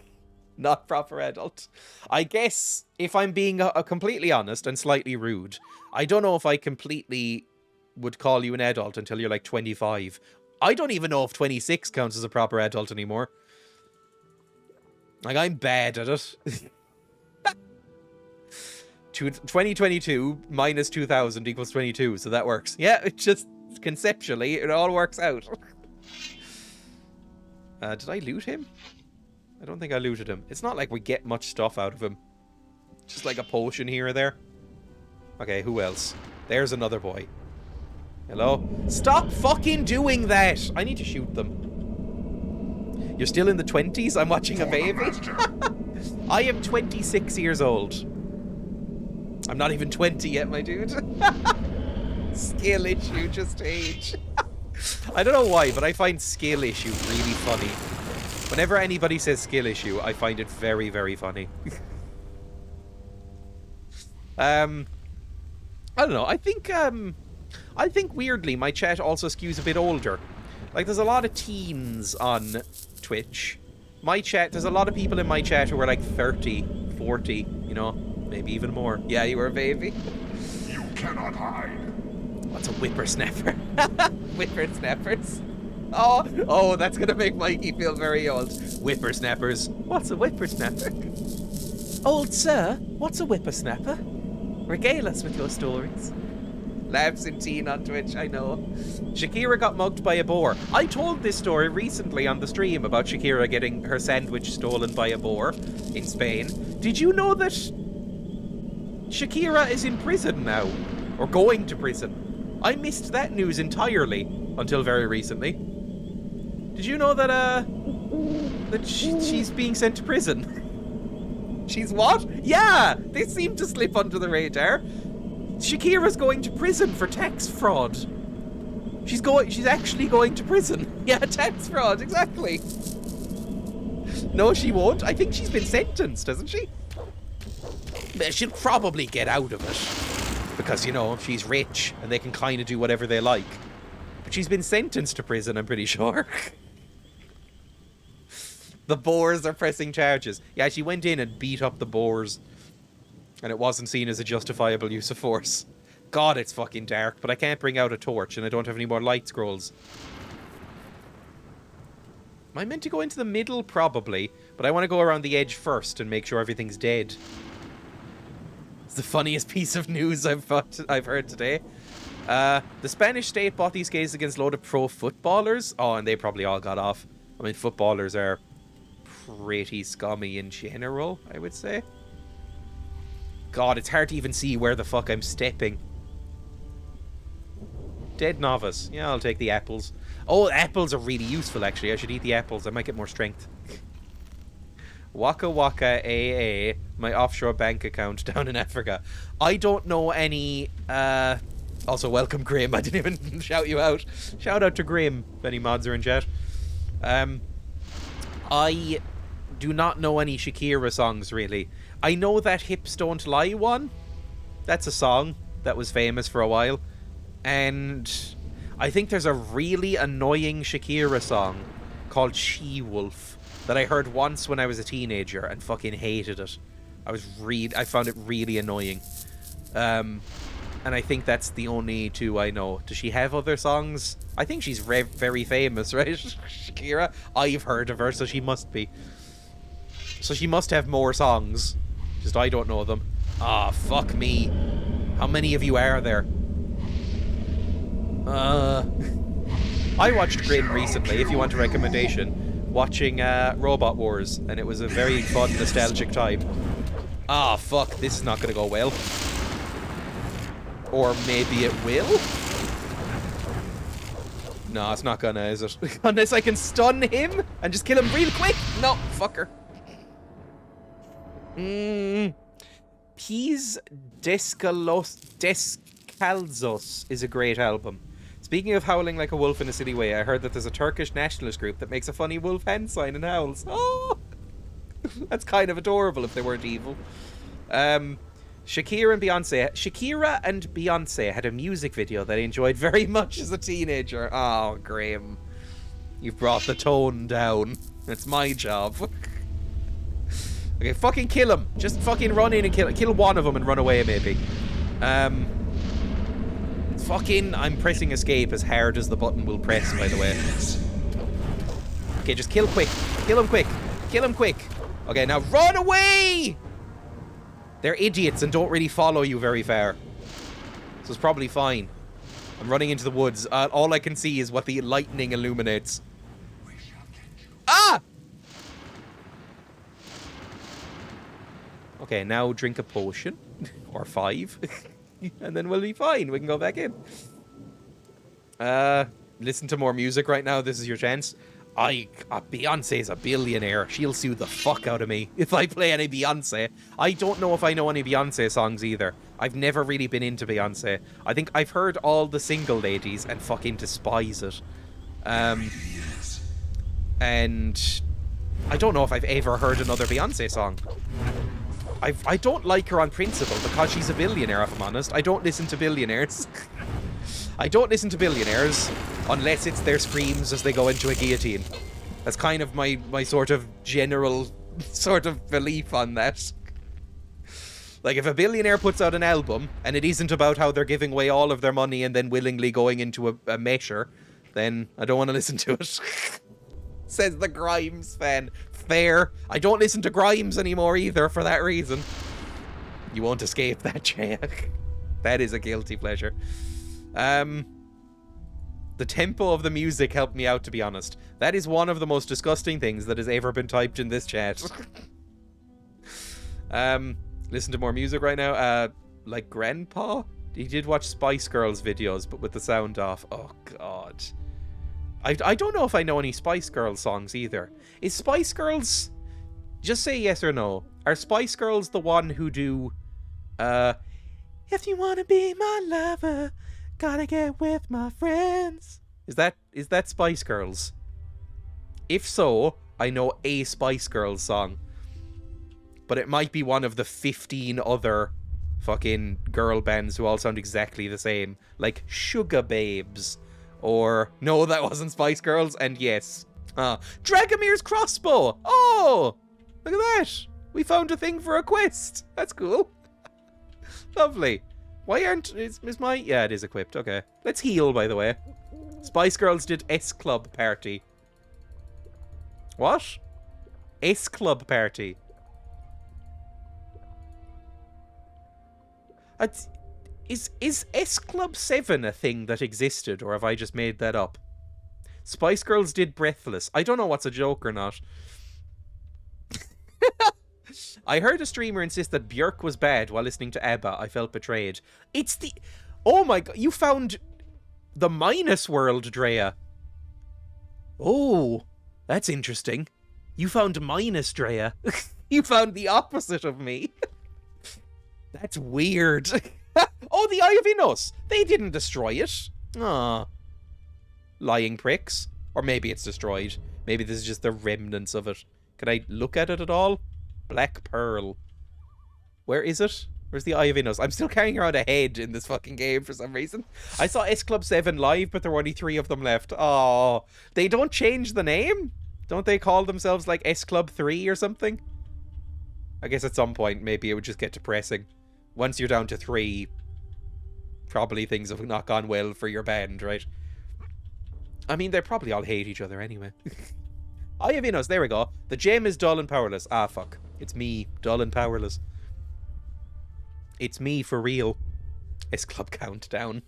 Not proper adult. I guess, if I'm being completely honest and slightly rude, I don't know if I completely would call you an adult until you're like 25. I don't even know if 26 counts as a proper adult anymore. Like, I'm bad at it. 2022 minus 2000 equals 22, so that works. Yeah, it just, conceptually, it all works out. Did I loot him? I don't think I looted him. It's not like we get much stuff out of him. Just like a potion here or there. Okay, who else? There's another boy. Hello? Stop fucking doing that! I need to shoot them. You're still in the 20s? I'm watching a baby? I am 26 years old. I'm not even 20 yet, my dude. Skill issue, just age. I don't know why, but I find skill issue really funny. Whenever anybody says skill issue, I find it very, very funny. I don't know. I think weirdly my chat also skews a bit older. Like, there's a lot of teens on Twitch. My chat, there's a lot of people in my chat who are like 30, 40, you know, maybe even more. Yeah, you were a baby.
You cannot hide.
What's a whippersnapper? Whippersnappers. Oh, that's gonna make Mikey feel very old. Whippersnappers. What's a whippersnapper? Old sir, what's a whippersnapper? Regale us with your stories. Laughs in teen on Twitch, I know. Shakira got mugged by a boar. I told this story recently on the stream about Shakira getting her sandwich stolen by a boar in Spain. Did you know that Shakira is in prison now? Or going to prison? I missed that news entirely until very recently. Did you know that she's being sent to prison? She's what? Yeah! They seem to slip under the radar. Shakira's going to prison for tax fraud. She's actually going to prison. Yeah, tax fraud, exactly. No, she won't. I think she's been sentenced, hasn't she? But she'll probably get out of it. Because, you know, she's rich and they can kind of do whatever they like. But she's been sentenced to prison, I'm pretty sure. The Boers are pressing charges. Yeah, she went in and beat up the Boers. And it wasn't seen as a justifiable use of force. God, it's fucking dark, but I can't bring out a torch and I don't have any more light scrolls. Am I meant to go into the middle? Probably. But I want to go around the edge first and make sure everything's dead. It's the funniest piece of news I've heard today. The Spanish state bought these gays against a load of pro footballers. Oh, and they probably all got off. I mean, footballers are pretty scummy in general, I would say. God, it's hard to even see where the fuck I'm stepping. Dead novice. Yeah, I'll take the apples. Oh, apples are really useful, actually. I should eat the apples. I might get more strength. Waka Waka AA, my offshore bank account down in Africa. I don't know any... Also, welcome, Grim. I didn't even shout you out. Shout out to Grim, if any mods are in chat. I do not know any Shakira songs, really. I know that Hips Don't Lie one. That's a song that was famous for a while. And I think there's a really annoying Shakira song called She Wolf that I heard once when I was a teenager and fucking hated it. I found it really annoying. And I think that's the only two I know. Does she have other songs? I think she's very famous, right? Shakira? I've heard of her, so she must be. So she must have more songs. Just I don't know them. Ah, fuck me. How many of you are there? I watched Grim recently, if you want a recommendation, watching Robot Wars, and it was a very fun, nostalgic time. Ah, fuck, this is not going to go well. Or maybe it will? No, it's not gonna, is it? Unless I can stun him and just kill him real quick. No, fucker. Peas Descalzos is a great album. Speaking of howling like a wolf in a silly way, I heard that there's a Turkish nationalist group that makes a funny wolf hand sign and howls. Oh! That's kind of adorable if they weren't evil. Shakira and Beyonce had a music video that I enjoyed very much as a teenager. Oh, Graham. You've brought the tone down. It's my job. Okay, fucking kill him. Just fucking run in and kill one of them and run away, maybe. I'm pressing escape as hard as the button will press, by the way. Okay, just kill quick. Kill him quick. Kill him quick. Okay, now run away! They're idiots and don't really follow you very far. So it's probably fine. I'm running into the woods. All I can see is what the lightning illuminates. Ah! Okay, now drink a potion. Or 5. And then we'll be fine. We can go back in. Listen to more music right now. This is your chance. Beyonce's a billionaire. She'll sue the fuck out of me if I play any Beyonce. I don't know if I know any Beyonce songs either. I've never really been into Beyonce. I think I've heard all the single ladies and fucking despise it. And I don't know if I've ever heard another Beyonce song. I don't like her on principle because she's a billionaire, if I'm honest. I don't listen to billionaires. I don't listen to billionaires unless it's their screams as they go into a guillotine. That's kind of my sort of general sort of belief on that. Like, if a billionaire puts out an album and it isn't about how they're giving away all of their money and then willingly going into a measure, then I don't want to listen to it. Says the Grimes fan. Fair. I don't listen to Grimes anymore either for that reason. You won't escape that, Jack. That is a guilty pleasure. The tempo of the music helped me out, to be honest. That is one of the most disgusting things that has ever been typed in this chat. Listen to more music right now. Like Grandpa? He did watch Spice Girls videos, but with the sound off. Oh, God. I don't know if I know any Spice Girls songs either. Is Spice Girls... Just say yes or no. Are Spice Girls the one who do... If you wanna be my lover, gotta get with my friends. Is that Spice Girls? If so, I know a Spice Girls song. But it might be one of the 15 other fucking girl bands who all sound exactly the same. Like Sugar Babes. Or, no, that wasn't Spice Girls, and yes. Dragomir's crossbow! Oh! Look at that! We found a thing for a quest! That's cool. Lovely. Why aren't... Is my... Yeah, it is equipped. Okay. Let's heal, by the way. Spice Girls did S-Club Party. What? S-Club Party. Is S-Club 7 a thing that existed, or have I just made that up? Spice Girls did Breathless. I don't know what's a joke or not. I heard a streamer insist that Björk was bad while listening to ABBA. I felt betrayed. It's the... Oh my god, you found the minus world, Dreya. Oh, that's interesting. You found minus, Dreya. You found the opposite of me. That's weird. Oh, the Eye of Innos. They didn't destroy it. Aw. Lying pricks. Or maybe it's destroyed. Maybe this is just the remnants of it. Can I look at it at all? Black Pearl. Where is it? Where's the Eye of Innos? I'm still carrying around a head in this fucking game for some reason. I saw S Club 7 live, but there were only 3 of them left. Oh, they don't change the name? Don't they call themselves like S Club 3 or something? I guess at some point, maybe it would just get depressing. Once you're down to 3, probably things have not gone well for your band, right? I mean, they probably all hate each other anyway. Eye of Innos, there we go. The gem is dull and powerless. Ah, fuck. It's me, dull and powerless. It's me for real. S Club Countdown.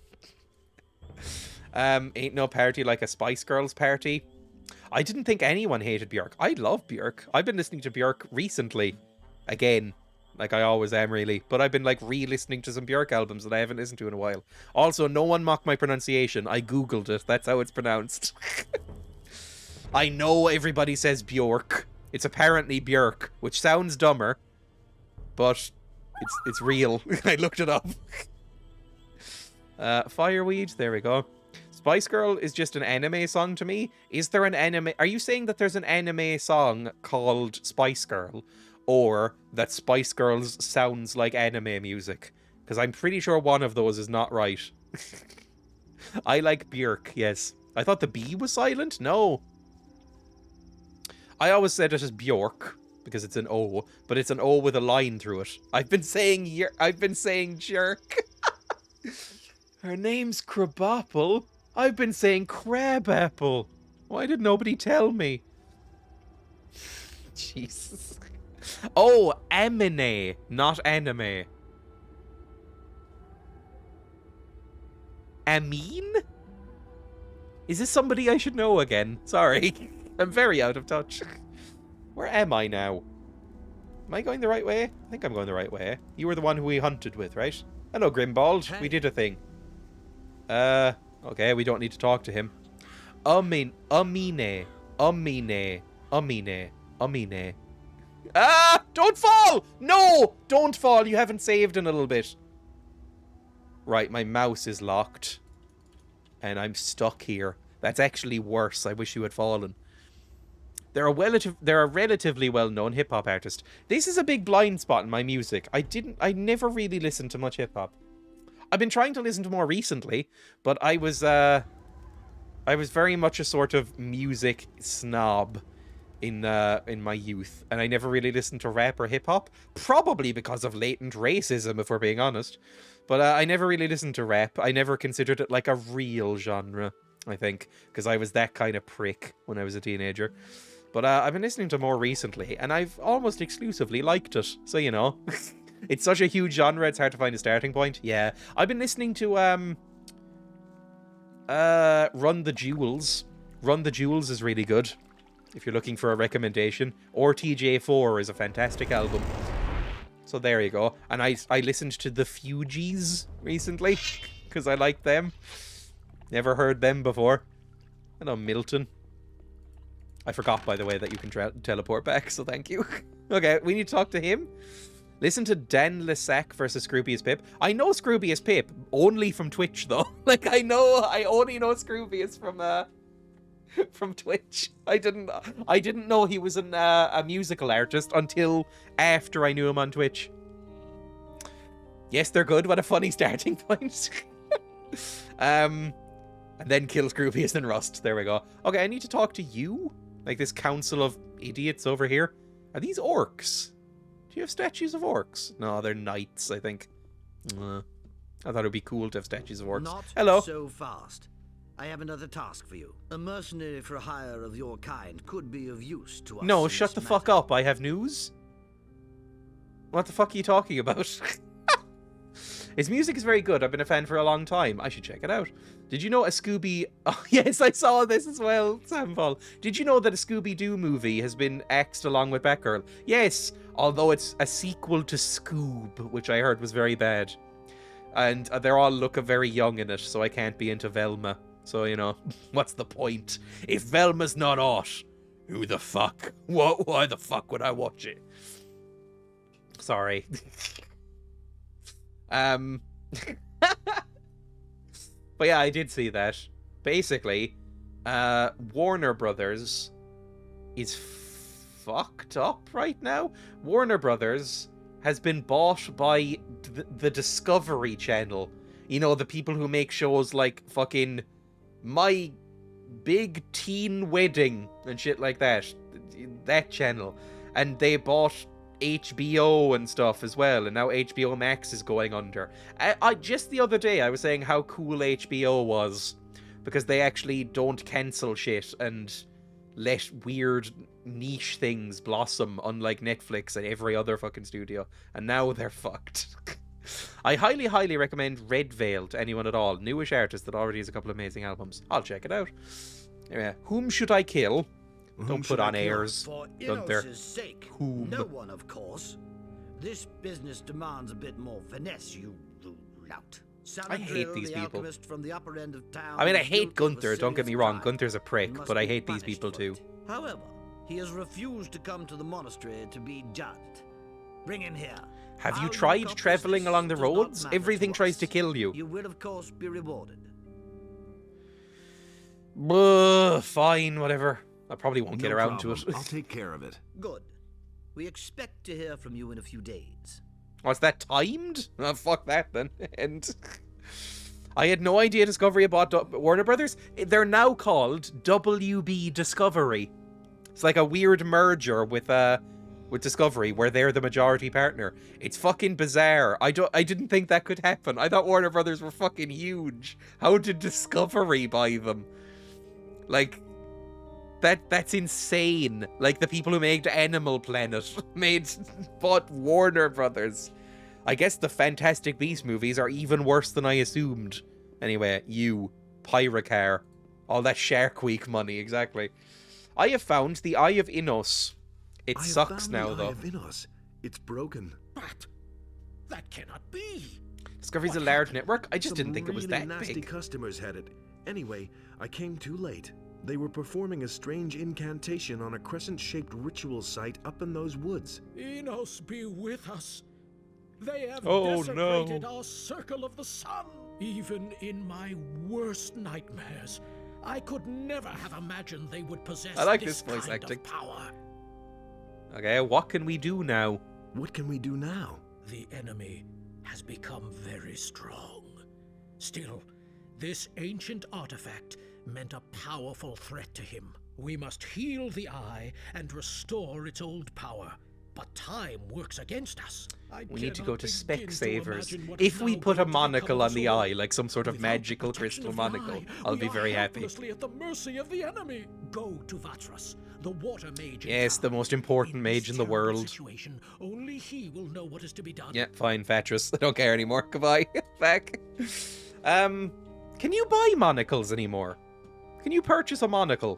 Ain't no party like a Spice Girls party. I didn't think anyone hated Björk. I love Björk. I've been listening to Björk recently. Again. Like I always am, really. But I've been, like, re-listening to some Björk albums that I haven't listened to in a while. Also, no one mocked my pronunciation. I googled it. That's how it's pronounced. I know everybody says Björk. It's apparently Björk, which sounds dumber. But it's real. I looked it up. Fireweed. There we go. Spice Girl is just an anime song to me. Is there an anime... Are you saying that there's an anime song called Spice Girl? Or that Spice Girls sounds like anime music? Because I'm pretty sure one of those is not right. I like Björk, yes. I thought the B was silent? No. I always said it as Björk, because it's an O, but it's an O with a line through it. I've been saying jerk. Her name's Crabapple. I've been saying Crabapple. Why did nobody tell me? Jesus. Oh, Amine, not anime. Amin? Is this somebody I should know again? Sorry. I'm very out of touch. Where am I now? Am I going the right way? I think I'm going the right way. You were the one who we hunted with, right? Hello, Grimbald. Hey. We did a thing. Okay, we don't need to talk to him. Amine. Ah! Don't fall! No! Don't fall! You haven't saved in a little bit. Right, my mouse is locked. And I'm stuck here. That's actually worse. I wish you had fallen. They're a relatively well-known hip-hop artist. This is a big blind spot in my music. I never really listened to much hip-hop. I've been trying to listen to more recently, but I was very much a sort of music snob in my youth, and I never really listened to rap or hip-hop, probably because of latent racism, if we're being honest. But I never really listened to rap. I never considered it like a real genre, I think, because I was that kind of prick when I was a teenager. But I've been listening to more recently, and I've almost exclusively liked it, so you know. It's such a huge genre, it's hard to find a starting point. Yeah, I've been listening to Run the Jewels. Run the Jewels is really good, if you're looking for a recommendation. Or TJ4 is a fantastic album. So there you go. And I listened to The Fugees recently, because I like them. Never heard them before. Hello, Milton. I forgot, by the way, that you can teleport back, so thank you. Okay, we need to talk to him. Listen to Dan Lesac versus Scroobius Pip. I know Scroobius Pip, only from Twitch, though. Like, I only know Scroobius from Twitch. I didn't know he was a musical artist until after I knew him on Twitch. Yes, they're good. What a funny starting point. I And then kill Scroobius and Rust. There we go. Okay, I need to talk to you? Like this council of idiots over here. Are these orcs? Do you have statues of orcs? No, they're knights, I think. I thought it would be cool to have statues of orcs.
Not
Hello.
so fast. I have another task for you. A mercenary for hire of your kind could be of use to us.
No,
in
shut
this
the
matter.
fuck up. I have news. What the fuck are you talking about? His music is very good. I've been a fan for a long time. I should check it out. Did you know a Scooby... Oh, yes, I saw this as well, Sam Paul. Did you know that a Scooby-Doo movie has been axed along with Batgirl? Yes, although it's a sequel to Scoob, which I heard was very bad. And they all look very young in it, so I can't be into Velma. So, you know, what's the point? If Velma's not hot, who the fuck? Why the fuck would I watch it? Sorry. But yeah, I did see that. Basically, Warner Brothers is fucked up right now. Warner Brothers has been bought by the Discovery Channel. You know, the people who make shows like fucking My Big Teen Wedding and shit like that. That channel. And they bought HBO and stuff as well, and now HBO Max is going under. I just the other day I was saying how cool HBO was because they actually don't cancel shit and let weird niche things blossom, unlike Netflix and every other fucking studio, and now they're fucked. I highly recommend Red Veil to anyone at all. Newish artist that already has a couple of amazing albums. I'll check it out. Anyway, whom should I kill? Don't put on airs.
For
Don't
Inos's sake,
Whom?
no one, of course. This business demands a bit more finesse, you lout.
I hate these
the
people.
alchemist from the upper end of town
I mean, I
is
hate
guilty of a
Gunther, don't get
serious
me wrong.
crime.
Gunther's a
He
prick,
must
but I
be
hate these
punished
people
for
too.
it. However, he has refused to come to the monastery to be judged. Bring him here.
Have you
How
tried
accomplish
travelling
this
along the
does not
roads?
matter
Everything
to
tries
us.
to kill you.
You will, of course, be rewarded.
Fine, whatever. I probably won't get
No
around
problem.
to it.
I'll take care of it.
Good. We expect to hear from you in a few days.
Was that timed? Oh, fuck that then. And I had no idea Discovery had bought Warner Brothers. They're now called WB Discovery. It's like a weird merger with Discovery, where they're the majority partner. It's fucking bizarre. I didn't think that could happen. I thought Warner Brothers were fucking huge. How did Discovery buy them? Like, that's insane. Like the people who made Animal Planet bought Warner Brothers. I guess the Fantastic Beasts movies are even worse than I assumed. Anyway, you, Pyrocar, all that Shark Week money, exactly. I have found the Eye of Innos. It sucks now, though.
Eye of Innos. It's broken.
But that cannot be.
Discovery's a large network? I just didn't think it was
really
that
nasty
big.
customers had it. Anyway, I came too late. They were performing a strange incantation on a crescent-shaped ritual site up in those woods.
Enos be with us. They have
Oh,
desecrated
no.
our circle of the sun. Even in my worst nightmares, I could never have imagined they would possess
I like
this
this voice
kind
acting.
of power.
Okay, what can we do now?
What can we do now?
The enemy has become very strong. Still, this ancient artifact meant a powerful threat to him. We must heal the eye and restore its old power. But time works against us.
We need to go to Specsavers. If we put a monocle on the eye, like some sort of magical crystal monocle, I'll be very happy.
Helplessly at the mercy of the enemy. Go to Vatras, the water mage.
Yes, the most important mage in the world.
Situation. Only he will know what is to be done.
Yeah, fine, Fatras. I don't care anymore. Goodbye. Back. Can you buy monocles anymore? Can you purchase a monocle?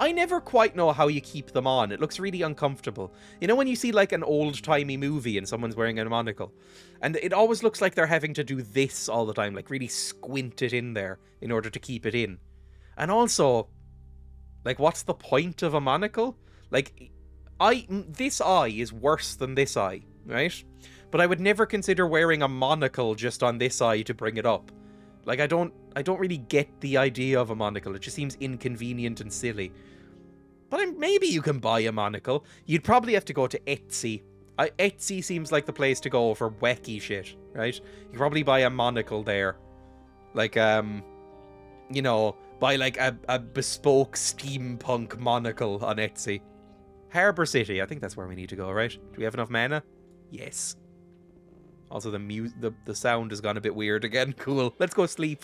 I never quite know how you keep them on. It looks really uncomfortable. You know when you see like an old-timey movie and someone's wearing a monocle? And it always looks like they're having to do this all the time, like really squint it in there in order to keep it in. And also, like, what's the point of a monocle? Like, this eye is worse than this eye, right? But I would never consider wearing a monocle just on this eye to bring it up. Like, I don't really get the idea of a monocle. It just seems inconvenient and silly. But maybe you can buy a monocle. You'd probably have to go to Etsy. Etsy seems like the place to go for wacky shit, right? You can probably buy a monocle there. Like, you know, buy like a bespoke steampunk monocle on Etsy. Harbour City, I think that's where we need to go, right? Do we have enough mana? Yes. Also, the sound has gone a bit weird again. Cool. Let's go sleep.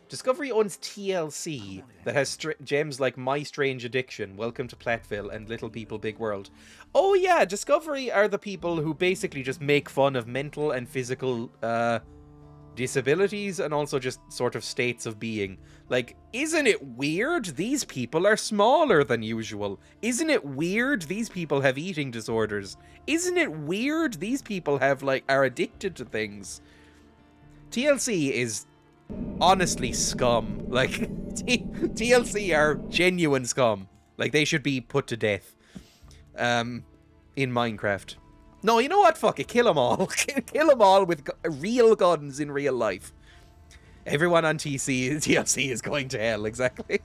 Discovery owns TLC that has gems like My Strange Addiction, Welcome to Platteville, and Little People Big World. Oh yeah, Discovery are the people who basically just make fun of mental and physical disabilities and also just sort of states of being. Like, isn't it weird? These people are smaller than usual. Isn't it weird? These people have eating disorders. Isn't it weird? These people have, like, are addicted to things. TLC is honestly scum. Like, TLC are genuine scum. Like, they should be put to death. In Minecraft. No, you know what? Fuck it. Kill them all. Kill them all with real guns in real life. Everyone on TLC is going to hell, exactly.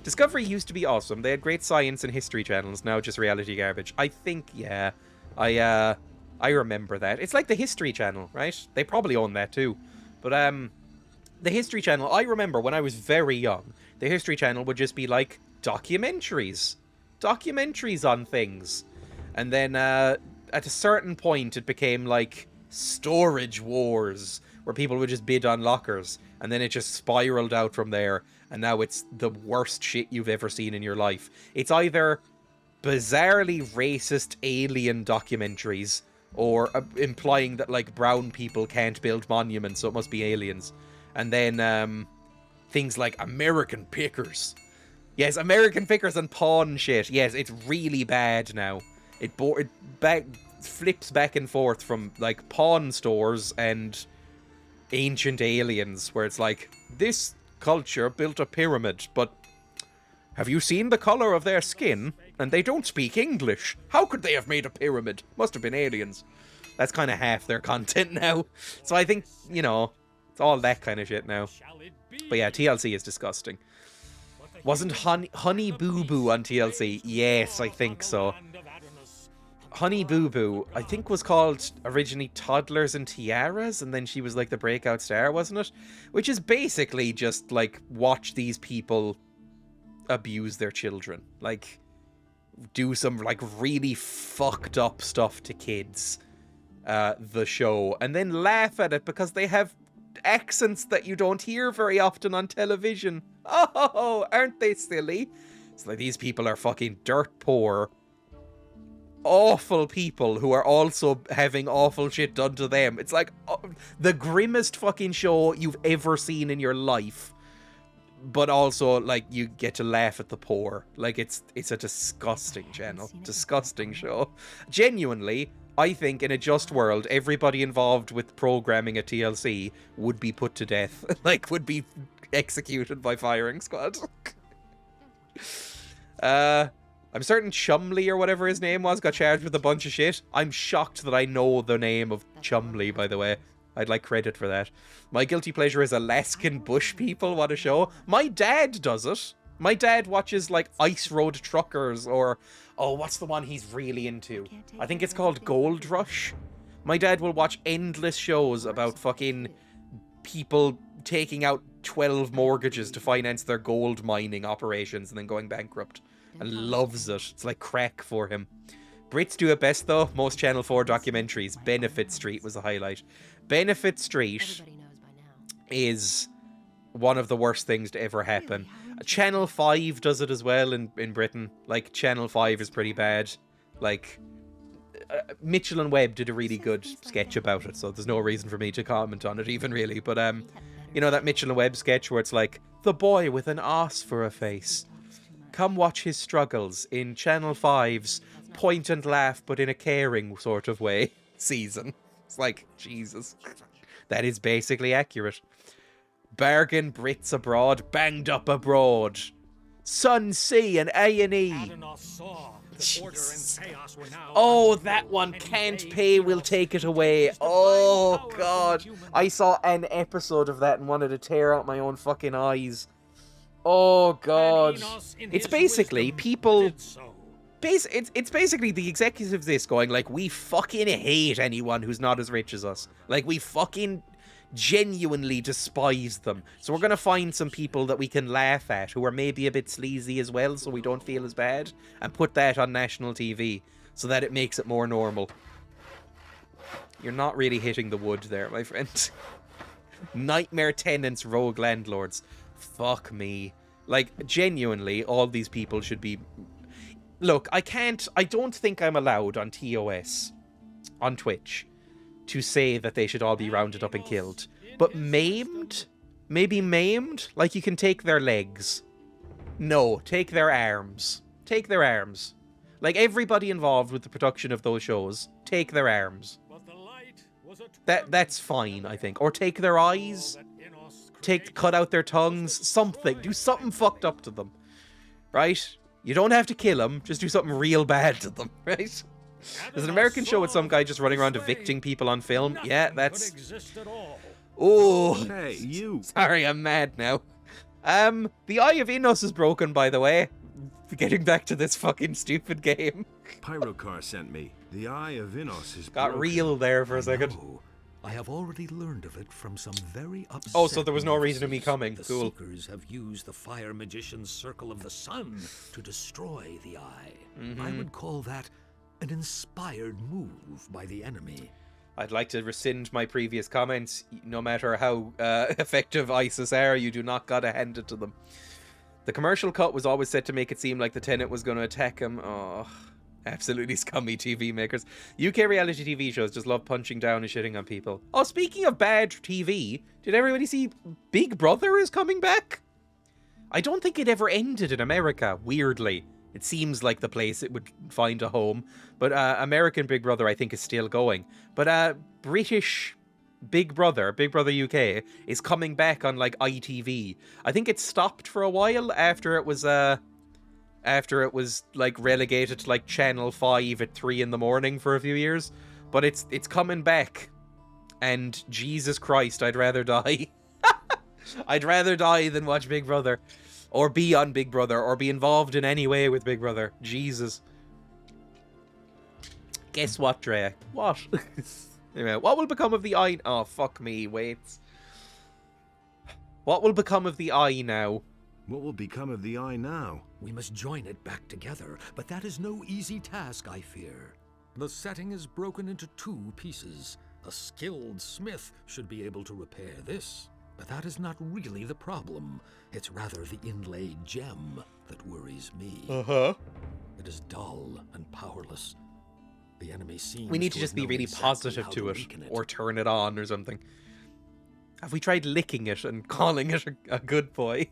Discovery used to be awesome. They had great science and history channels, now just reality garbage. I think, yeah. I remember that. It's like the History Channel, right? They probably own that too. But, the History Channel, I remember when I was very young, the History Channel would just be like documentaries. Documentaries on things. And then, at a certain point, it became like Storage Wars, where people would just bid on lockers, and then it just spiraled out from there, and now it's the worst shit you've ever seen in your life. It's either bizarrely racist alien documentaries, or implying that, like, brown people can't build monuments, so it must be aliens. And then, things like American Pickers. Yes, American Pickers and pawn shit. Yes, it's really bad now. It flips back and forth from, like, pawn stores and Ancient Aliens, where it's like, this culture built a pyramid, but have you seen the color of their skin? And they don't speak English. How could they have made a pyramid? Must have been aliens. That's kind of half their content now. So I think, you know, it's all that kind of shit now. But yeah, TLC is disgusting. Wasn't Honey Boo Boo on TLC? Yes, I think so. Honey Boo Boo, I think, was called originally Toddlers and Tiaras, and then she was like the breakout star, wasn't it? Which is basically just like, watch these people abuse their children. Like, do some like really fucked up stuff to kids, the show, and then laugh at it because they have accents that you don't hear very often on television. Oh, aren't they silly? It's like, these people are fucking dirt poor, awful people who are also having awful shit done to them. It's like the grimmest fucking show you've ever seen in your life, but also, like, you get to laugh at the poor. Like, it's a disgusting channel, disgusting show. Genuinely, I think in a just world, everybody involved with programming at TLC would be put to death. Like, would be executed by firing squad. I'm certain Chumley, or whatever his name was, got charged with a bunch of shit. I'm shocked that I know the name of Chumley, by the way. I'd like credit for that. My guilty pleasure is Alaskan Bush People. What a show. My dad does it. My dad watches, like, Ice Road Truckers, or, oh, what's the one he's really into? I think it's called Gold Rush. My dad will watch endless shows about fucking people taking out 12 mortgages to finance their gold mining operations and then going bankrupt. And loves it. It's like crack for him. Brits do it best, though. Most Channel 4 documentaries. Benefit Street was a highlight. Benefit Street is one of the worst things to ever happen. Channel 5 does it as well in Britain. Like, Channel 5 is pretty bad. Like, Mitchell and Webb did a really good sketch about it, so there's no reason for me to comment on it even, really. But, you know that Mitchell and Webb sketch where it's like, the boy with an arse for a face. Come watch his struggles in Channel 5's point and laugh, but in a caring sort of way season. It's like, Jesus. That is basically accurate. Bargain Brits abroad, banged up abroad. Sun, Sea, and A&E. Oh, that one. Can't pay, will take it away. Oh, God. I saw an episode of that and wanted to tear out my own fucking eyes. Oh, God. It's basically people... It's basically the executives this going, like, we fucking hate anyone who's not as rich as us. Like, we fucking genuinely despise them. So we're going to find some people that we can laugh at who are maybe a bit sleazy as well, so we don't feel as bad, and put that on national TV so that it makes it more normal. You're not really hitting the wood there, my friend. Nightmare tenants, rogue landlords. Fuck me. Like, genuinely, all these people should be... Look, I don't think I'm allowed on TOS, on Twitch, to say that they should all be rounded up and killed. But maimed? Maybe maimed? Like, you can take their legs. No, take their arms. Take their arms. Like, everybody involved with the production of those shows, take their arms. That's fine, I think. Or take their eyes. Cut out their tongues. Something. Do something fucked up to them. Right? You don't have to kill them. Just do something real bad to them. Right? There's an American show with some guy just running around evicting people on film. Yeah, that's... Oh.
Hey, you.
Sorry, I'm mad now. The Eye of Innos is broken, by the way. Getting back to this fucking stupid game.
Pyrocar sent me. The Eye of Innos is
Got
broken.
real there for a second.
No, I have already learned of it from some very upset...
Oh, so there was no reason of me coming.
The
Cool.
Seekers have used the Fire Magician's Circle of the Sun to destroy the Eye. I would call that an inspired move by the enemy.
I'd like to rescind my previous comments. No matter how effective ISIS are, you do not gotta hand it to them. The commercial cut was always set to make it seem like the tenant was going to attack him. Oh, absolutely scummy TV makers. UK reality TV shows just love punching down and shitting on people. Oh, speaking of bad TV, did everybody see Big Brother is coming back? I don't think it ever ended in America, weirdly. It seems like the place it would find a home. But American Big Brother, I think, is still going. But British Big Brother UK, is coming back on, like, ITV. I think it stopped for a while after it was, like, relegated to, like, Channel 5 at 3 in the morning for a few years. But it's coming back. And Jesus Christ, I'd rather die. I'd rather die than watch Big Brother. Or be on Big Brother, or be involved in any way with Big Brother. Jesus. Guess what, Dreya? What? Anyway, what will become of the Eye... Oh, fuck me, wait. What will become of the Eye now?
What will become of the Eye now?
We must join it back together, but that is no easy task, I fear. The setting is broken into 2 pieces. A skilled smith should be able to repair this. But that is not really the problem. It's rather the inlaid gem that worries me.
Uh-huh.
It is dull and powerless. The enemy seems
We need to just be really positive to it, or turn it on or something. Have we tried licking it and calling it a good boy?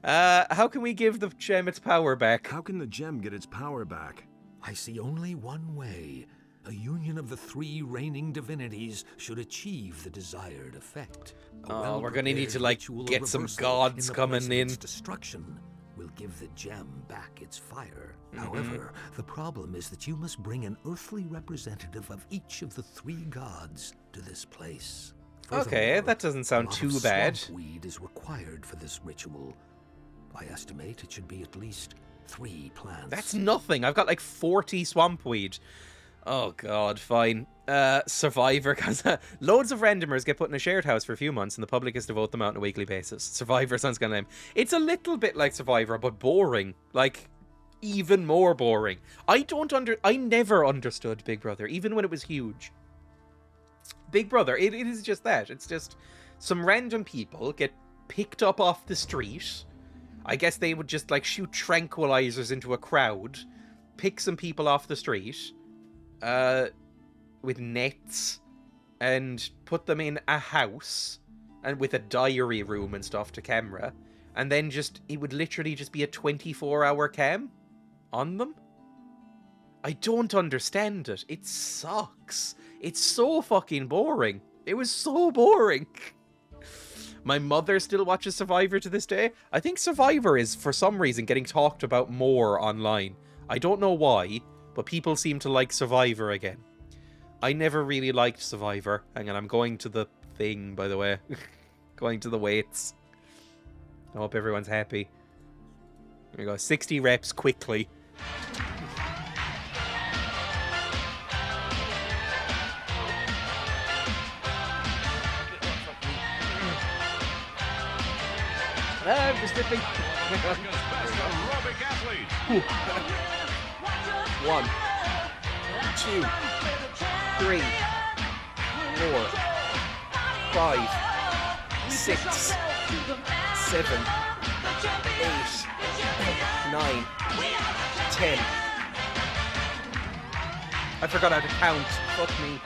How can we give the gem its power back?
How can the gem get its power back?
I see only one way. A union of the 3 reigning divinities should achieve the desired effect.
Oh, we're gonna need to, like, get some gods coming in.
Destruction will give the gem back its fire. However, the problem is that you must bring an earthly representative of each of the 3 gods to this place.
Okay, that doesn't sound too bad.
Swampweed is required for this ritual. I estimate it should be at least 3 plants.
That's nothing. I've got like 40 swampweed. Oh god, fine. Survivor, because loads of randomers get put in a shared house for a few months and the public is to vote them out on a weekly basis. Survivor sounds kind of lame. It's a little bit like Survivor, but boring. Like, even more boring. I never understood Big Brother, even when it was huge. Big Brother, it is just that. It's just some random people get picked up off the street. I guess they would just, like, shoot tranquilizers into a crowd, pick some people off the street, with nets, and put them in a house, and with a diary room and stuff to camera, and then it would literally just be a 24-hour cam on them. I don't understand it. It sucks. It's so fucking boring. It was so boring. My mother still watches Survivor to this day. I think Survivor is, for some reason, getting talked about more online. I don't know why, but people seem to like Survivor again. I never really liked Survivor. Hang on, I'm going to the thing, by the way. Going to the weights. I hope everyone's happy. Here we go. 60 reps quickly. I'm just dipping. Whew. 1, 2, 3, 4, 5, 6, 7, 8, 9, 10. I forgot how to count. Fuck me.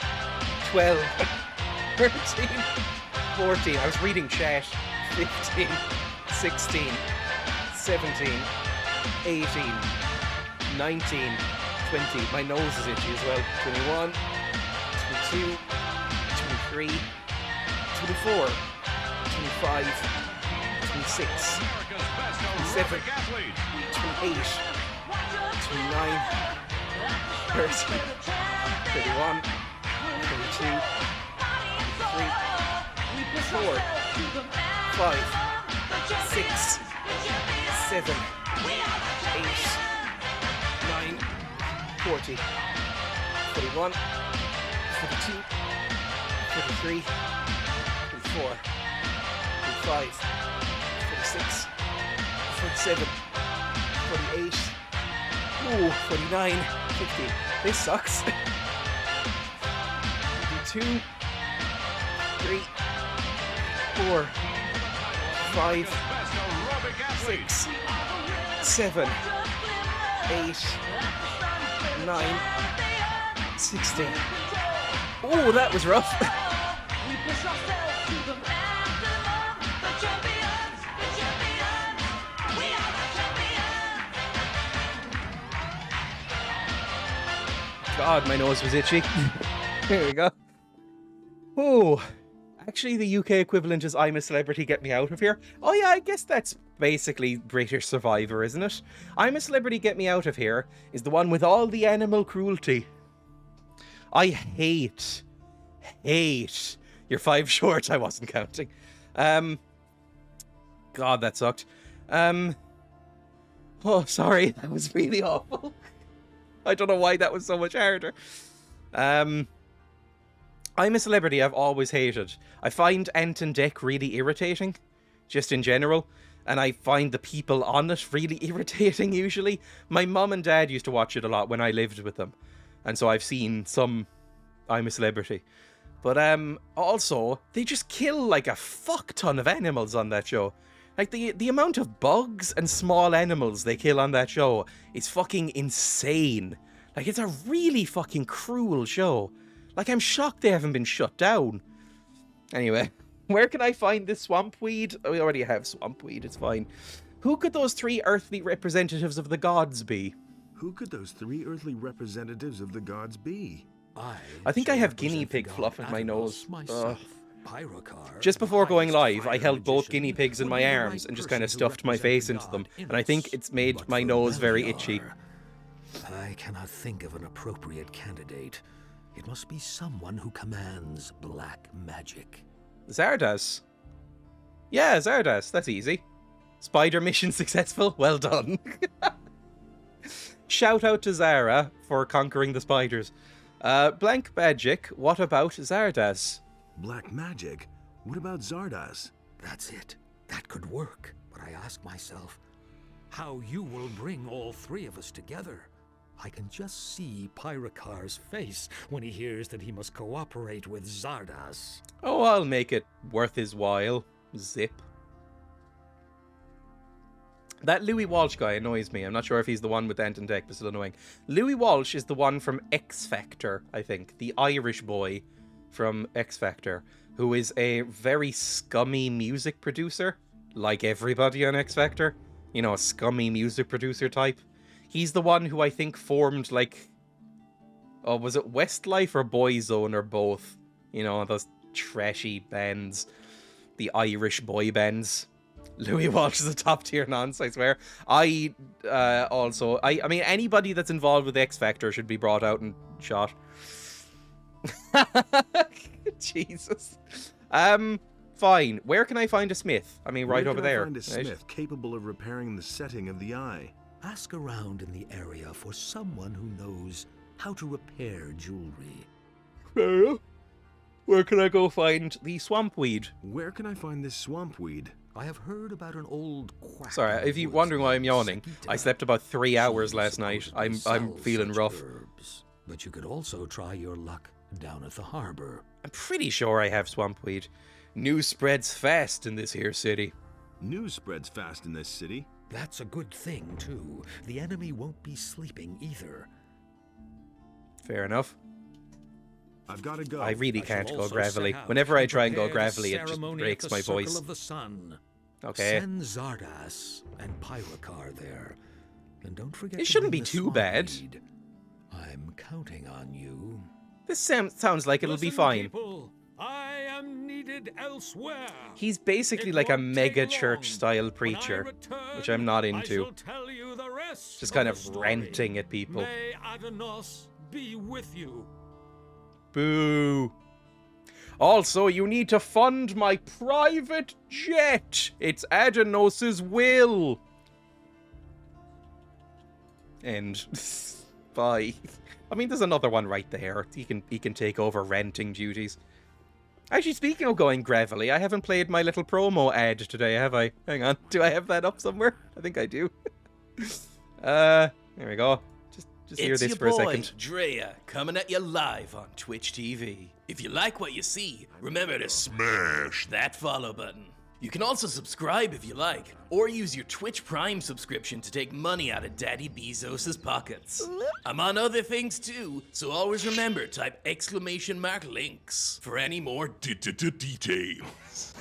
12, 13, 14. I was reading chat. 15, 16, 17, 18, 19, 20. My nose is itchy as well. 21, 22, 23, 24, 25, 26, 27, 28, 29, 30, 31, 32, 33, 34, 5, 6, 7, 8, 9, 40, 41, 42, 43, 44, 45, 46, 47, 48, ooh, 49, 50. This sucks. 52, 3, 4, 5, 6, 7, 8, 9, 16. Oh, that was rough. God, my nose was itchy. There we go. Oh. Actually, the UK equivalent is I'm a Celebrity, Get Me Out of Here. Oh yeah, I guess that's basically British Survivor, isn't it? I'm a Celebrity, Get Me Out of Here is the one with all the animal cruelty. I hate your 5 short. I wasn't counting. God, that sucked. Oh, sorry, that was really awful. I don't know why that was so much harder. I'm a Celebrity I've always hated. I find Ant and Dec really irritating, just in general, and I find the people on it really irritating usually. My mum and dad used to watch it a lot when I lived with them, and so I've seen some I'm a Celebrity. But also, they just kill like a fuck ton of animals on that show. Like the amount of bugs and small animals they kill on that show is fucking insane. Like, it's a really fucking cruel show. Like, I'm shocked they haven't been shut down. Anyway, where can I find this swamp weed? Oh, we already have swamp weed, it's fine. Who could those 3 earthly representatives of the gods be?
Who could those 3 earthly representatives of the gods be?
I think I have guinea pig fluff in my nose. Just before going live, I held both guinea pigs in my arms and just kind of stuffed my face into them. And I think it's made my nose very itchy.
I cannot think of an appropriate candidate. It must be someone who commands black magic.
Zardoz. Yeah, Zardoz. That's easy. Spider mission successful. Well done. Shout out to Zara for conquering the spiders. Blank magic. What about Zardoz?
Black magic? What about Zardoz?
That's it. That could work. But I ask myself, how you will bring all 3 of us together. I can just see Pyrokar's face when he hears that he must cooperate with Zardoz.
Oh, I'll make it worth his while. Zip. That Louis Walsh guy annoys me. I'm not sure if he's the one with Ant and Dec, but still annoying. Louis Walsh is the one from X Factor, I think. The Irish boy from X Factor, who is a very scummy music producer, like everybody on X Factor. You know, a scummy music producer type. He's the one who I think formed, like... Oh, was it Westlife or Boyzone or both? You know, those trashy bands. The Irish boy bands. Louis Walsh is a top-tier nonce, I swear. I mean, anybody that's involved with X Factor should be brought out and shot. Jesus. Fine. Where can I find a smith? I mean, right over there.
Where can I find a smith capable of repairing the setting of the eye?
Ask around in the area for someone who knows how to repair jewelry.
Where can I go find the swamp weed?
Where can I find this swamp weed?
I have heard about an old quack.
Sorry, if you're wondering why I'm yawning, I slept about 3 hours last night. I'm feeling rough.
Herbs, but you could also try your luck down at the harbor.
I'm pretty sure I have swampweed. News spreads fast in this here city.
News spreads fast in this city.
That's a good thing, too. The enemy won't be sleeping either.
Fair enough.
I've got to go.
I really can't go gravelly. Whenever I try and go gravelly, it just breaks my voice.
Of the sun.
Okay.
Send Zardas and Pyrokar there. And don't forget
It shouldn't be too bad.
I'm counting on you.
This sounds like it'll be fine.
People, I am needed elsewhere.
He's basically like a mega church style preacher, which I'm not into. Just kind of ranting at people.
May Adanos be with you.
Boo. Also, you need to fund my private jet. It's Adanos's will. And bye. I mean, there's another one right there. He can take over renting duties. Actually, speaking of going gravelly, I haven't played my little promo ad today, have I? Hang on. Do I have that up somewhere? I think I do. There we go. Just hear this for a second.
It's your boy, Dreya, coming at you live on Twitch TV. If you like what you see, remember to smash that follow button. You can also subscribe if you like, or use your Twitch Prime subscription to take money out of Daddy Bezos' pockets. I'm on other things too, so always remember, type !links for any more details.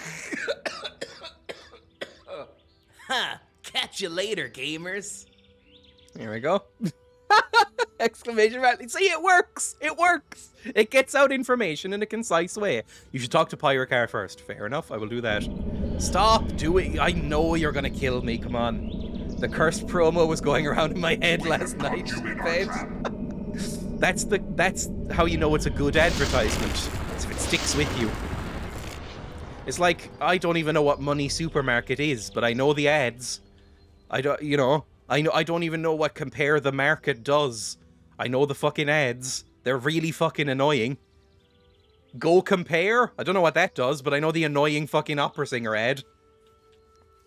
Ha! Catch you later, gamers.
There we go. Exclamation mark. See, it works! It works! It gets out information in a concise way. You should talk to Pyrokar first. Fair enough, I will do that. Stop doing... I know you're gonna kill me, come on. The cursed promo was going around in my head last night, babe. That's how you know it's a good advertisement. It's if it sticks with you. It's like, I don't even know what Money Supermarket is, but I know the ads. I don't even know what Compare the Market does. I know the fucking ads. They're really fucking annoying. Go Compare? I don't know what that does, but I know the annoying fucking opera singer ad.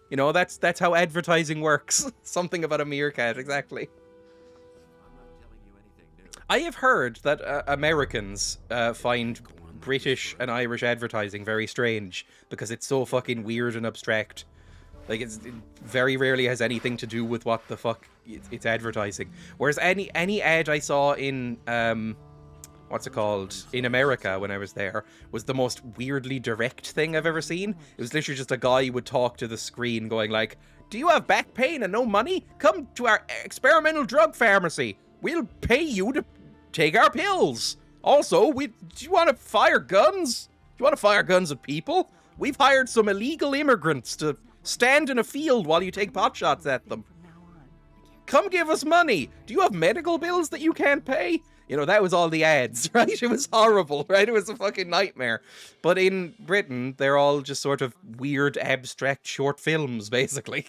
You know, that's how advertising works. Something about a meerkat, exactly. I have heard that Americans find British and Irish advertising very strange because it's so fucking weird and abstract. Like, it very rarely has anything to do with what the fuck it's advertising. Whereas any ad I saw in, what's it called, in America when I was there, was the most weirdly direct thing I've ever seen. It was literally just a guy would talk to the screen going like, do you have back pain and no money? Come to our experimental drug pharmacy. We'll pay you to take our pills. Also, do you want to fire guns? Do you want to fire guns at people? We've hired some illegal immigrants to stand in a field while you take pot shots at them. Come give us money. Do you have medical bills that you can't pay? You know, that was all the ads, right? It was horrible, right? It was a fucking nightmare. But in Britain, they're all just sort of weird, abstract short films, basically.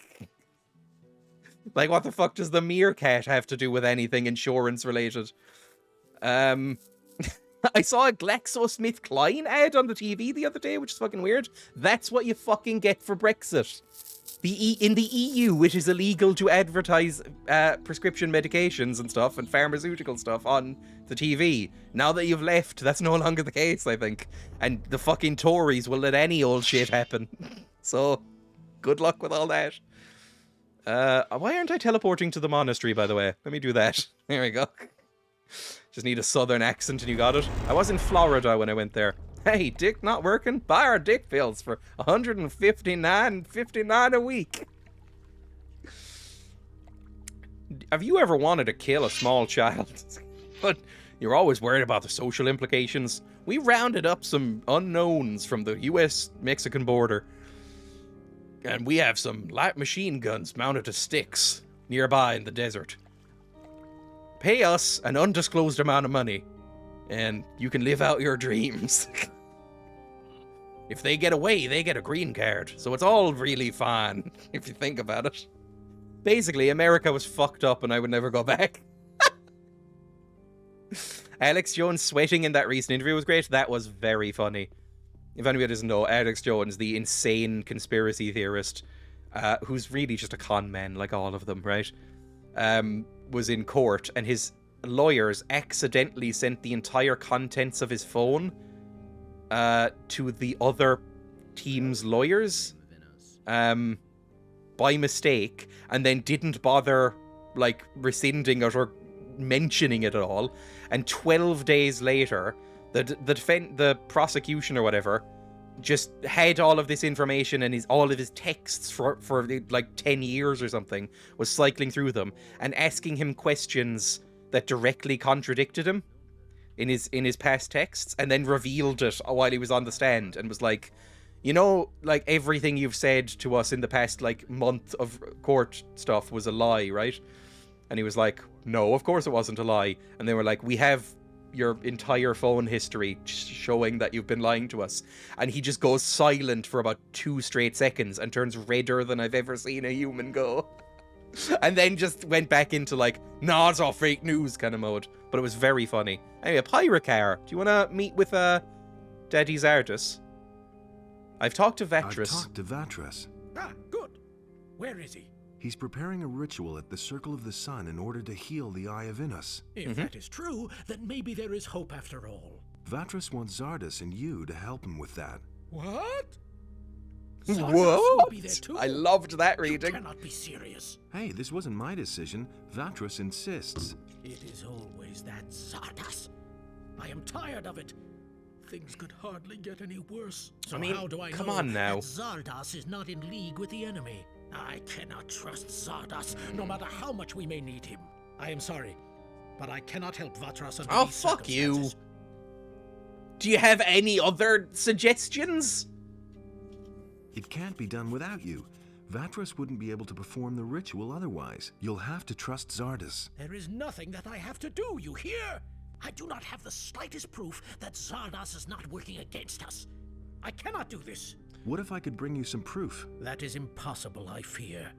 Like, what the fuck does the meerkat have to do with anything insurance-related? I saw a GlaxoSmithKline ad on the TV the other day, which is fucking weird. That's what you fucking get for Brexit. In the EU, it is illegal to advertise prescription medications and stuff and pharmaceutical stuff on the TV. Now that you've left, that's no longer the case, I think. And the fucking Tories will let any old shit happen. So, good luck with all that. Why aren't I teleporting to the monastery, by the way? Let me do that. There we go. Just need a southern accent and you got it. I was in Florida when I went there. Hey, dick not working? Buy our dick pills for $159.59 a week. Have you ever wanted to kill a small child? But you're always worried about the social implications. We rounded up some unknowns from the US-Mexican border. And we have some light machine guns mounted to sticks nearby in the desert. Pay us an undisclosed amount of money, and you can live out your dreams. If they get away, they get a green card, so it's all really fine, if you think about it. Basically, America was fucked up and I would never go back. Alex Jones sweating in that recent interview was great. That was very funny. if anybody doesn't know, Alex Jones, the insane conspiracy theorist, who's really just a con man, like all of them, right? Was in court, and his lawyers accidentally sent the entire contents of his phone to the other team's lawyers by mistake, and then didn't bother like rescinding it or mentioning it at all. And 12 days later, the prosecution or whatever just had all of this information, and all of his texts for like 10 years or something, was cycling through them and asking him questions that directly contradicted him in his past texts, and then revealed it while he was on the stand and was like, you know, like, everything you've said to us in the past like month of court stuff was a lie, right? And he was like, no, of course it wasn't a lie. And they were like, we have your entire phone history showing that you've been lying to us. And he just goes silent for about 2 straight seconds and turns redder than I've ever seen a human go. And then just went back into like, nah, it's all fake news kind of mode. But it was very funny. Anyway, Pyrocar, do you want to meet with Daddy Zardus? I've talked to Vatras.
I've talked to Vatras.
Ah, good. Where is he?
He's preparing a ritual at the Circle of the Sun in order to heal the Eye of Inus.
If that is true, then maybe there is hope after all.
Vatras wants Zardus and you to help him with that.
What?
Whoa!
Be there too?
I loved that reading.
You cannot be serious.
Hey, this wasn't my decision. Vatras insists.
It is always that Zardas. I am tired of it. Things could hardly get any worse. So
I mean,
how do I
come
know
on now.
that Zardas is not in league with the enemy? I cannot trust Zardas, no matter how much we may need him. I am sorry, but I cannot help Vatras under these
fuck you.
circumstances.
Do you have any other suggestions?
It can't be done without you. Vatras wouldn't be able to perform the ritual otherwise. You'll have to trust Zardus.
There is nothing that I have to do, you hear? I do not have the slightest proof that Zardas is not working against us. I cannot do this.
What if I could bring you some proof?
That is impossible, I fear.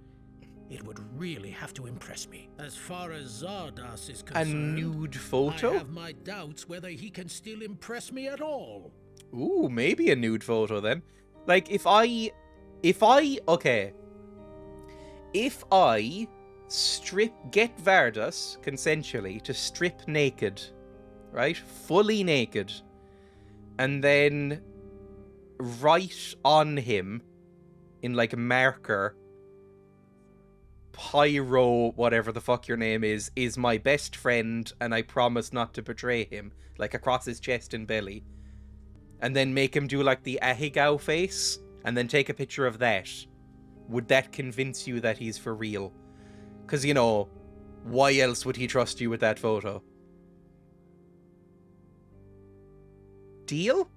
It would really have to impress me. As far as Zardas is concerned,
A nude photo?
I have my doubts whether he can still impress me at all.
Ooh, maybe a nude photo then. Like, if I get Vardus consensually to strip naked, right? Fully naked, and then write on him in like a marker, Pyro, whatever the fuck your name is my best friend, and I promise not to betray him, like across his chest and belly. And then make him do like the Ahegao face, and then take a picture of that. Would that convince you that he's for real? Because, you know, why else would he trust you with that photo? Deal?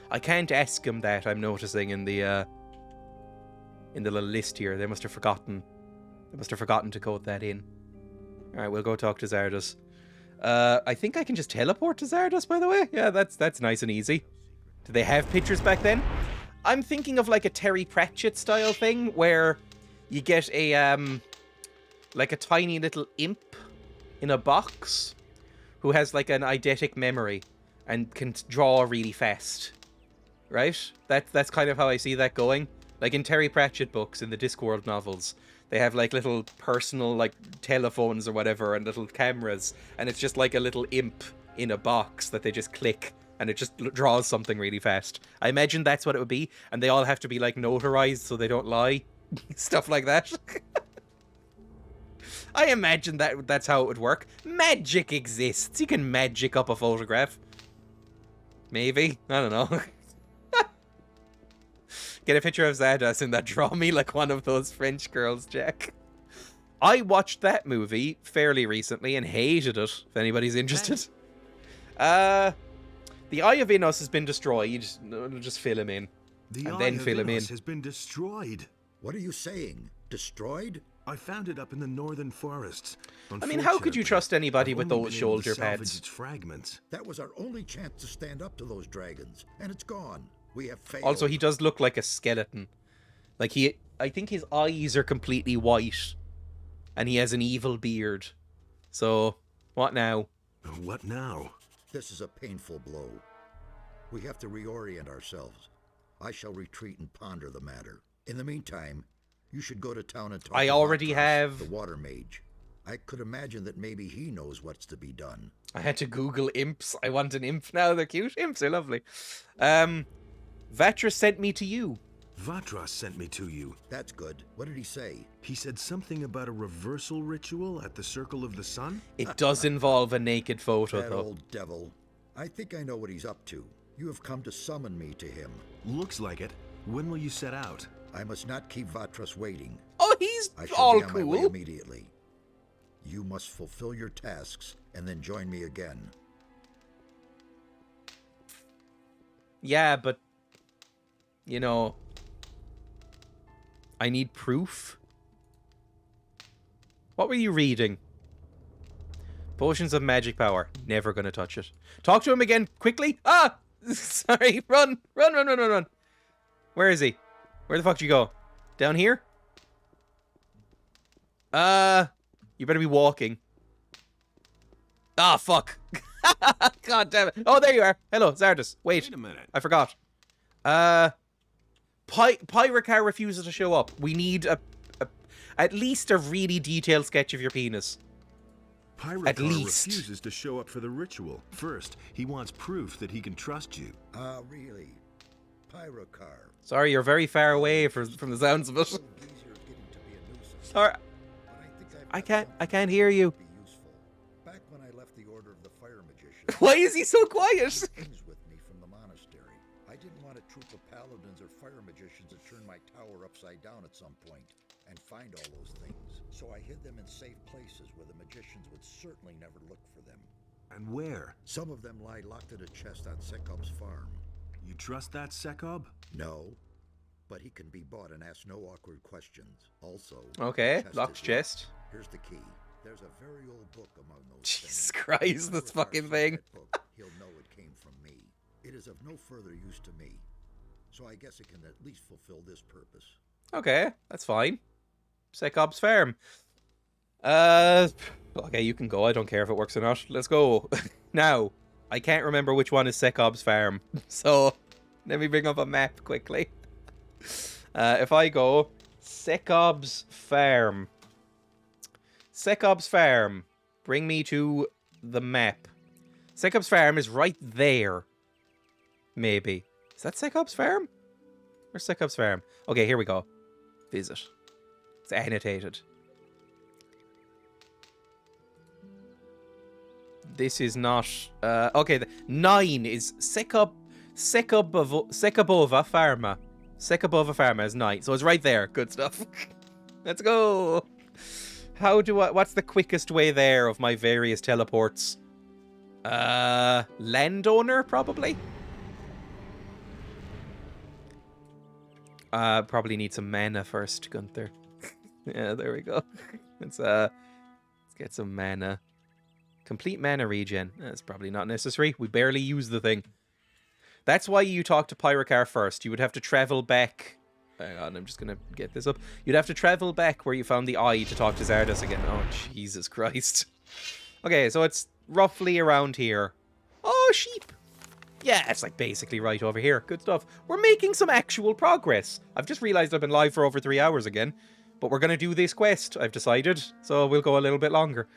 I can't ask him that, I'm noticing in the little list here. They must have forgotten to code that in. Alright, we'll go talk to Zardus. I think I can just teleport to Zardus, by the way. Yeah, that's nice and easy. Do they have pictures back then? I'm thinking of like a Terry Pratchett style thing where you get a like a tiny little imp in a box who has like an eidetic memory and can draw really fast. Right? That's kind of how I see that going. Like in Terry Pratchett books, in the Discworld novels, they have like little personal like telephones or whatever and little cameras, and it's just like a little imp in a box that they just click and it just draws something really fast. I imagine that's what it would be, and they all have to be like notarized so they don't lie. Stuff like that. I imagine that's how it would work. Magic exists. You can magic up a photograph. Maybe. I don't know. Get a picture of Zardas and that draw me like one of those French girls, Jack. I watched that movie fairly recently and hated it, if anybody's interested. The Eye of Inus has been destroyed. Just fill him in.
The
and
Eye
then
of
fill him in.
Inus has been destroyed.
What are you saying? Destroyed?
I found it up in the northern forests.
I mean, how could you trust anybody with those shoulder pads?
Its fragments.
That was our only chance to stand up to those dragons, and it's gone. We have failed.
Also, he does look like a skeleton. Like I think his eyes are completely white, and he has an evil beard. So, what now?
What now?
This is a painful blow. We have to reorient ourselves. I shall retreat and ponder the matter. In the meantime, you should go to town and talk
I
to
already
Vatras,
have...
the water mage. I could imagine that maybe he knows what's to be done.
I had to Google imps. I want an imp now. They're cute. Imps are lovely. Vatras sent me to you.
Vatras sent me to you.
That's good. What did he say?
He said something about a reversal ritual at the Circle of the Sun?
It does involve a naked photo,
That
though.
old devil. I think I know what he's up to. You have come to summon me to him.
Looks like it. When will you set out?
I must not keep Vatras waiting.
Oh, he's
I shall
all
be on my way
cool.
immediately. You must fulfill your tasks and then join me again.
Yeah, but... You know... I need proof. What were you reading? Potions of magic power. Never gonna touch it. Talk to him again, quickly. Ah! Sorry, run. Run, run, run, run, run. Where is he? Where the fuck did you go? Down here? You better be walking. Ah, fuck. God damn it. Oh, there you are. Hello, Zardas. Wait
a minute.
I forgot. Pyrocar refuses to show up. We need at least a really detailed sketch of your penis.
Pyrocar
At least.
refuses to show up for the ritual. First, he wants proof that he can trust you.
Ah, really? Pyrocar.
Sorry, you're very far away from the sounds of it. Sorry. I can't hear you.
Back when I left the Order of the Fire Magician.
Why is he so quiet?
Things with me from the monastery. I didn't want a troop of paladins or fire magicians to turn my tower upside down at some point and find all those things. So I hid them in safe places where the magicians would certainly never look for them.
And where?
Some of them lie locked in a chest on Sekob's farm.
You trust that Sekob?
No, but he can be bought and ask no awkward questions. Also,
Okay,
the
locked
is
chest.
locked. Here's the key. There's a very old book among those
Jesus
things.
Christ, this
If
fucking
Vatras
thing.
sees that book, he'll know it came from me. It is of no further use to me, so I guess it can at least fulfill this purpose.
Okay, that's fine. Sekob's farm. Okay, you can go. I don't care if it works or not. Let's go. Now, I can't remember which one is Sekob's farm, so let me bring up a map quickly. If I go Sekob's farm. Sekob's farm. Bring me to the map. Sekob's farm is right there. Maybe. Is that Sekob's farm? Where's Sekob's farm? Okay, here we go. Visit. It's annotated. This is not... okay, 9 is Sekobova Pharma. Sekobova Pharma is 9, so it's right there. Good stuff. Let's go. How do I... What's the quickest way there of my various teleports? Landowner, probably? Probably need some mana first, Gunther. Yeah, there we go. Let's get some mana. Complete mana regen. That's probably not necessary. We barely use the thing. That's why you talk to Pyrocar first. You would have to travel back. Hang on, I'm just going to get this up. You'd have to travel back where you found the eye to talk to Zardas again. Oh, Jesus Christ. Okay, so it's roughly around here. Oh, sheep. Yeah, it's like basically right over here. Good stuff. We're making some actual progress. I've just realized I've been live for over 3 hours again. But we're going to do this quest, I've decided. So we'll go a little bit longer.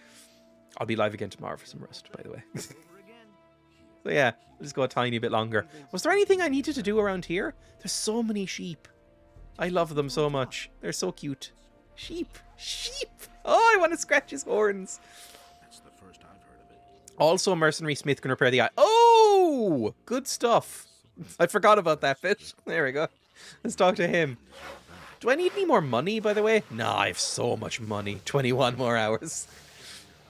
I'll be live again tomorrow for some rest, by the way. So yeah, we'll just go a tiny bit longer. Was there anything I needed to do around here? There's so many sheep. I love them so much. They're so cute. Sheep. Sheep. Oh, I want to scratch his horns.
That's the first I've heard of it.
Also, Mercenary Smith can repair the eye. Oh, good stuff. I forgot about that bit. There we go. Let's talk to him. Do I need any more money, by the way? No, I have so much money. 21 more hours.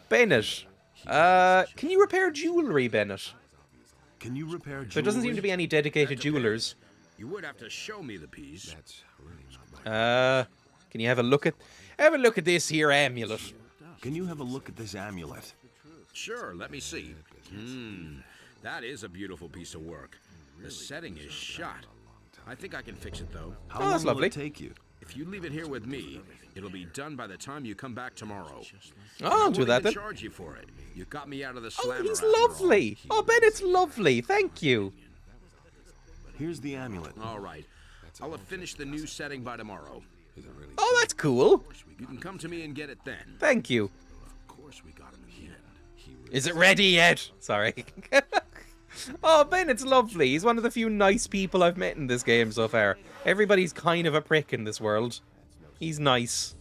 Bennett. Can you repair jewelry, Bennett?
Can you repair jewelry?
There doesn't seem to be any dedicated jewelers.
You would have to show me the piece.
That's really not my...
Can you have a look at this here amulet?
Can you have a look at this amulet?
Sure, let me see. That is a beautiful piece of work. The setting is shot. I think I can fix it, though.
How long will it take you?
If you leave it here with me, it'll be done by the time you come back tomorrow.
Oh, I'll do that then.
Charge you for it. You got me out of the
Oh,
slammer.
he's
after all.
lovely. Oh, Bennett's lovely. Thank you.
Here's the amulet.
All right. I'll have finished the new setting by tomorrow.
Oh, that's cool.
You can come to me and get it then.
Thank you.
Of course we got him here.
Is it ready yet? Sorry. Oh, Bennett's lovely. He's one of the few nice people I've met in this game so far. Everybody's kind of a prick in this world. He's nice.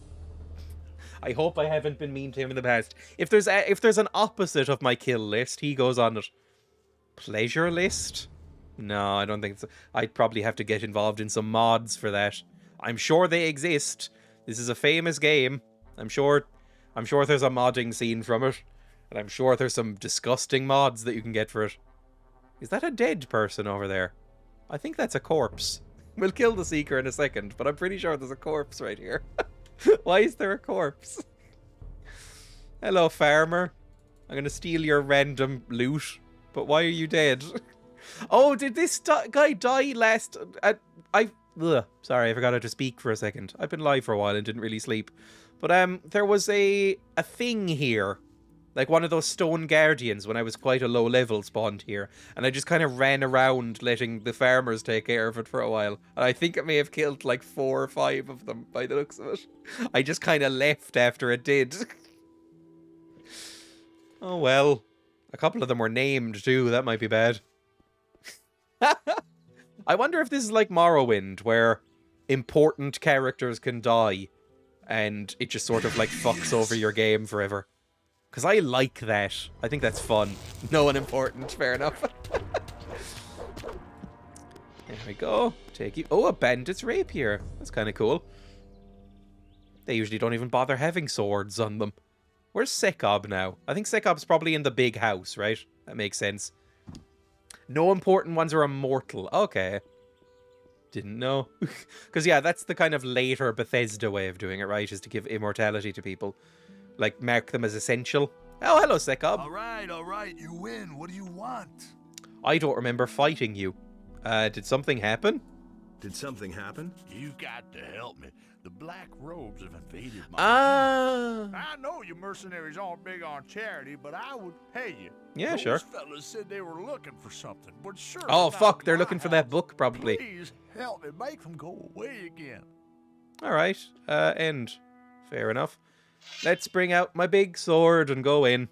I hope I haven't been mean to him in the past. If there's an opposite of my kill list, he goes on it. Pleasure list? No, I don't think so. I'd probably have to get involved in some mods for that. I'm sure they exist. This is a famous game. I'm sure there's a modding scene from it. And I'm sure there's some disgusting mods that you can get for it. Is that a dead person over there? I think that's a corpse. We'll kill the Seeker in a second, but I'm pretty sure there's a corpse right here. Why is there a corpse? Hello, farmer. I'm gonna steal your random loot. But why are you dead? Oh, did this guy die last... sorry, I forgot how to speak for a second. I've been live for a while and didn't really sleep. But there was a thing here. Like one of those stone guardians when I was quite a low level spawned here. And I just kind of ran around letting the farmers take care of it for a while. And I think I may have killed like 4 or 5 of them by the looks of it. I just kind of left after it did. Oh well. A couple of them were named too. That might be bad. I wonder if this is like Morrowind, where important characters can die. And it just sort of like fucks over your game forever. Because I like that. I think that's fun. No one important. Fair enough. There we go. Take you. Oh, a bandit's rapier. That's kind of cool. They usually don't even bother having swords on them. Where's Sekob now? I think Sekob's probably in the big house, right? That makes sense. No important ones are immortal. Okay. Didn't know. Because, yeah, that's the kind of later Bethesda way of doing it, right? Is to give immortality to people. Like, mark them as essential. Oh, hello, Sekob.
All right, you win. What do you want?
I don't remember fighting you. Did something happen?
Did something happen?
You got to help me. The Black Robes have invaded my
town.
I know you mercenaries aren't big on charity, but I would pay you.
Yeah,
Those
sure.
fellas said they were looking for something, but sure.
Oh, fuck, they're looking for that book, probably.
Please help me make them go away again.
All right, end. Fair enough. Let's bring out my big sword and go in.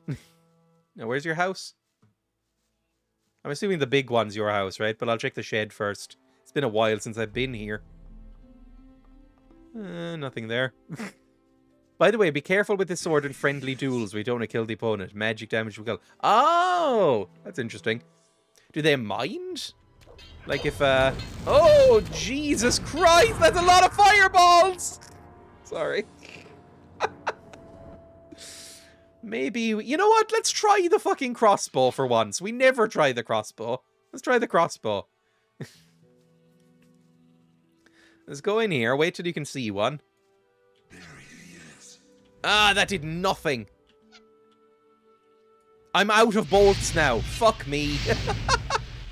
Now, where's your house? I'm assuming the big one's your house, right? But I'll check the shed first. It's been a while since I've been here. Nothing there. By the way, be careful with this sword in friendly duels. We don't want to kill the opponent. Magic damage will kill. Oh! That's interesting. Do they mind? Like if, Oh, Jesus Christ! That's a lot of fireballs! Sorry. Maybe... You know what? Let's try the fucking crossbow for once. We never try the crossbow. Let's try the crossbow. Let's go in here. Wait till you can see one. Ah, that did nothing. I'm out of bolts now. Fuck me.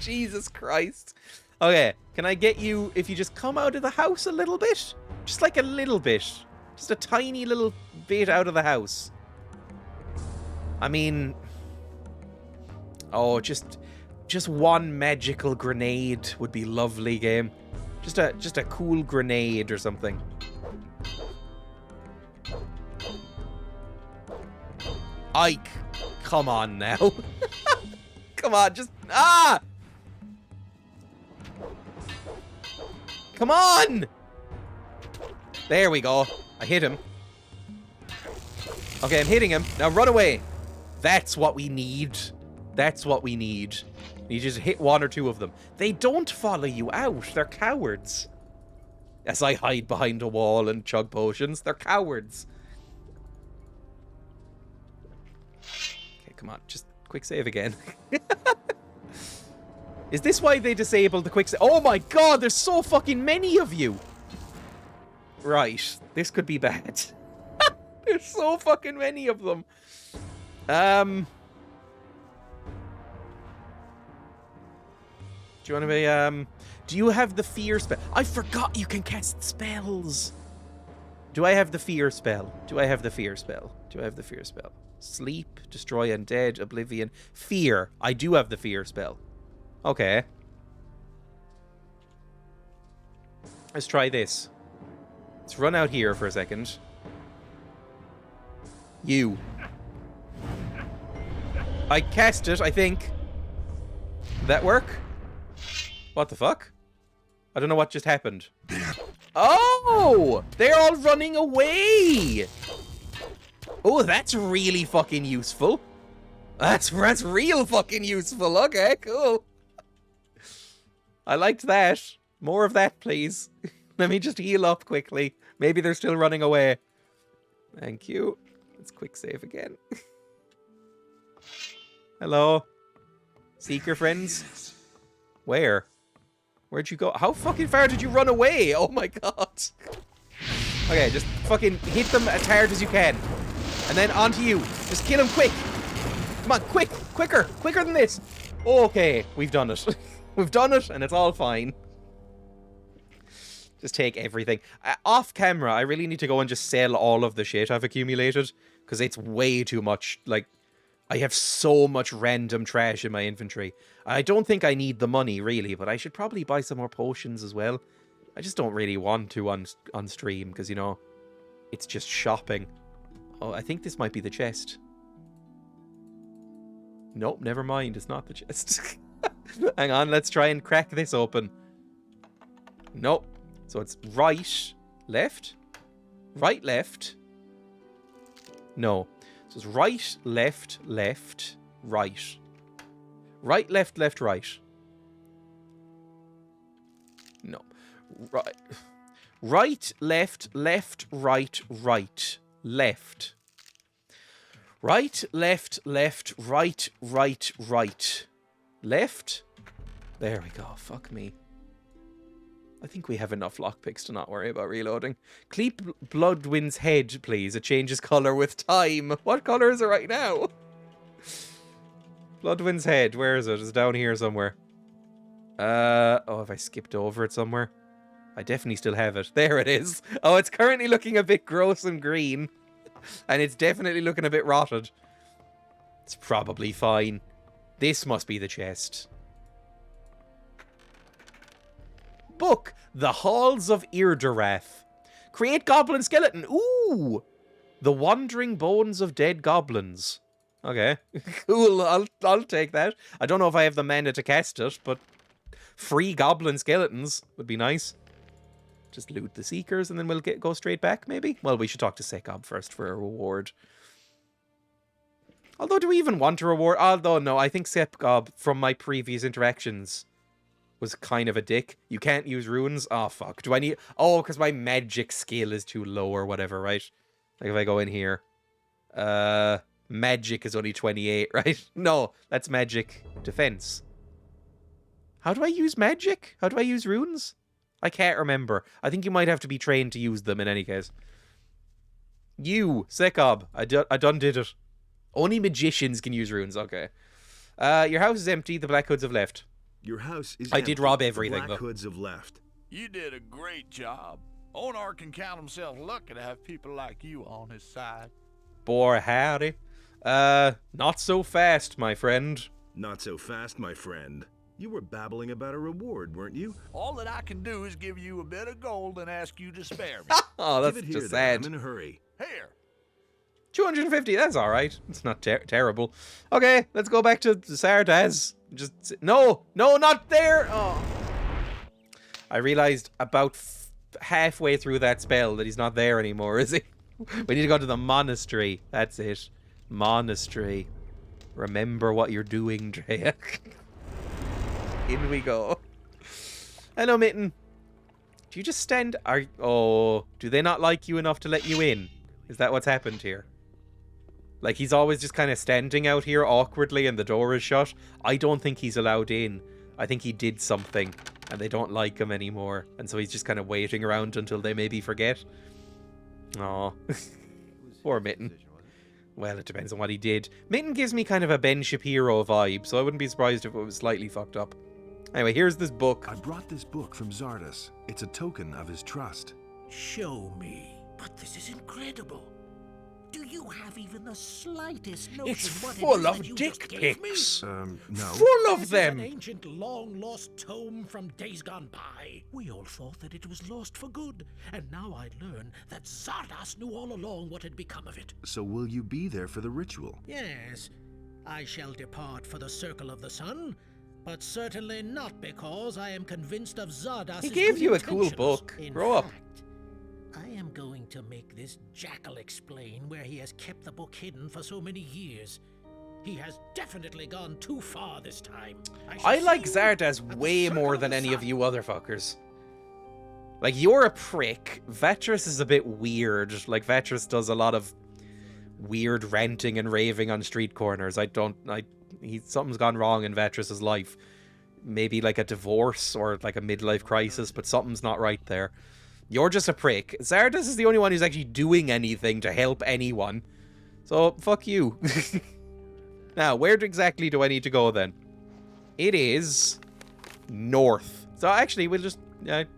Jesus Christ. Okay, can I get you if you just come out of the house a little bit? Just like a little bit. Just a tiny little bit out of the house. I mean... Oh, just one magical grenade would be lovely, game. Just a cool grenade or something. Ike, come on now. Come on, just... Ah! Come on! There we go. I hit him. Okay, I'm hitting him. Now run away. That's what we need. That's what we need. You just hit 1 or 2 of them. They don't follow you out. They're cowards. As I hide behind a wall and chug potions, they're cowards. Okay, come on. Just quick save again. Is this why they disabled the quick save? Oh my god, there's so fucking many of you. Right. This could be bad. There's so fucking many of them. Do you want to be, do you have the fear spell? I forgot you can cast spells. Do I have the fear spell? Do I have the fear spell? Do I have the fear spell? Sleep, destroy undead, oblivion, fear. I do have the fear spell. Okay. Let's try this. Let's run out here for a second. You. I cast it, I think. Did that work? What the fuck? I don't know what just happened. Oh! They're all running away! Oh, that's really fucking useful. That's real fucking useful. Okay, cool. I liked that. More of that, please. Let me just heal up quickly. Maybe they're still running away. Thank you. Let's quick save again. Hello? Seeker friends? Where? Where'd you go? How fucking far did you run away? Oh my god. Okay, just fucking hit them as hard as you can. And then onto you. Just kill him quick. Come on, quick. Quicker. Quicker than this. Okay, we've done it. We've done it, and it's all fine. Just take everything. Off camera, I really need to go and just sell all of the shit I've accumulated. Because it's way too much. Like, I have so much random trash in my inventory. I don't think I need the money, really. But I should probably buy some more potions as well. I just don't really want to on stream. Because, you know, it's just shopping. Oh, I think this might be the chest. Nope, never mind. It's not the chest. Hang on, let's try and crack this open. Nope. So it's right, left, right, left. No. So it's right, left, left, right. Right, left, left, right. No. Right. Right, left, left, right, right. Left. Right, left, left, right, right, right. Left. There we go. Fuck me. I think we have enough lockpicks to not worry about reloading. Keep Bloodwind's head, please. It changes colour with time. What colour is it right now? Bloodwind's head. Where is it? It's down here somewhere. Oh, have I skipped over it somewhere? I definitely still have it. There it is. Oh, it's currently looking a bit gross and green. And it's definitely looking a bit rotted. It's probably fine. This must be the chest. Book. The Halls of Irdarath. Create goblin skeleton. Ooh. The Wandering Bones of Dead Goblins. Okay. Cool. I'll take that. I don't know if I have the mana to cast it, but free goblin skeletons would be nice. Just loot the Seekers and then we'll go straight back, maybe? Well, we should talk to Sekob first for a reward. Although, do we even want a reward? Although, no, I think Sekob, from my previous interactions, was kind of a dick. You can't use runes? Oh, fuck. Do I need... Oh, because my magic skill is too low or whatever, right? Like, if I go in here... Magic is only 28, right? No, that's magic defense. How do I use magic? How do I use runes? I can't remember. I think you might have to be trained to use them in any case. You, Sekob. I done did it. Only magicians can use runes. Okay. Your house is empty. The Black Hoods have left.
Your house is
I
empty.
did rob everything,
The Black
though.
Hoods have left.
You did a great job. Onar can count himself lucky to have people like you on his side.
Boy, howdy. Not so fast, my friend.
Not so fast, my friend. You were babbling about a reward, weren't you?
All that I can do is give you a bit of gold and ask you to spare me.
Oh, that's
Give it here,
just
then.
sad.
I'm in a hurry.
Here.
250, that's alright. It's not terrible. Okay, let's go back to Sardaz. Just... No, not there! Oh. I realized about halfway through that spell that he's not there anymore, is he? We need to go to the monastery. That's it. Monastery. Remember what you're doing, Dreya. In we go. Hello, Mitten. Do you just stand... Oh, do they not like you enough to let you in? Is that what's happened here? Like, he's always just kind of standing out here awkwardly and the door is shut. I don't think he's allowed in. I think he did something and they don't like him anymore. And so he's just kind of waiting around until they maybe forget. Aw. Poor Mitten. Well, it depends on what he did. Mitten gives me kind of a Ben Shapiro vibe, so I wouldn't be surprised if it was slightly fucked up. Anyway, here's this book.
I brought this book from Zardas. It's a token of his trust.
Show me. But this is incredible. Do you have even the slightest notion
It's
what
full
it is
of
that you
dick
just gave me?
pics.
No.
Full of
This
them.
is an ancient, long-lost tome from days gone by. We all thought that it was lost for good, and now I learn that Zardoz knew all along what had become of it.
So will you be there for the ritual?
Yes, I shall depart for the Circle of the Sun, but certainly not because I am convinced of Zardos's
He gave
good
you a cool
intentions.
book.
In
Grow up.
fact, I am going to make this jackal explain where he has kept the book hidden for so many years. He has definitely gone too far this time.
I like Zardoz way more than any of you other fuckers. Like, you're a prick. Vetris is a bit weird. Like, Vetris does a lot of weird ranting and raving on street corners. Something's gone wrong in Vetris's life. Maybe like a divorce or like a midlife crisis, but something's not right there. You're just a prick. Zardoz is the only one who's actually doing anything to help anyone. So, fuck you. Now, where exactly do I need to go then? It is north. So actually, we'll just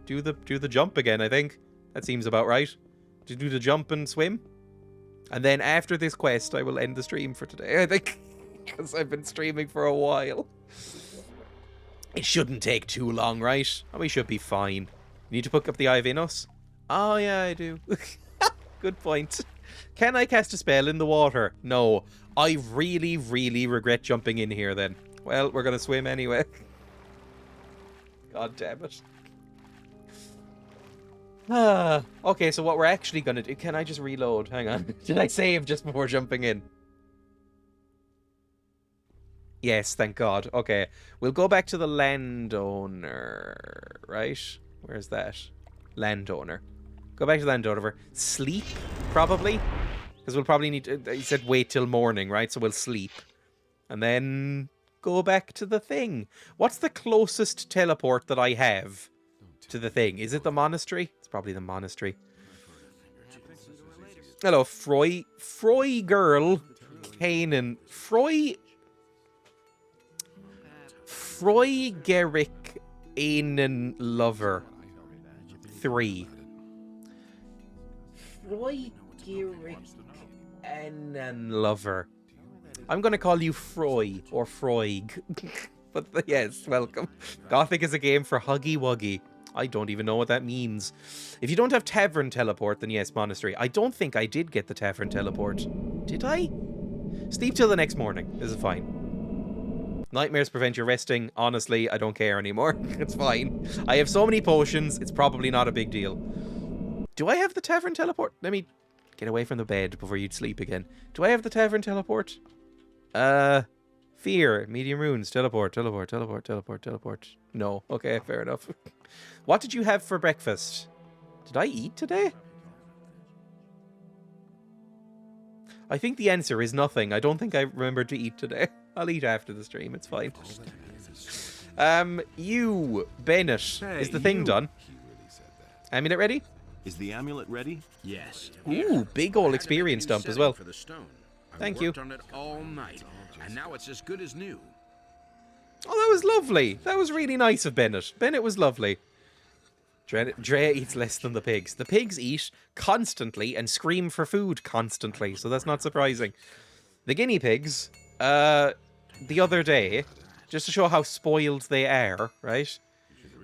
do the jump again, I think. That seems about right. To do the jump and swim. And then after this quest, I will end the stream for today, I think. Because I've been streaming for a while. It shouldn't take too long, right? We should be fine. You need to pick up the Eye of Innos? Oh, yeah, I do. Good point. Can I cast a spell in the water? No. I really, really regret jumping in here then. Well, we're going to swim anyway. God damn it. Okay, so what we're actually going to do... Can I just reload? Hang on. Did I save just before jumping in? Yes, thank God. Okay, we'll go back to the landowner, right? Where's that? Landowner. Go back to the landowner. Sleep, probably? Because we'll probably need to... He said wait till morning, right? So we'll sleep. And then go back to the thing. What's the closest teleport that I have to the thing? Is it the monastery? It's probably the monastery. Hello, Froy girl. Kanan. Froigeric Anan lover. 3. Froigeric Anan lover. I'm going to call you Froy or Froig. But yes, welcome. Gothic is a game for Huggy Wuggy. I don't even know what that means. If you don't have Tavern Teleport, then yes, Monastery. I don't think I did get the Tavern Teleport. Did I? Sleep till the next morning. This is fine. Nightmares prevent you resting. Honestly, I don't care anymore. It's fine. I have so many potions, it's probably not a big deal. Do I have the Tavern Teleport? Let me get away from the bed before you'd sleep again. Do I have the Tavern Teleport? Fear. Medium runes. Teleport. No. Okay, fair enough. What did you have for breakfast? Did I eat today? I think the answer is nothing. I don't think I remembered to eat today. I'll eat after the stream. It's fine. You, Bennett.
Hey,
is the thing done? Amulet ready?
Is the amulet ready?
Yes.
Ooh, big ol' experience dump as well.
For the stone.
Thank
I've
you.
worked on it all night, and now it's as good as new.
Oh, that was lovely. That was really nice of Bennett. Bennett was lovely. Dreya eats less than the pigs. The pigs eat constantly and scream for food constantly, so that's not surprising. The guinea pigs, the other day, just to show how spoiled they are, right?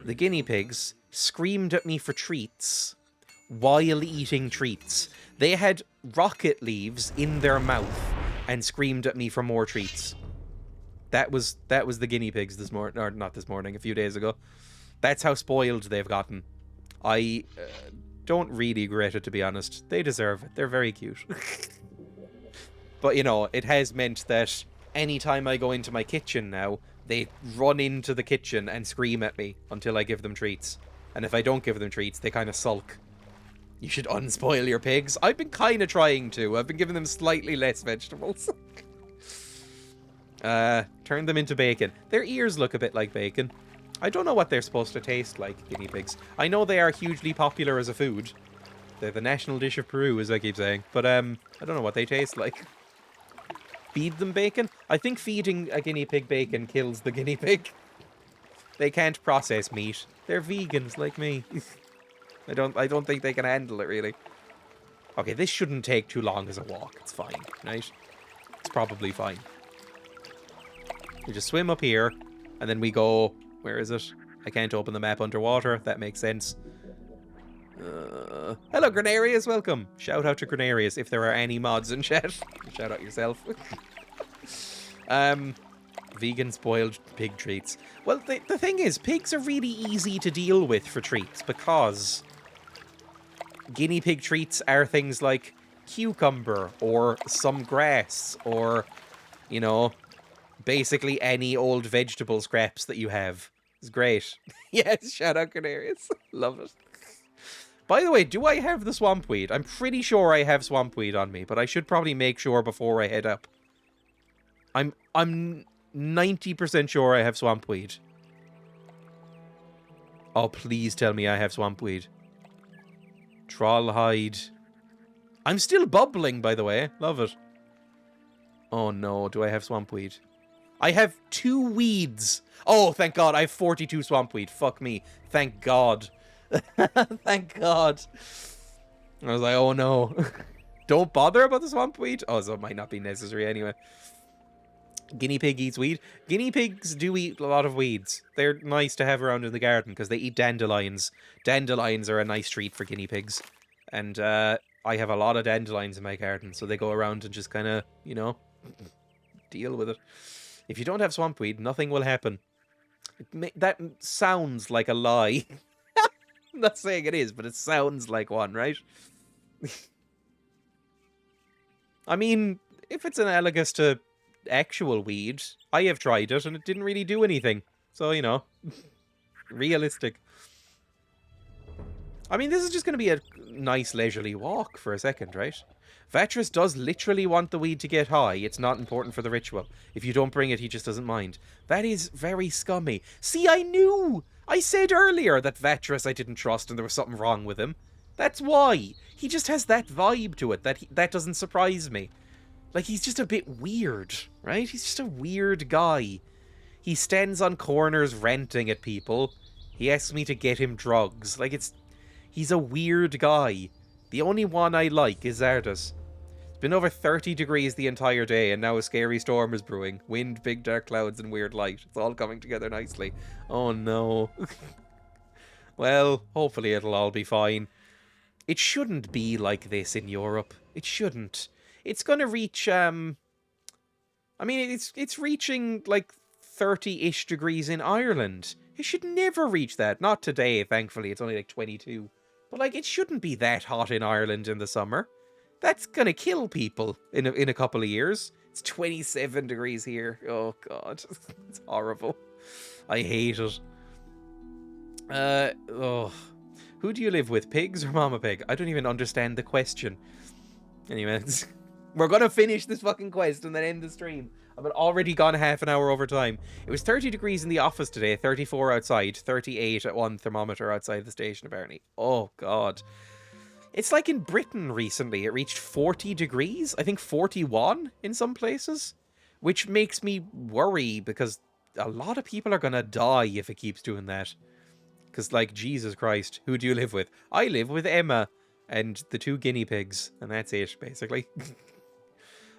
The guinea pigs screamed at me for treats while eating treats. They had rocket leaves in their mouth and screamed at me for more treats. That was the guinea pigs this morning, or not this morning, a few days ago. That's how spoiled they've gotten. I don't really regret it, to be honest. They deserve it. They're very cute. But, you know, it has meant that anytime I go into my kitchen now, they run into the kitchen and scream at me until I give them treats. And if I don't give them treats, they kind of sulk. You should unspoil your pigs. I've been kind of trying to. I've been giving them slightly less vegetables. Turn them into bacon. Their ears look a bit like bacon. I don't know what they're supposed to taste like, guinea pigs. I know they are hugely popular as a food. They're the national dish of Peru, as I keep saying. But, I don't know what they taste like. Feed them bacon? I think feeding a guinea pig bacon kills the guinea pig. They can't process meat. They're vegans like me. I don't think they can handle it, really. Okay, this shouldn't take too long as a walk. It's fine, right? It's probably fine. We just swim up here, and then we go... Where is it? I can't open the map underwater. That makes sense. Hello, Grenarius. Welcome. Shout out to Grenarius if there are any mods in chat. Shout out yourself. Vegan spoiled pig treats. Well, the thing is, pigs are really easy to deal with for treats because guinea pig treats are things like cucumber or some grass or, you know, basically any old vegetable scraps that you have. It's great. Yes, shout out Canarius. Love it. By the way, do I have the swampweed? I'm pretty sure I have swampweed on me, but I should probably make sure before I head up. I'm 90% sure I have swampweed. Oh, please tell me I have swampweed. Trollhide. I'm still bubbling, by the way. Love it. Oh no, do I have swampweed? I have 2 weeds. Oh, thank God. I have 42 swampweed. Fuck me. Thank God. Thank God. I was like, oh no. Don't bother about the swampweed. Oh, so it might not be necessary anyway. Guinea pig eats weed. Guinea pigs do eat a lot of weeds. They're nice to have around in the garden because they eat dandelions. Dandelions are a nice treat for guinea pigs. And I have a lot of dandelions in my garden, so they go around and just kind of, you know, deal with it. If you don't have swampweed, nothing will happen. That sounds like a lie. I'm not saying it is, but it sounds like one, right? I mean, if it's analogous to actual weed, I have tried it and it didn't really do anything. So, you know, realistic. I mean, this is just going to be a nice leisurely walk for a second, right? Vatras does literally want the weed to get high. It's not important for the ritual. If you don't bring it, he just doesn't mind. That is very scummy. See, I knew! I said earlier that Vatras I didn't trust and there was something wrong with him. That's why. He just has that vibe to it that doesn't surprise me. Like, he's just a bit weird, right? He's just a weird guy. He stands on corners ranting at people. He asks me to get him drugs. Like, he's a weird guy. The only one I like is Zardas. It's been over 30 degrees the entire day, and now a scary storm is brewing. Wind, big dark clouds, and weird light. It's all coming together nicely. Oh no. Well, hopefully it'll all be fine. It shouldn't be like this in Europe. It shouldn't. It's gonna reach, I mean, it's reaching, like, 30-ish degrees in Ireland. It should never reach that. Not today, thankfully. It's only, like, 22. But, like, it shouldn't be that hot in Ireland in the summer. That's gonna kill people in a couple of years. It's 27 degrees here. Oh, God. It's horrible. I hate it. Who do you live with, pigs or Mama Pig? I don't even understand the question. Anyway, we're gonna finish this fucking quest and then end the stream. I've already gone half an hour over time. It was 30 degrees in the office today, 34 outside, 38 at one thermometer outside the station, apparently. Oh, God. It's like in Britain recently. It reached 40 degrees. I think 41 in some places. Which makes me worry because a lot of people are gonna die if it keeps doing that. Because, like, Jesus Christ, who do you live with? I live with Emma and the 2 guinea pigs. And that's it, basically.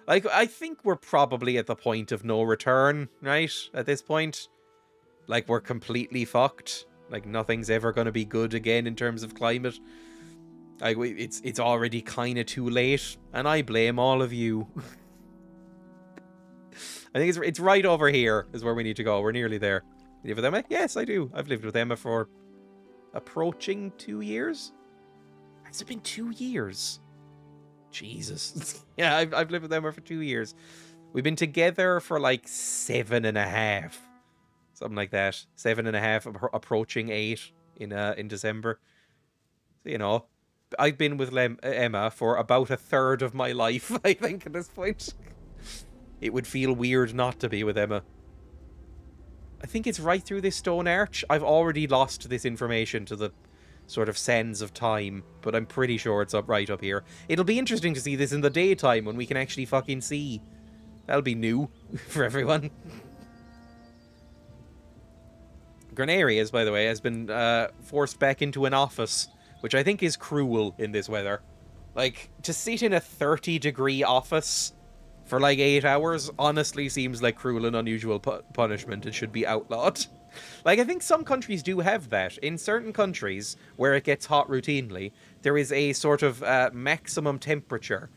Like, I think we're probably at the point of no return, right? At this point. Like, we're completely fucked. Like, nothing's ever going to be good again in terms of climate. Like, it's already kind of too late. And I blame all of you. I think it's right over here is where we need to go. We're nearly there. You live with Emma? Yes, I do. I've lived with Emma for approaching 2 years. Has it been 2 years? Jesus. Yeah, I've lived with Emma for 2 years. We've been together for like 7.5. Something like that. 7.5, approaching 8 in December. So, you know, I've been with Emma for about a third of my life, I think, at this point. It would feel weird not to be with Emma. I think it's right through this stone arch. I've already lost this information to the sort of sands of time, but I'm pretty sure it's right up here. It'll be interesting to see this in the daytime when we can actually fucking see. That'll be new for everyone. Grenarius, by the way, has been forced back into an office, which I think is cruel in this weather. Like, to sit in a 30-degree office for like 8 hours honestly seems like cruel and unusual punishment and should be outlawed. Like, I think some countries do have that. In certain countries where it gets hot routinely, there is a sort of maximum temperature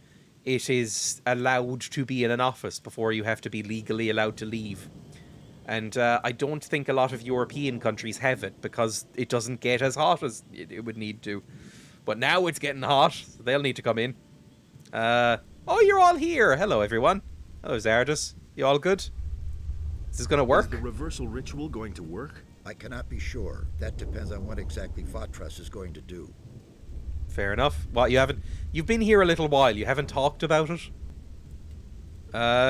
it is allowed to be in an office before you have to be legally allowed to leave. And I don't think a lot of European countries have it because it doesn't get as hot as it would need to. But now it's getting hot, so they'll need to come in. Oh, you're all here. Hello, everyone. Hello, Zardus. You all good? Is this going to work?
Is the reversal ritual going to work?
I cannot be sure. That depends on what exactly Fatras is going to do.
Fair enough. What, you've been here a little while. You haven't talked about it?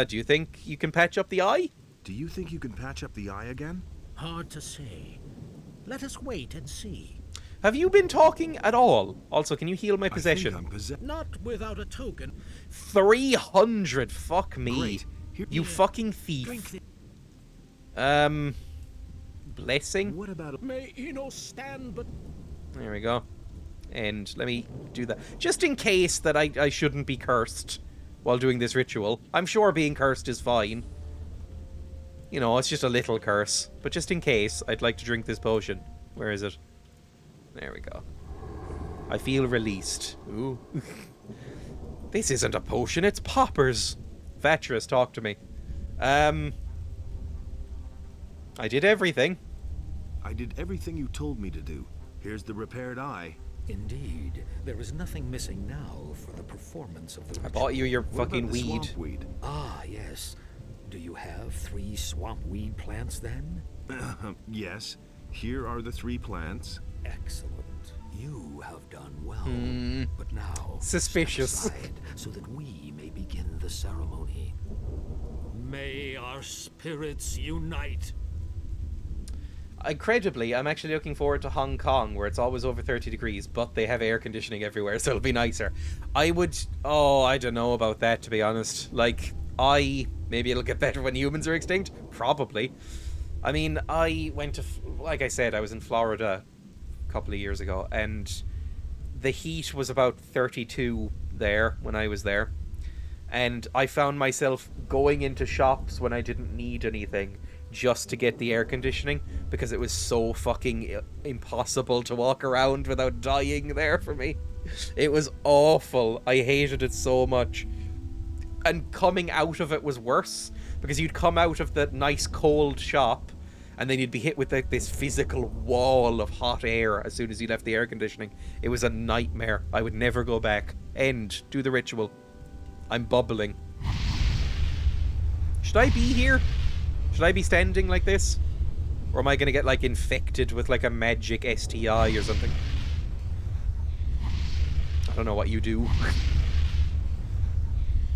Do you think you can patch up the eye?
Do you think you can patch up the eye again?
Hard to say. Let us wait and see.
Have you been talking at all? Also, can you heal my possession?
Not without a token.
300, fuck me. You fucking thief. Blessing?
What about...
May Eno stand, but...
There we go. And let me do that. Just in case that I shouldn't be cursed while doing this ritual. I'm sure being cursed is fine. You know, it's just a little curse. But just in case, I'd like to drink this potion. Where is it? There we go. I feel released. Ooh. This isn't a potion, it's poppers. Vatras, talk to me. I did everything.
I did everything you told me to do. Here's the repaired eye.
Indeed, there is nothing missing now for the performance of the ritual.
I bought you your
What
fucking
about the
weed.
swamp weed.
Ah, yes. Do you have 3 swamp weed plants then?
Yes. Here are the 3 plants.
Excellent. You have done well. But now,
Suspicious.
step aside so that we may begin the ceremony. May our spirits unite.
Incredibly, I'm actually looking forward to Hong Kong, where it's always over 30 degrees, but they have air conditioning everywhere, so it'll be nicer. I don't know about that, to be honest. Like, maybe it'll get better when humans are extinct? Probably. I mean, I went to, like I said, I was in Florida a couple of years ago, and the heat was about 32 there when I was there. And I found myself going into shops when I didn't need anything just to get the air conditioning because it was so fucking impossible to walk around without dying there for me. It was awful. I hated it so much. And coming out of it was worse because you'd come out of the nice cold shop and then you'd be hit with like this physical wall of hot air as soon as you left the air conditioning. It was a nightmare. I would never go back. End. Do the ritual. I'm bubbling. Should I be here? Should I be standing like this? Or am I going to get, like, infected with, like, a magic STI or something? I don't know what you do.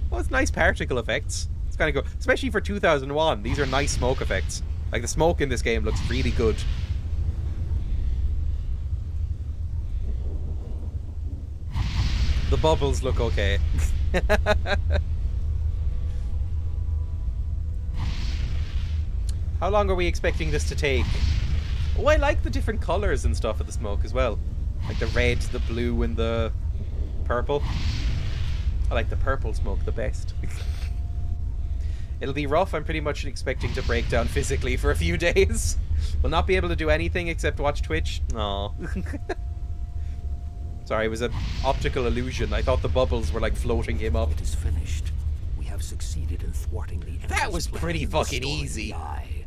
Well, it's nice particle effects. It's kind of cool. Especially for 2001. These are nice smoke effects. Like, the smoke in this game looks really good. The bubbles look okay. How long are we expecting this to take? Oh, I like the different colours and stuff of the smoke as well. Like the red, the blue, and the purple. I like the purple smoke the best. It'll be rough. I'm pretty much expecting to break down physically for a few days. We'll not be able to do anything except watch Twitch. Aww. Sorry, it was an optical illusion. I thought the bubbles were like floating him up.
It is finished. We have succeeded in thwarting the enemy's
That was
plan
pretty
and
fucking
restoring
easy.
the eye.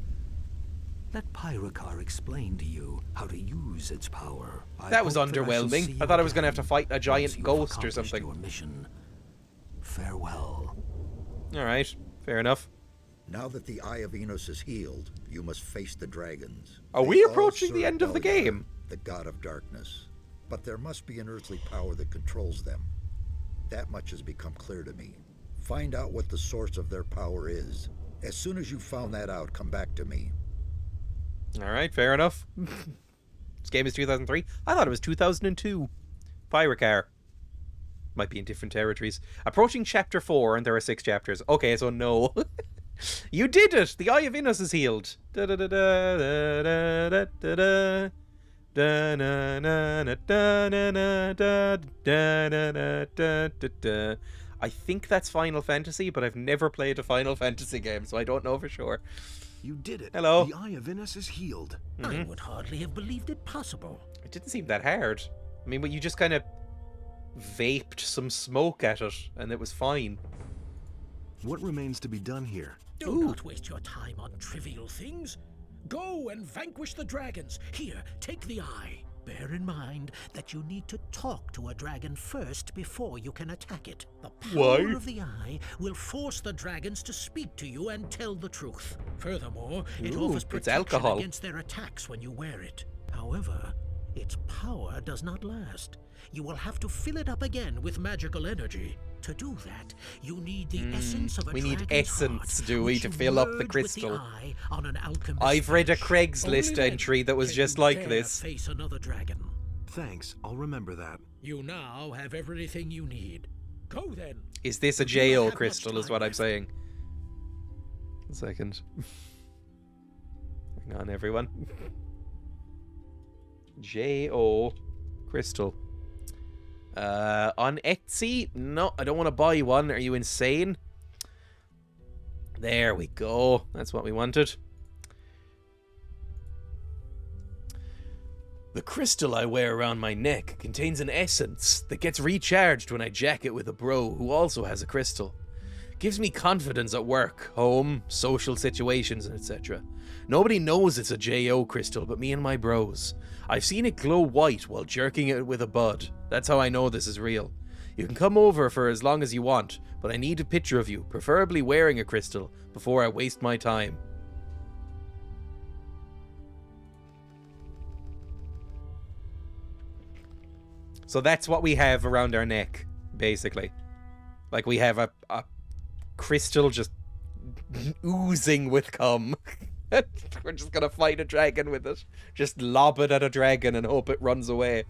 Let Pyrocar explain to you how to use its power.
That was underwhelming. I thought I was going to have to fight a giant ghost or something.
Your mission. Farewell.
Alright, fair enough.
Now that the Eye of Enos is healed, you must face the dragons.
Are we approaching the end of the game?
The god of darkness. But there must be an earthly power that controls them. That much has become clear to me. Find out what the source of their power is. As soon as you've found that out, come back to me.
Alright, fair enough. This game is 2003? I thought it was 2002. Pyrocar. Might be in different territories. Approaching chapter 4, and there are 6 chapters. Okay, so no. You did it! The Eye of Enos is healed. Da da da da da da da da. I think that's Final Fantasy, but I've never played a Final Fantasy game, so I don't know for sure.
You did it.
Hello.
The Eye of Innis is healed.
I would hardly have believed it possible.
It didn't seem that hard. I mean, you just kind of vaped some smoke at it, and it was fine.
What remains to be done here?
Do not waste your time on trivial things. Go and vanquish the dragons. Here, take the eye. Bear in mind that you need to talk to a dragon first before you can attack it. The power of the eye will force the dragons to speak to you and tell the truth. Furthermore, it offers protection against their attacks when you wear it. However, its power does not last. You will have to fill it up again with magical energy. To do that, you need the essence of a dragon's
need essence,
heart,
do we, to fill up the crystal? I've read a Craigslist entry that was just like this.
Face another dragon.
Thanks, I'll remember that.
You now have everything you need. Go then.
Is this a JO crystal, is what I'm saying. 1 second. Hang on, everyone. JO crystal. On Etsy? No, I don't want to buy one. Are you insane? There we go. That's what we wanted. The crystal I wear around my neck contains an essence that gets recharged when I jack it with a bro who also has a crystal. Gives me confidence at work, home, social situations, and etc. Nobody knows it's a JO crystal but me and my bros. I've seen it glow white while jerking it with a bud. That's how I know this is real. You can come over for as long as you want, but I need a picture of you, preferably wearing a crystal, before I waste my time. So that's what we have around our neck, basically. Like we have a crystal just oozing with cum. We're just gonna fight a dragon with it. Just lob it at a dragon and hope it runs away.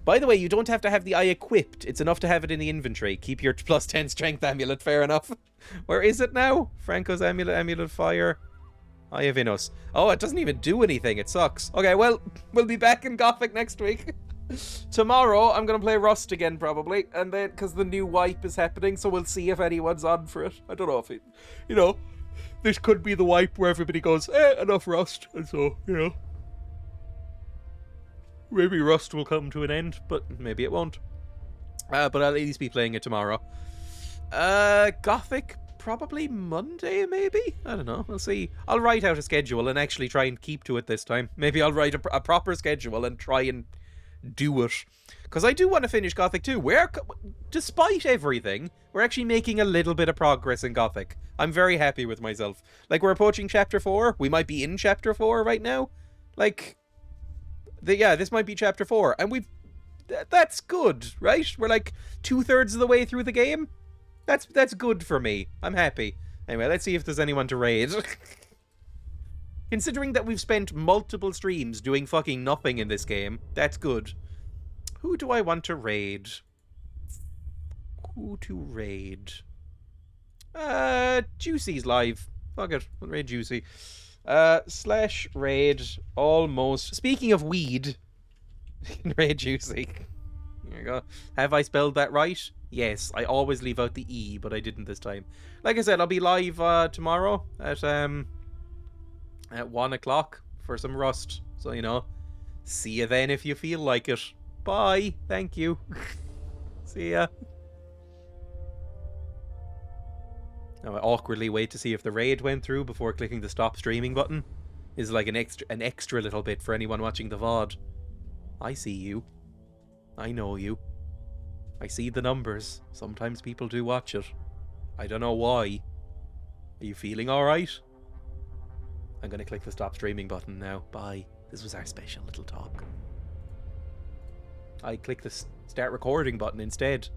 By the way, you don't have to have the eye equipped. It's enough to have it in the inventory. Keep your +10 strength amulet, fair enough. Where is it now? Franco's amulet, amulet fire. Eye of Innos. Oh, it doesn't even do anything. It sucks. Okay, well, we'll be back in Gothic next week. Tomorrow, I'm going to play Rust again, probably. And then, because the new wipe is happening, so we'll see if anyone's on for it. I don't know if it, you know, this could be the wipe where everybody goes, enough Rust. And so, you know, maybe Rust will come to an end, but maybe it won't. But I'll at least be playing it tomorrow. Gothic, probably Monday, maybe? I don't know. We'll see. I'll write out a schedule and actually try and keep to it this time. Maybe I'll write a proper schedule and try and do it. Because I do want to finish Gothic too. Despite everything, we're actually making a little bit of progress in Gothic. I'm very happy with myself. Like, we're approaching Chapter 4. We might be in Chapter 4 right now. Like, yeah, this might be Chapter 4. And that's good, right? We're like 2/3 of the way through the game. That's good for me. I'm happy. Anyway, let's see if there's anyone to raid. Considering that we've spent multiple streams doing fucking nothing in this game, that's good. Who do I want to raid? Who to raid? Juicy's live. Fuck it, we'll raid Juicy. /raid almost. Speaking of weed, raid Juicy. There you go. Have I spelled that right? Yes, I always leave out the E, but I didn't this time. Like I said, I'll be live tomorrow at 1 o'clock for some Rust. So, you know, see you then if you feel like it. Bye. Thank you. See ya. Now I awkwardly wait to see if the raid went through before clicking the stop streaming button. Is like an extra little bit for anyone watching the VOD. I see you. I know you. I see the numbers. Sometimes people do watch it. I don't know why. Are you feeling alright? I'm going to click the stop streaming button now. Bye. This was our special little talk. I clicked the start recording button instead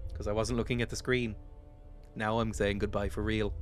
because I wasn't looking at the screen. Now I'm saying goodbye for real.